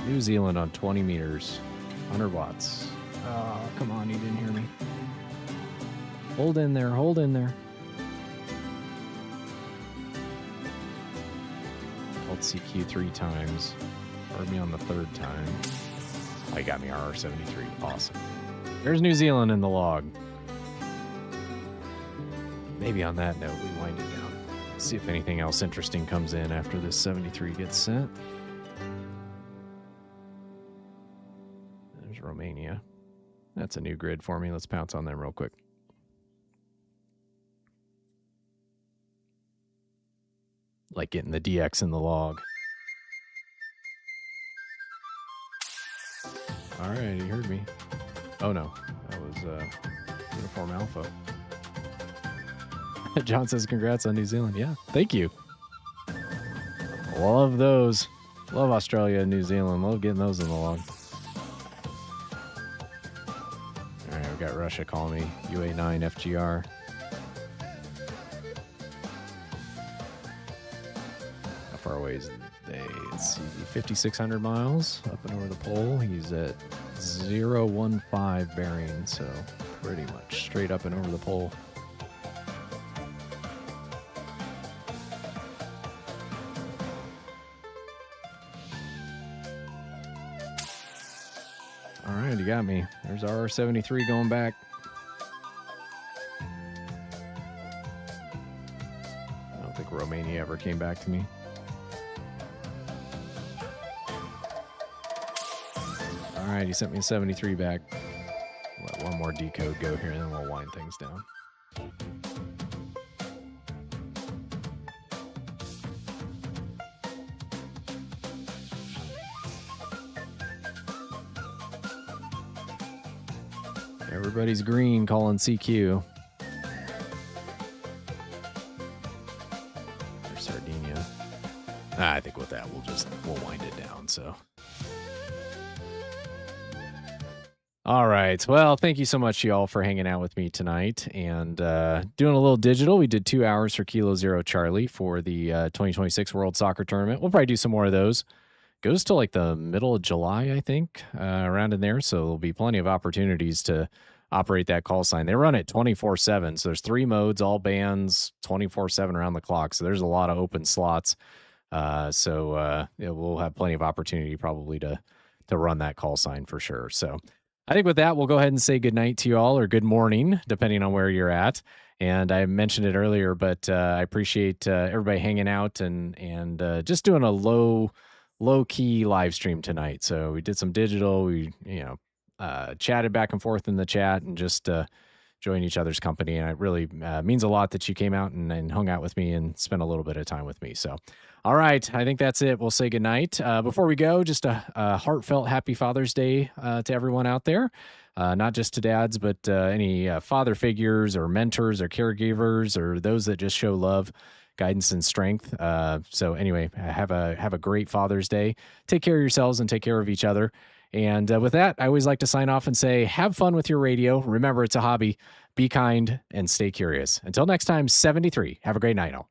New Zealand on 20 meters. 100 watts. Oh, come on. You didn't hear me. Hold in there. Hold in there. Hold CQ 3 times. Heard me on the 3rd time. Oh, you got me RR73. Awesome. There's New Zealand in the log. Maybe on that note, we wind it down. See if anything else interesting comes in after this 73 gets sent. There's Romania. That's a new grid for me. Let's pounce on them real quick. Like getting the DX in the log. All right, you heard me. Oh no, that was Uniform Alpha. John says congrats on New Zealand. Yeah, thank you. Love those. Love Australia and New Zealand. Love getting those in the log. All right, we got Russia calling me. UA9 FGR. How far away is they? Let's see, 5,600 miles up and over the pole. He's at 015 bearing, so pretty much straight up and over the pole. All right, you got me. There's RR73 going back. I don't think Romania ever came back to me. All right, he sent me a 73 back. Let one more decode go here, and then we'll wind things down. Everybody's green calling CQ. There's Sardinia. I think with that, we'll wind it down, so. All right. Well, thank you so much, y'all, for hanging out with me tonight and doing a little digital. We did 2 hours for Kilo Zero Charlie for the 2026 World Soccer Tournament. We'll probably do some more of those. Goes to like the middle of July, I think, around in there. So there'll be plenty of opportunities to operate that call sign. They run it 24/7. So there's 3 modes, all bands, 24/7 around the clock. So there's a lot of open slots. Yeah, we'll have plenty of opportunity probably to run that call sign for sure. So I think with that, we'll go ahead and say good night to you all, or good morning, depending on where you're at. And I mentioned it earlier, but I appreciate everybody hanging out and just doing a low-key live stream tonight. So we did some digital. We chatted back and forth in the chat and just joined each other's company. And it really means a lot that you came out and hung out with me and spent a little bit of time with me. So, all right, I think that's it. We'll say goodnight. Before we go, just a heartfelt happy Father's Day to everyone out there. Not just to dads, but any father figures or mentors or caregivers or those that just show love, guidance, and strength. So anyway, have a great Father's Day. Take care of yourselves and take care of each other. And with that, I always like to sign off and say, have fun with your radio. Remember, it's a hobby. Be kind and stay curious. Until next time, 73. Have a great night, all.